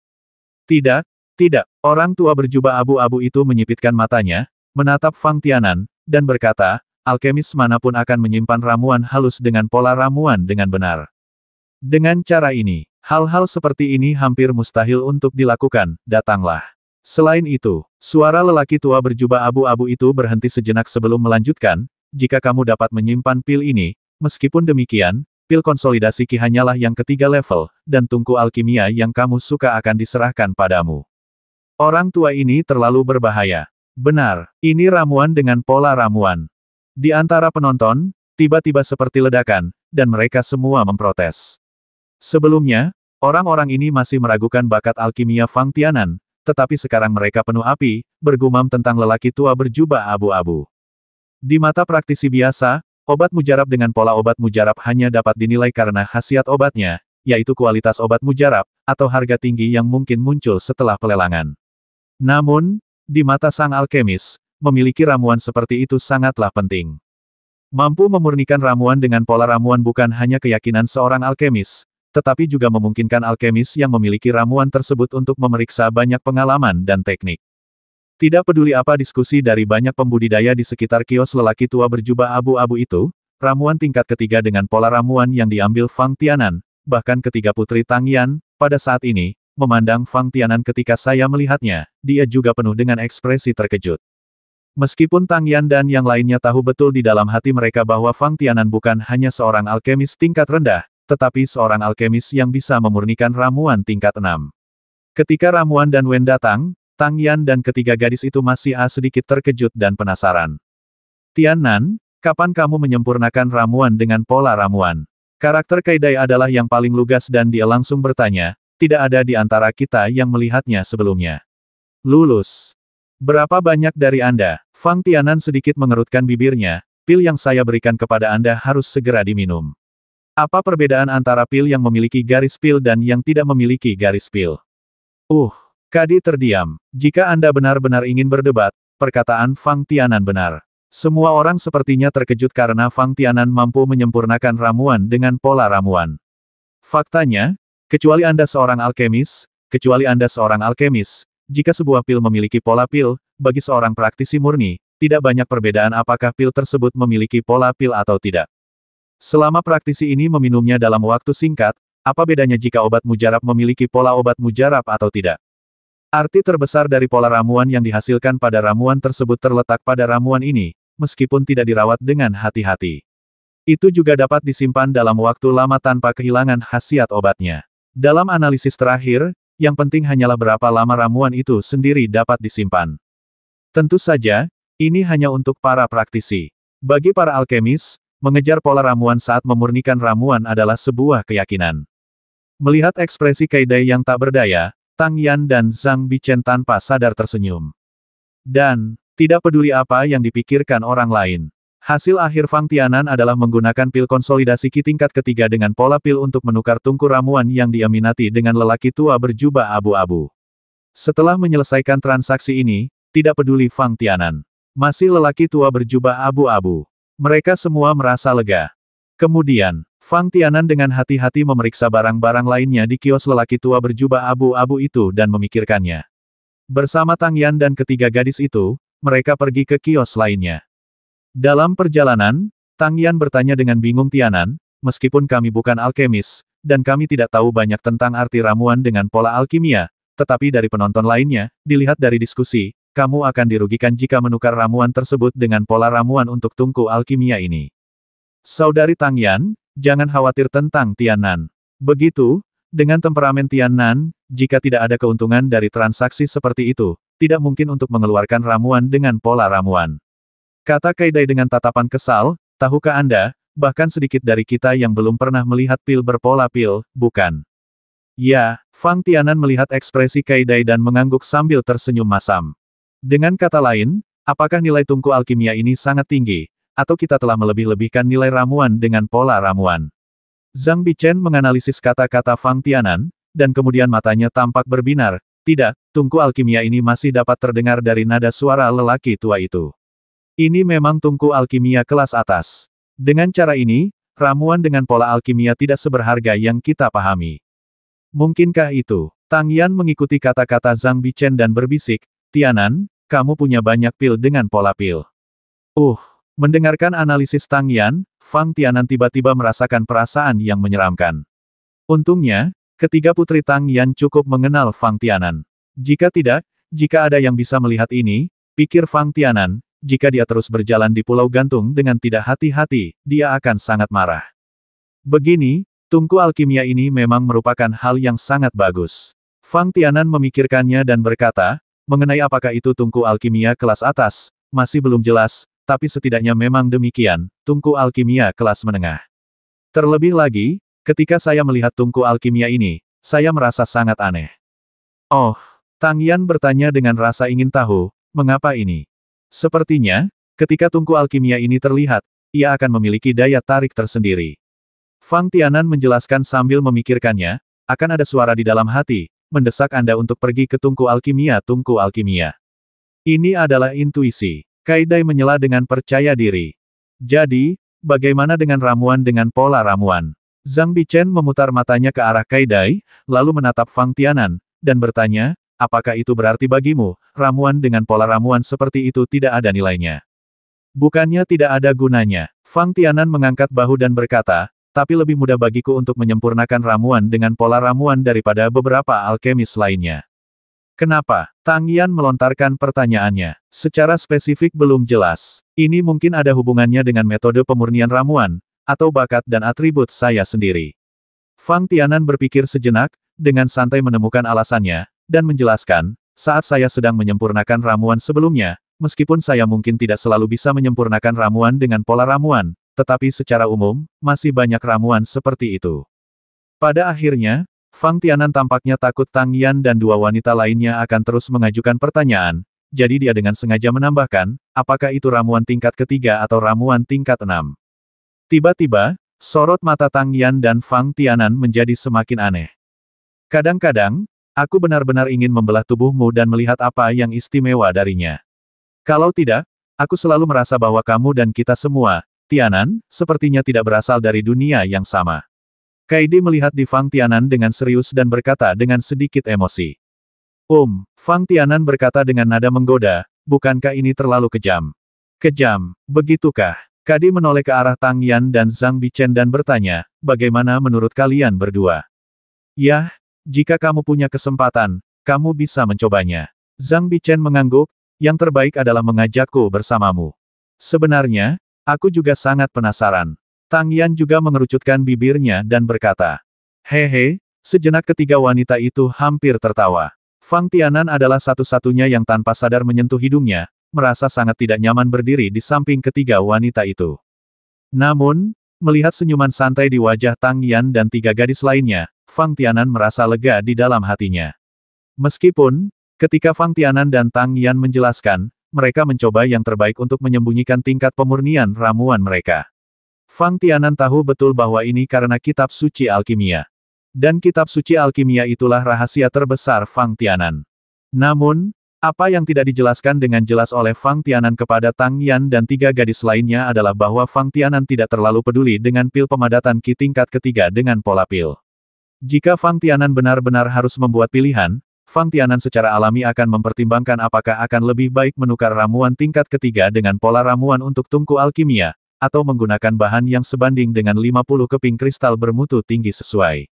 Speaker 1: Tidak, tidak, orang tua berjubah abu-abu itu menyipitkan matanya, menatap Fang Tianan, dan berkata, alkemis manapun akan menyimpan ramuan halus dengan pola ramuan dengan benar. Dengan cara ini, Hal-hal seperti ini hampir mustahil untuk dilakukan, datanglah. Selain itu, suara lelaki tua berjubah abu-abu itu berhenti sejenak sebelum melanjutkan, jika kamu dapat menyimpan pil ini, meskipun demikian, pil konsolidasi Ki hanyalah yang ketiga level, dan tungku alkimia yang kamu suka akan diserahkan padamu. Orang tua ini terlalu berbahaya. Benar, ini ramuan dengan pola ramuan. Di antara penonton, tiba-tiba seperti ledakan, dan mereka semua memprotes. Sebelumnya, orang-orang ini masih meragukan bakat alkimia Fang Tianan, tetapi sekarang mereka penuh api, bergumam tentang lelaki tua berjubah abu-abu. Di mata praktisi biasa, obat mujarab dengan pola obat mujarab hanya dapat dinilai karena khasiat obatnya, yaitu kualitas obat mujarab, atau harga tinggi yang mungkin muncul setelah pelelangan. Namun, di mata sang alkemis, memiliki ramuan seperti itu sangatlah penting. Mampu memurnikan ramuan dengan pola ramuan bukan hanya keyakinan seorang alkemis, tetapi juga memungkinkan alkemis yang memiliki ramuan tersebut untuk memeriksa banyak pengalaman dan teknik. Tidak peduli apa diskusi dari banyak pembudidaya di sekitar kios lelaki tua berjubah abu-abu itu, ramuan tingkat ketiga dengan pola ramuan yang diambil Fang Tianan, bahkan ketiga putri Tang Yan, pada saat ini, memandang Fang Tianan ketika saya melihatnya, dia juga penuh dengan ekspresi terkejut. Meskipun Tang Yan dan yang lainnya tahu betul di dalam hati mereka bahwa Fang Tianan bukan hanya seorang alkemis tingkat rendah, tetapi seorang alkemis yang bisa memurnikan ramuan tingkat 6. Ketika ramuan dan Wen datang, Tang Yan dan ketiga gadis itu masih sedikit terkejut dan penasaran. Tianan, kapan kamu menyempurnakan ramuan dengan pola ramuan? Karakter Kaidai adalah yang paling lugas dan dia langsung bertanya, tidak ada di antara kita yang melihatnya sebelumnya. Lulus. Berapa banyak dari Anda? Fang Tianan sedikit mengerutkan bibirnya, pil yang saya berikan kepada Anda harus segera diminum. Apa perbedaan antara pil yang memiliki garis pil dan yang tidak memiliki garis pil? Kadi terdiam. Jika Anda benar-benar ingin berdebat, perkataan Fang Tianan benar. Semua orang sepertinya terkejut karena Fang Tianan mampu menyempurnakan ramuan dengan pola ramuan. Faktanya, kecuali Anda seorang alkemis, jika sebuah pil memiliki pola pil, bagi seorang praktisi murni, tidak banyak perbedaan apakah pil tersebut memiliki pola pil atau tidak. Selama praktisi ini meminumnya dalam waktu singkat, apa bedanya jika obat mujarab memiliki pola obat mujarab atau tidak? Arti terbesar dari pola ramuan yang dihasilkan pada ramuan tersebut terletak pada ramuan ini, meskipun tidak dirawat dengan hati-hati. Itu juga dapat disimpan dalam waktu lama tanpa kehilangan khasiat obatnya. Dalam analisis terakhir, yang penting hanyalah berapa lama ramuan itu sendiri dapat disimpan. Tentu saja, ini hanya untuk para praktisi. Bagi para alkemis, mengejar pola ramuan saat memurnikan ramuan adalah sebuah keyakinan. Melihat ekspresi Kaidai yang tak berdaya, Tang Yan dan Zhang Bichen tanpa sadar tersenyum. Dan, tidak peduli apa yang dipikirkan orang lain. Hasil akhir Fang Tianan adalah menggunakan pil konsolidasi Ki tingkat ketiga dengan pola pil untuk menukar tungku ramuan yang dia minati dengan lelaki tua berjubah abu-abu. Setelah menyelesaikan transaksi ini, tidak peduli Fang Tianan. Masih lelaki tua berjubah abu-abu. Mereka semua merasa lega. Kemudian, Fang Tianan dengan hati-hati memeriksa barang-barang lainnya di kios lelaki tua berjubah abu-abu itu dan memikirkannya. Bersama Tang Yan dan ketiga gadis itu, mereka pergi ke kios lainnya. Dalam perjalanan, Tang Yan bertanya dengan bingung Tianan, meskipun kami bukan alkemis, dan kami tidak tahu banyak tentang arti ramuan dengan pola alkimia, tetapi dari penonton lainnya, dilihat dari diskusi, kamu akan dirugikan jika menukar ramuan tersebut dengan pola ramuan untuk tungku alkimia ini. Saudari Tang Yan, jangan khawatir tentang Tianan. Begitu, dengan temperamen Tianan, jika tidak ada keuntungan dari transaksi seperti itu, tidak mungkin untuk mengeluarkan ramuan dengan pola ramuan. Kata Kaidai dengan tatapan kesal, tahukah Anda, bahkan sedikit dari kita yang belum pernah melihat pil berpola pil, bukan? Ya, Fang Tianan melihat ekspresi Kaidai dan mengangguk sambil tersenyum masam. Dengan kata lain, apakah nilai tungku alkimia ini sangat tinggi, atau kita telah melebih-lebihkan nilai ramuan dengan pola ramuan? Zhang Bichen menganalisis kata-kata Fang Tianan, dan kemudian matanya tampak berbinar. Tidak, tungku alkimia ini masih dapat terdengar dari nada suara lelaki tua itu. Ini memang tungku alkimia kelas atas. Dengan cara ini, ramuan dengan pola alkimia tidak seberharga yang kita pahami. Mungkinkah itu? Tang Yan mengikuti kata-kata Zhang Bichen dan berbisik, Tianan, kamu punya banyak pil dengan pola pil. Mendengarkan analisis Tang Yan, Fang Tianan tiba-tiba merasakan perasaan yang menyeramkan. Untungnya, Ketiga putri Tang Yan cukup mengenal Fang Tianan. Jika tidak, jika ada yang bisa melihat ini, pikir Fang Tianan, jika dia terus berjalan di Pulau Gantung dengan tidak hati-hati, dia akan sangat marah. Begini, tungku alkimia ini memang merupakan hal yang sangat bagus. Fang Tianan memikirkannya dan berkata, mengenai apakah itu tungku alkimia kelas atas, masih belum jelas, tapi setidaknya memang demikian, tungku alkimia kelas menengah. Terlebih lagi, ketika saya melihat tungku alkimia ini, saya merasa sangat aneh. Oh, Tang Yan bertanya dengan rasa ingin tahu, mengapa ini? Sepertinya, ketika tungku alkimia ini terlihat, ia akan memiliki daya tarik tersendiri. Fang Tianan menjelaskan sambil memikirkannya, akan ada suara di dalam hati, mendesak Anda untuk pergi ke tungku alkimia. Ini adalah intuisi. Kaidai menyela dengan percaya diri. Jadi, bagaimana dengan ramuan dengan pola ramuan? Zhang Bichen memutar matanya ke arah Kaidai, lalu menatap Fang Tianan, dan bertanya, apakah itu berarti bagimu, ramuan dengan pola ramuan seperti itu tidak ada nilainya? Bukannya tidak ada gunanya. Fang Tianan mengangkat bahu dan berkata, tapi lebih mudah bagiku untuk menyempurnakan ramuan dengan pola ramuan daripada beberapa alkemis lainnya. Kenapa? Tang Yan melontarkan pertanyaannya. Secara spesifik belum jelas. Ini mungkin ada hubungannya dengan metode pemurnian ramuan, atau bakat dan atribut saya sendiri. Fang Tianan berpikir sejenak, dengan santai menemukan alasannya, dan menjelaskan, saat saya sedang menyempurnakan ramuan sebelumnya, meskipun saya mungkin tidak selalu bisa menyempurnakan ramuan dengan pola ramuan, tetapi secara umum, masih banyak ramuan seperti itu. Pada akhirnya, Fang Tianan tampaknya takut Tang Yan dan dua wanita lainnya akan terus mengajukan pertanyaan, jadi dia dengan sengaja menambahkan, apakah itu ramuan tingkat ketiga atau ramuan tingkat 6. Tiba-tiba, sorot mata Tang Yan dan Fang Tianan menjadi semakin aneh. Kadang-kadang, aku benar-benar ingin membelah tubuhmu dan melihat apa yang istimewa darinya. Kalau tidak, aku selalu merasa bahwa kamu dan kita semua, Tianan, sepertinya tidak berasal dari dunia yang sama. Kaidi melihat di Fang Tianan dengan serius dan berkata dengan sedikit emosi. Fang Tianan berkata dengan nada menggoda, bukankah ini terlalu kejam? Kejam, begitukah? Kaidi menoleh ke arah Tang Yan dan Zhang Bichen dan bertanya, bagaimana menurut kalian berdua? Yah, jika kamu punya kesempatan, kamu bisa mencobanya. Zhang Bichen mengangguk, yang terbaik adalah mengajakku bersamamu. Sebenarnya, aku juga sangat penasaran. Tang Yan juga mengerucutkan bibirnya dan berkata, hehe, sejenak ketiga wanita itu hampir tertawa. Fang Tianan adalah satu-satunya yang tanpa sadar menyentuh hidungnya, merasa sangat tidak nyaman berdiri di samping ketiga wanita itu. Namun, melihat senyuman santai di wajah Tang Yan dan tiga gadis lainnya, Fang Tianan merasa lega di dalam hatinya. Meskipun, ketika Fang Tianan dan Tang Yan menjelaskan, mereka mencoba yang terbaik untuk menyembunyikan tingkat pemurnian ramuan mereka. Fang Tianan tahu betul bahwa ini karena kitab suci alkimia. Dan kitab suci alkimia itulah rahasia terbesar Fang Tianan. Namun, apa yang tidak dijelaskan dengan jelas oleh Fang Tianan kepada Tang Yan dan tiga gadis lainnya adalah bahwa Fang Tianan tidak terlalu peduli dengan pil pemadatan Qi tingkat ketiga dengan pola pil. Jika Fang Tianan benar-benar harus membuat pilihan, Fang Tianan secara alami akan mempertimbangkan apakah akan lebih baik menukar ramuan tingkat ketiga dengan pola ramuan untuk tungku alkimia, atau menggunakan bahan yang sebanding dengan 50 keping kristal bermutu tinggi sesuai.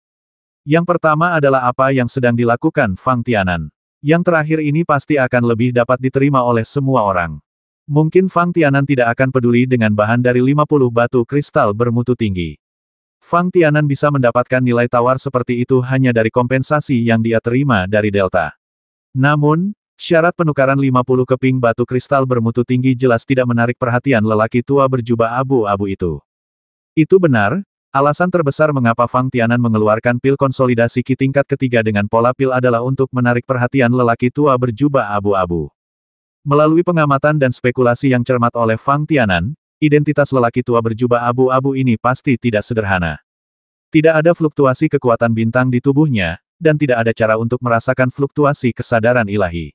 Speaker 1: Yang pertama adalah apa yang sedang dilakukan Fang Tianan. Yang terakhir ini pasti akan lebih dapat diterima oleh semua orang. Mungkin Fang Tianan tidak akan peduli dengan bahan dari 50 batu kristal bermutu tinggi. Fang Tianan bisa mendapatkan nilai tawar seperti itu hanya dari kompensasi yang dia terima dari Delta. Namun, syarat penukaran 50 keping batu kristal bermutu tinggi jelas tidak menarik perhatian lelaki tua berjubah abu-abu itu. Itu benar. Alasan terbesar mengapa Fang Tianan mengeluarkan pil konsolidasi Qi tingkat ketiga dengan pola pil adalah untuk menarik perhatian lelaki tua berjubah abu-abu. Melalui pengamatan dan spekulasi yang cermat oleh Fang Tianan, identitas lelaki tua berjubah abu-abu ini pasti tidak sederhana. Tidak ada fluktuasi kekuatan bintang di tubuhnya, dan tidak ada cara untuk merasakan fluktuasi kesadaran ilahi.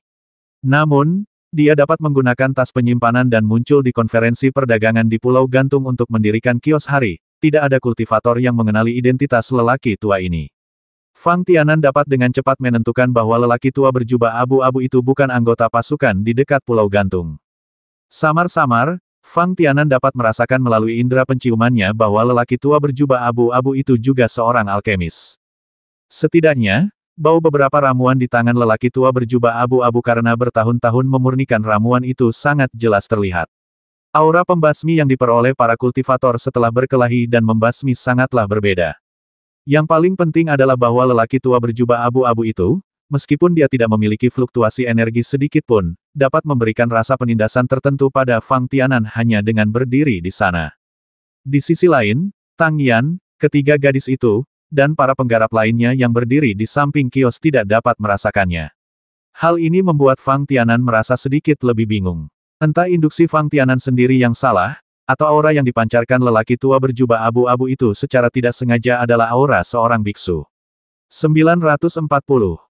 Speaker 1: Namun, dia dapat menggunakan tas penyimpanan dan muncul di konferensi perdagangan di Pulau Gantung untuk mendirikan kios hari. Tidak ada kultivator yang mengenali identitas lelaki tua ini. Fang Tianan dapat dengan cepat menentukan bahwa lelaki tua berjubah abu-abu itu bukan anggota pasukan di dekat Pulau Gantung. Samar-samar, Fang Tianan dapat merasakan melalui indera penciumannya bahwa lelaki tua berjubah abu-abu itu juga seorang alkemis. Setidaknya, bau beberapa ramuan di tangan lelaki tua berjubah abu-abu karena bertahun-tahun memurnikan ramuan itu sangat jelas terlihat. Aura pembasmi yang diperoleh para kultivator setelah berkelahi dan membasmi sangatlah berbeda. Yang paling penting adalah bahwa lelaki tua berjubah abu-abu itu, meskipun dia tidak memiliki fluktuasi energi sedikit pun, dapat memberikan rasa penindasan tertentu pada Fang Tianan hanya dengan berdiri di sana. Di sisi lain, Tang Yan, ketiga gadis itu, dan para penggarap lainnya yang berdiri di samping kios tidak dapat merasakannya. Hal ini membuat Fang Tianan merasa sedikit lebih bingung. Entah induksi Fang Tianan sendiri yang salah, atau aura yang dipancarkan lelaki tua berjubah abu-abu itu secara tidak sengaja adalah aura seorang biksu. 940